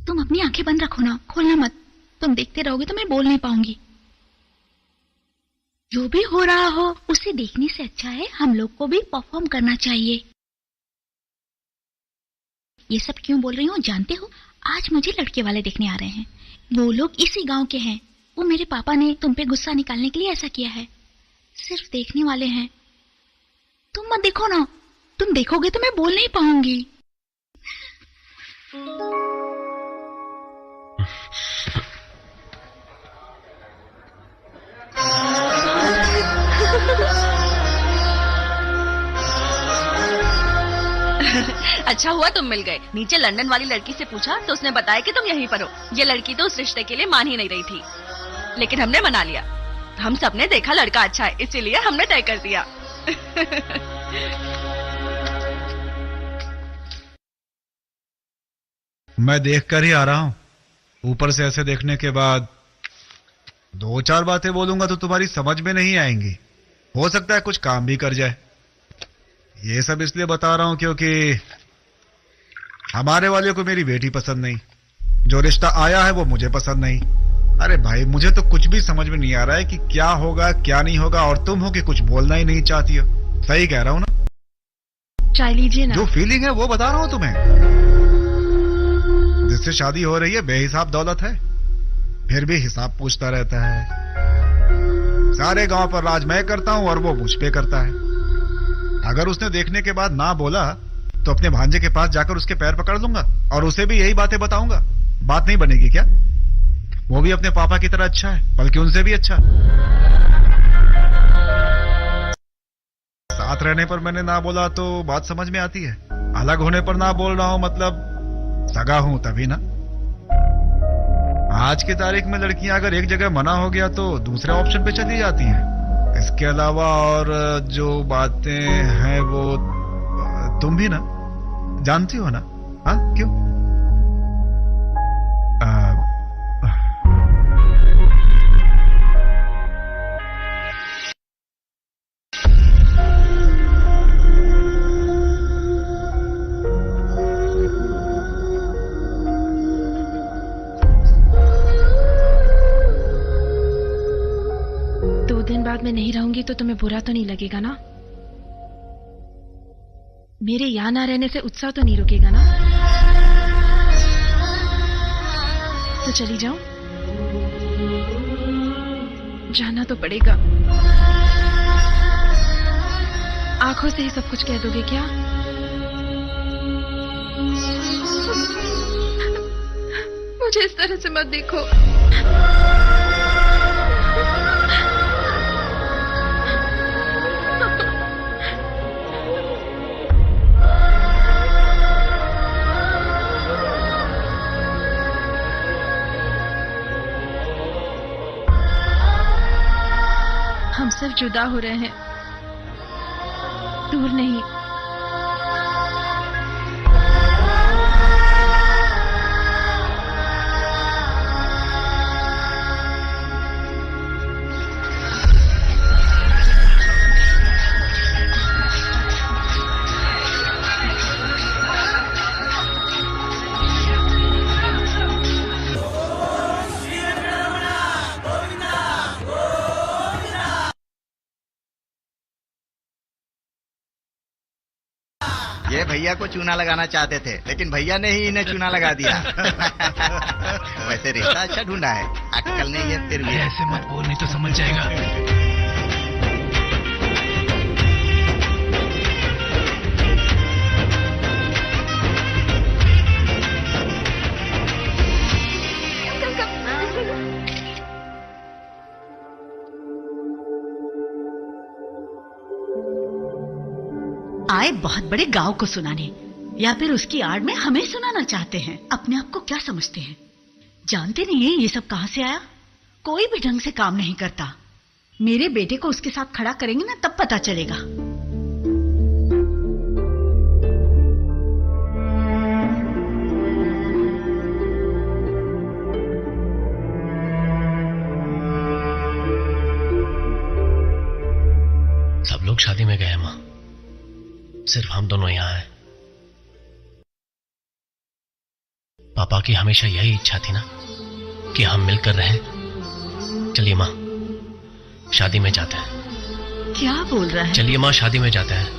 तुम अपनी आंखें बंद रखो ना, खोलना मत। तुम देखते रहोगे तो मैं बोल नहीं पाऊंगी। जो भी हो रहा हो उसे देखने से अच्छा है हम लोग को भी परफॉर्म करना चाहिए। ये सब क्यों बोल रही हूँ जानते हो? आज मुझे लड़के वाले देखने आ रहे हैं। वो लोग इसी गांव के हैं। वो मेरे पापा ने तुम पे गुस्सा निकालने के लिए ऐसा किया है। सिर्फ देखने वाले हैं। तुम मत देखो ना, तुम देखोगे तो मैं बोल नहीं पाऊंगी। अच्छा हुआ तुम मिल गए। नीचे लंदन वाली लड़की से पूछा तो उसने बताया कि तुम यहीं पर हो। ये लड़की तो उस रिश्ते के लिए मान ही नहीं रही थी, लेकिन हमने मना लिया। हम सबने देखा लड़का अच्छा है, इसीलिए हमने तय कर दिया। मैं देख कर ही आ रहा हूं। ऊपर से ऐसे देखने के बाद 2-4 बातें बोलूंगा तो तुम्हारी समझ में नहीं आएंगी। हो सकता है कुछ काम भी कर जाए। ये सब इसलिए बता रहा हूं क्योंकि हमारे वाले को मेरी बेटी पसंद नहीं, जो रिश्ता आया है वो मुझे पसंद नहीं। अरे भाई, मुझे तो कुछ भी समझ में नहीं आ रहा है कि क्या होगा क्या नहीं होगा, और तुम हो कि कुछ बोलना ही नहीं चाहती हो। सही कह रहा हूं ना? चाय लीजिए ना। जो फीलिंग है वो बता रहा हूं तुम्हें। जिससे शादी हो रही है बेहिसाब दौलत है, फिर भी हिसाब पूछता रहता है। सारे गांव पर राज मैं करता हूं और वो मुझ पे करता है। अगर उसने देखने के बाद ना बोला तो अपने भांजे के पास जाकर उसके पैर पकड़ लूंगा और उसे भी यही बातें बताऊंगा। बात नहीं बनेगी क्या? वो भी अपने पापा की तरह अच्छा है, बल्कि उनसे भी अच्छा। साथ रहने पर मैंने ना बोला तो बात समझ में आती है। अलग होने पर ना बोल रहा हूं मतलब सगा हूं तभी ना। आज की तारीख में लड़कियां अगर एक जगह मना हो गया तो दूसरे ऑप्शन पे चली जाती हैं। इसके अलावा और जो बातें हैं वो तुम भी ना जानती हो ना? हाँ, क्यों? बाद मैं नहीं रहूंगी तो तुम्हें बुरा तो नहीं लगेगा ना? मेरे यहाँ ना रहने से उत्साह तो नहीं रुकेगा ना? तो चली जाऊं? जाना तो पड़ेगा। आंखों से ही सब कुछ कह दोगे क्या? मुझे इस तरह से मत देखो। हम सिर्फ जुदा हो रहे हैं, दूर नहीं। ये भैया को चूना लगाना चाहते थे, लेकिन भैया ने ही इन्हें चूना लगा दिया। वैसे रिश्ता अच्छा ढूंढा है, अक्कल नहीं है फिर भी। ऐसे मत बोल, नहीं तो समझ जाएगा। आए बहुत बड़े गांव को सुनाने, या फिर उसकी आड़ में हमें सुनाना चाहते हैं। अपने आप को क्या समझते हैं? जानते नहीं है ये सब कहां से आया? कोई भी ढंग से काम नहीं करता। मेरे बेटे को उसके साथ खड़ा करेंगे ना, तब पता चलेगा। सब लोग शादी में गए माँ, सिर्फ हम दोनों यहाँ हैं। पापा की हमेशा यही इच्छा थी ना कि हम मिलकर रहें। चलिए माँ, शादी में जाते हैं। क्या बोल रहा है? चलिए माँ, शादी में जाते हैं।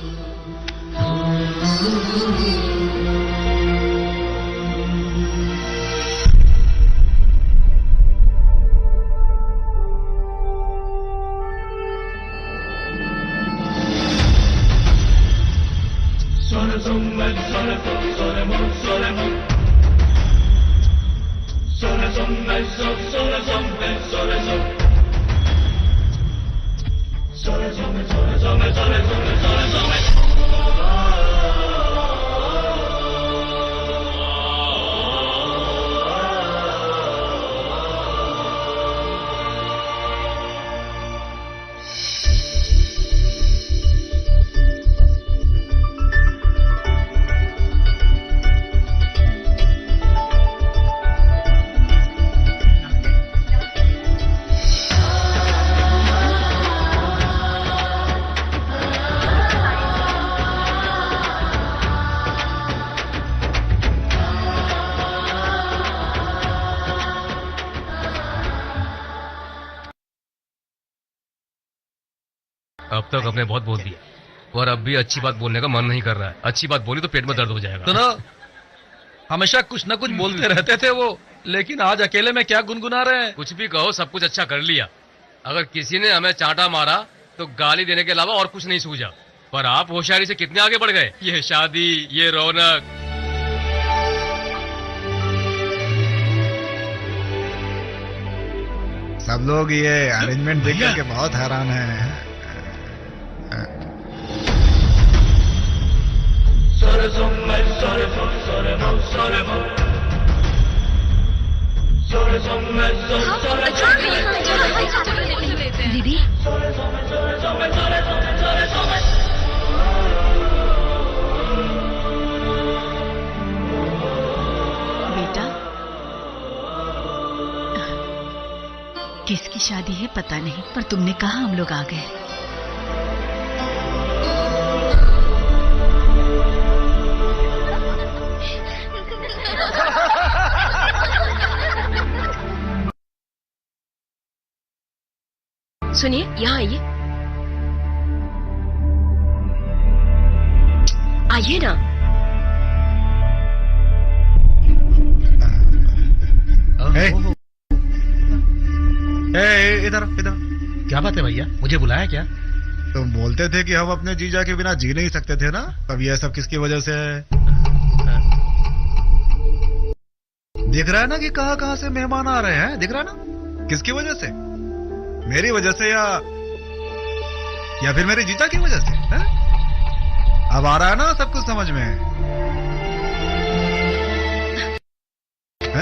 अब तक आपने बहुत बोल दिया और अब भी अच्छी बात बोलने का मन नहीं कर रहा है। अच्छी बात बोली तो पेट में दर्द हो जाएगा। सुनो, हमेशा कुछ न कुछ बोलते रहते थे वो, लेकिन आज अकेले में क्या गुनगुना रहे हैं? कुछ भी कहो, सब कुछ अच्छा कर लिया। अगर किसी ने हमें चांटा मारा तो गाली देने के अलावा और कुछ नहीं सूझा, पर आप होशियारी से कितने आगे बढ़ गए। ये शादी, ये रौनक। सब लोग ये अरेंजमेंट देख करके बहुत हैरान हैं। दीदी, बेटा, किसकी शादी है पता नहीं, पर तुमने कहा हम लोग आ गए। सुनिए, यहाँ आइए। आइए ना। इधर इधर। क्या बात है भैया, मुझे बुलाया क्या? तुम बोलते थे कि हम अपने जीजा के बिना जी नहीं सकते थे ना, तब यह सब किसकी वजह से है? दिख रहा है ना कि कहाँ कहाँ से मेहमान आ रहे हैं, दिख रहा है ना? किसकी वजह से? मेरी वजह से या फिर मेरे जीजा की वजह से है? अब आ रहा है ना सब कुछ समझ में?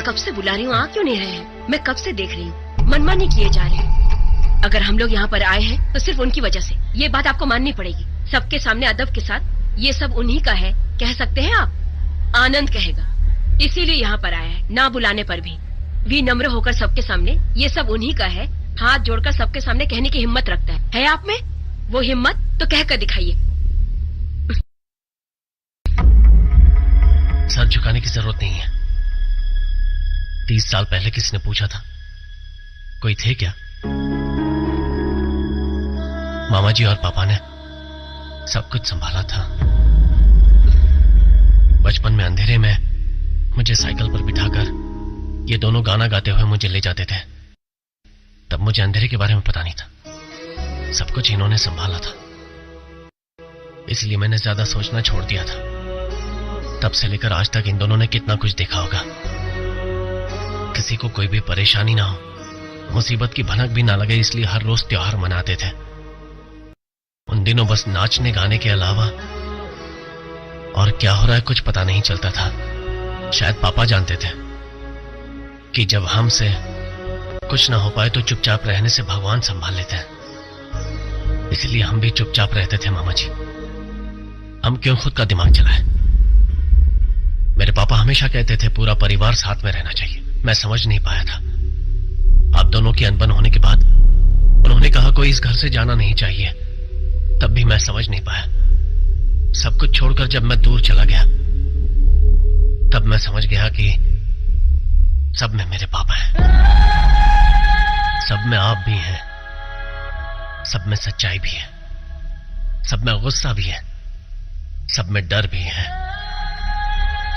कब से बुला रही हूँ, आ क्यों नहीं रहे हैं? मैं कब से देख रही हूँ, मनमानी किए जा रहे हैं। अगर हम लोग यहाँ पर आए हैं तो सिर्फ उनकी वजह से। ये बात आपको माननी पड़ेगी। सबके सामने अदब के साथ ये सब उन्हीं का है, कह सकते हैं आप। आनंद कहेगा, इसीलिए यहाँ पर आया है। ना बुलाने पर भी विनम्र होकर सबके सामने ये सब उन्हीं का है, हाथ जोड़कर सबके सामने कहने की हिम्मत रखता है आप में? वो हिम्मत तो कहकर दिखाइए। सर झुकाने की जरूरत नहीं है। 30 साल पहले किसी ने पूछा था, कोई थे क्या? मामा जी और पापा ने सब कुछ संभाला था। बचपन में अंधेरे में मुझे साइकिल पर बिठाकर ये दोनों गाना गाते हुए मुझे ले जाते थे। तब मुझे अंधेरे के बारे में पता नहीं था। सब कुछ इन्होंने संभाला था, इसलिए मैंने ज्यादा सोचना छोड़ दिया था। तब से लेकर आज तक इन दोनों ने कितना कुछ देखा होगा। किसी को कोई भी परेशानी ना हो, मुसीबत की भनक भी ना लगे, इसलिए हर रोज त्योहार मनाते थे। उन दिनों बस नाचने गाने के अलावा और क्या हो रहा है कुछ पता नहीं चलता था। शायद पापा जानते थे कि जब हमसे कुछ ना हो पाए तो चुपचाप रहने से भगवान संभाल लेते हैं। इसलिए हम भी चुपचाप रहते थे। मामा जी, हम क्यों खुद का दिमाग चलाएं? मेरे पापा हमेशा कहते थे पूरा परिवार साथ में रहना चाहिए। मैं समझ नहीं पाया था। आप दोनों की अनबन होने के बाद उन्होंने कहा कोई इस घर से जाना नहीं चाहिए। तब भी मैं समझ नहीं पाया। सब कुछ छोड़कर जब मैं दूर चला गया तब मैं समझ गया कि सब में मेरे पापा हैं, सब में आप भी हैं, सब में सच्चाई भी है, सब में गुस्सा भी है, सब में डर भी है,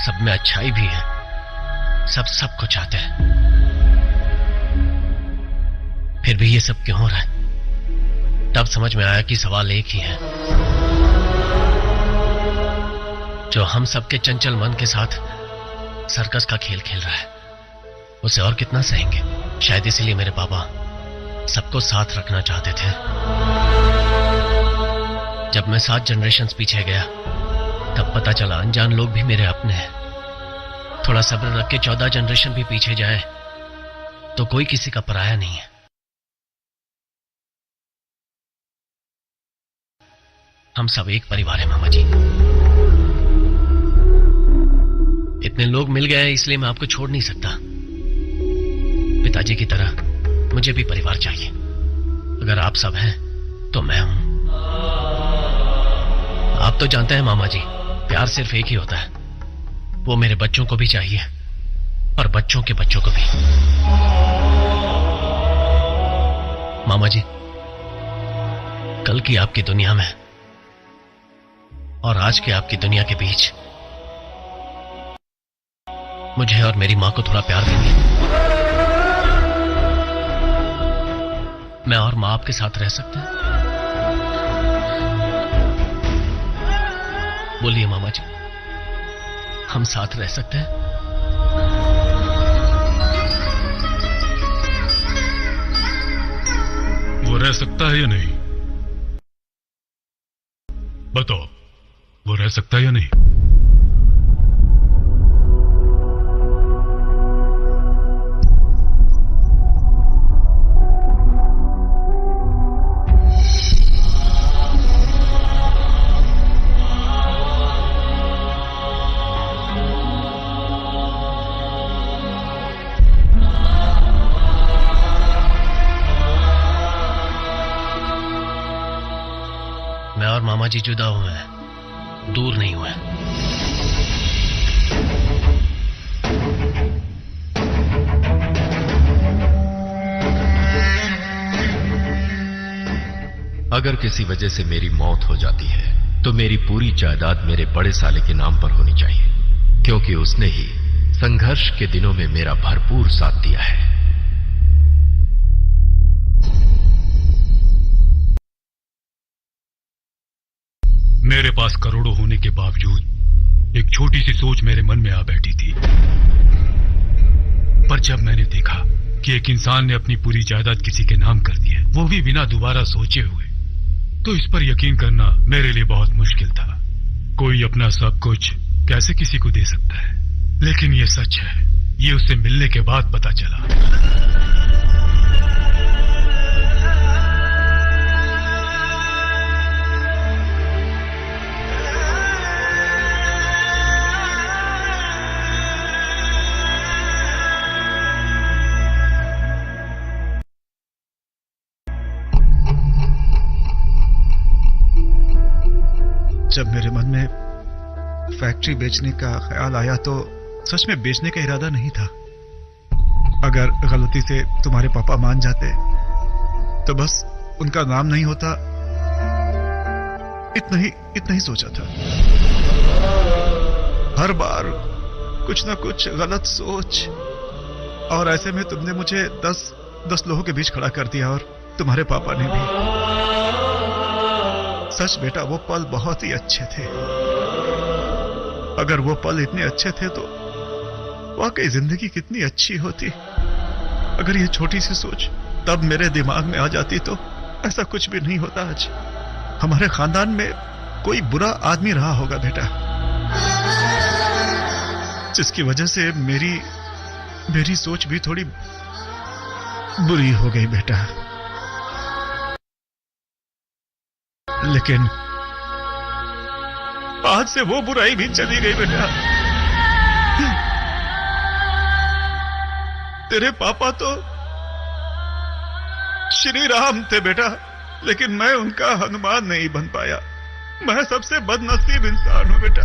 सब में अच्छाई भी है, सब कुछ चाहते हैं। फिर भी ये सब क्यों हो रहा है? तब समझ में आया कि सवाल एक ही है, जो हम सबके चंचल मन के साथ सर्कस का खेल खेल रहा है, उसे और कितना सहेंगे। शायद इसीलिए मेरे पापा सबको साथ रखना चाहते थे। जब मैं 7 जनरेशंस पीछे गया, तब पता चला अनजान लोग भी मेरे अपने हैं। थोड़ा सब्र रख के 14 जनरेशन भी पीछे जाए तो कोई किसी का पराया नहीं है। हम सब एक परिवार है मामा जी। इतने लोग मिल गए हैं, इसलिए मैं आपको छोड़ नहीं सकता। पिताजी की तरह मुझे भी परिवार चाहिए। अगर आप सब हैं तो मैं हूं। आप तो जानते हैं मामा जी, प्यार सिर्फ एक ही होता है। वो मेरे बच्चों को भी चाहिए और बच्चों के बच्चों को भी। मामा जी, कल की आपकी दुनिया में और आज के आपकी दुनिया के बीच मुझे और मेरी मां को थोड़ा प्यार देंगे? मैं और मां आपके साथ रह सकते हैं? बोलिए मामा जी, हम साथ रह सकते हैं? वो रह सकता है या नहीं? बताओ, वो रह सकता है या नहीं? मैं और मामा जी जुदा हुए हैं, दूर नहीं हुए। अगर किसी वजह से मेरी मौत हो जाती है तो मेरी पूरी जायदाद मेरे बड़े साले के नाम पर होनी चाहिए, क्योंकि उसने ही संघर्ष के दिनों में मेरा भरपूर साथ दिया है। मेरे पास करोड़ों होने के बावजूद एक छोटी सी सोच मेरे मन में आ बैठी थी। पर जब मैंने देखा कि एक इंसान ने अपनी पूरी जायदाद किसी के नाम कर दी है, वो भी बिना दोबारा सोचे हुए, तो इस पर यकीन करना मेरे लिए बहुत मुश्किल था। कोई अपना सब कुछ कैसे किसी को दे सकता है? लेकिन ये सच है, ये उससे मिलने के बाद पता चला। जब मेरे मन में फैक्ट्री बेचने का ख्याल आया तो सच में बेचने का इरादा नहीं था। अगर गलती से तुम्हारे पापा मान जाते तो बस उनका नाम नहीं होता, इतना ही सोचा था। हर बार कुछ ना कुछ गलत सोच, और ऐसे में तुमने मुझे 10 लोगों के बीच खड़ा कर दिया, और तुम्हारे पापा ने भी। सच बेटा, वो पल बहुत ही अच्छे थे। अगर वो पल इतने अच्छे थे तो वाकई जिंदगी कितनी अच्छी होती। अगर ये छोटी सी सोच तब मेरे दिमाग में आ जाती तो ऐसा कुछ भी नहीं होता। आज हमारे खानदान में कोई बुरा आदमी रहा होगा बेटा, जिसकी वजह से मेरी सोच भी थोड़ी बुरी हो गई बेटा। लेकिन आज से वो बुराई भी चली गई बेटा। तेरे पापा तो श्री राम थे बेटा, लेकिन मैं उनका हनुमान नहीं बन पाया। मैं सबसे बदनसीब इंसान हूं बेटा।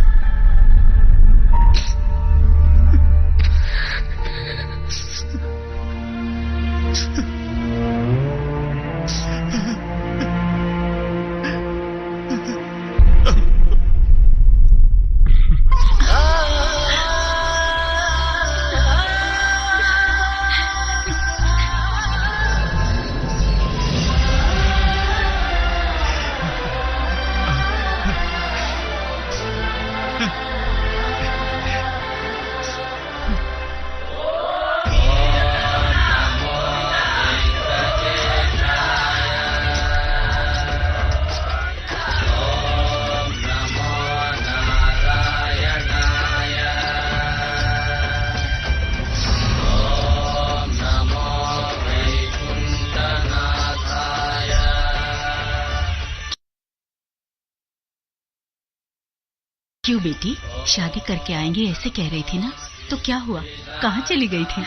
क्यों बेटी, शादी करके आएंगे ऐसे कह रही थी ना, तो क्या हुआ, कहाँ चली गई थी?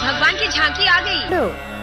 भगवान की झांकी आ गई।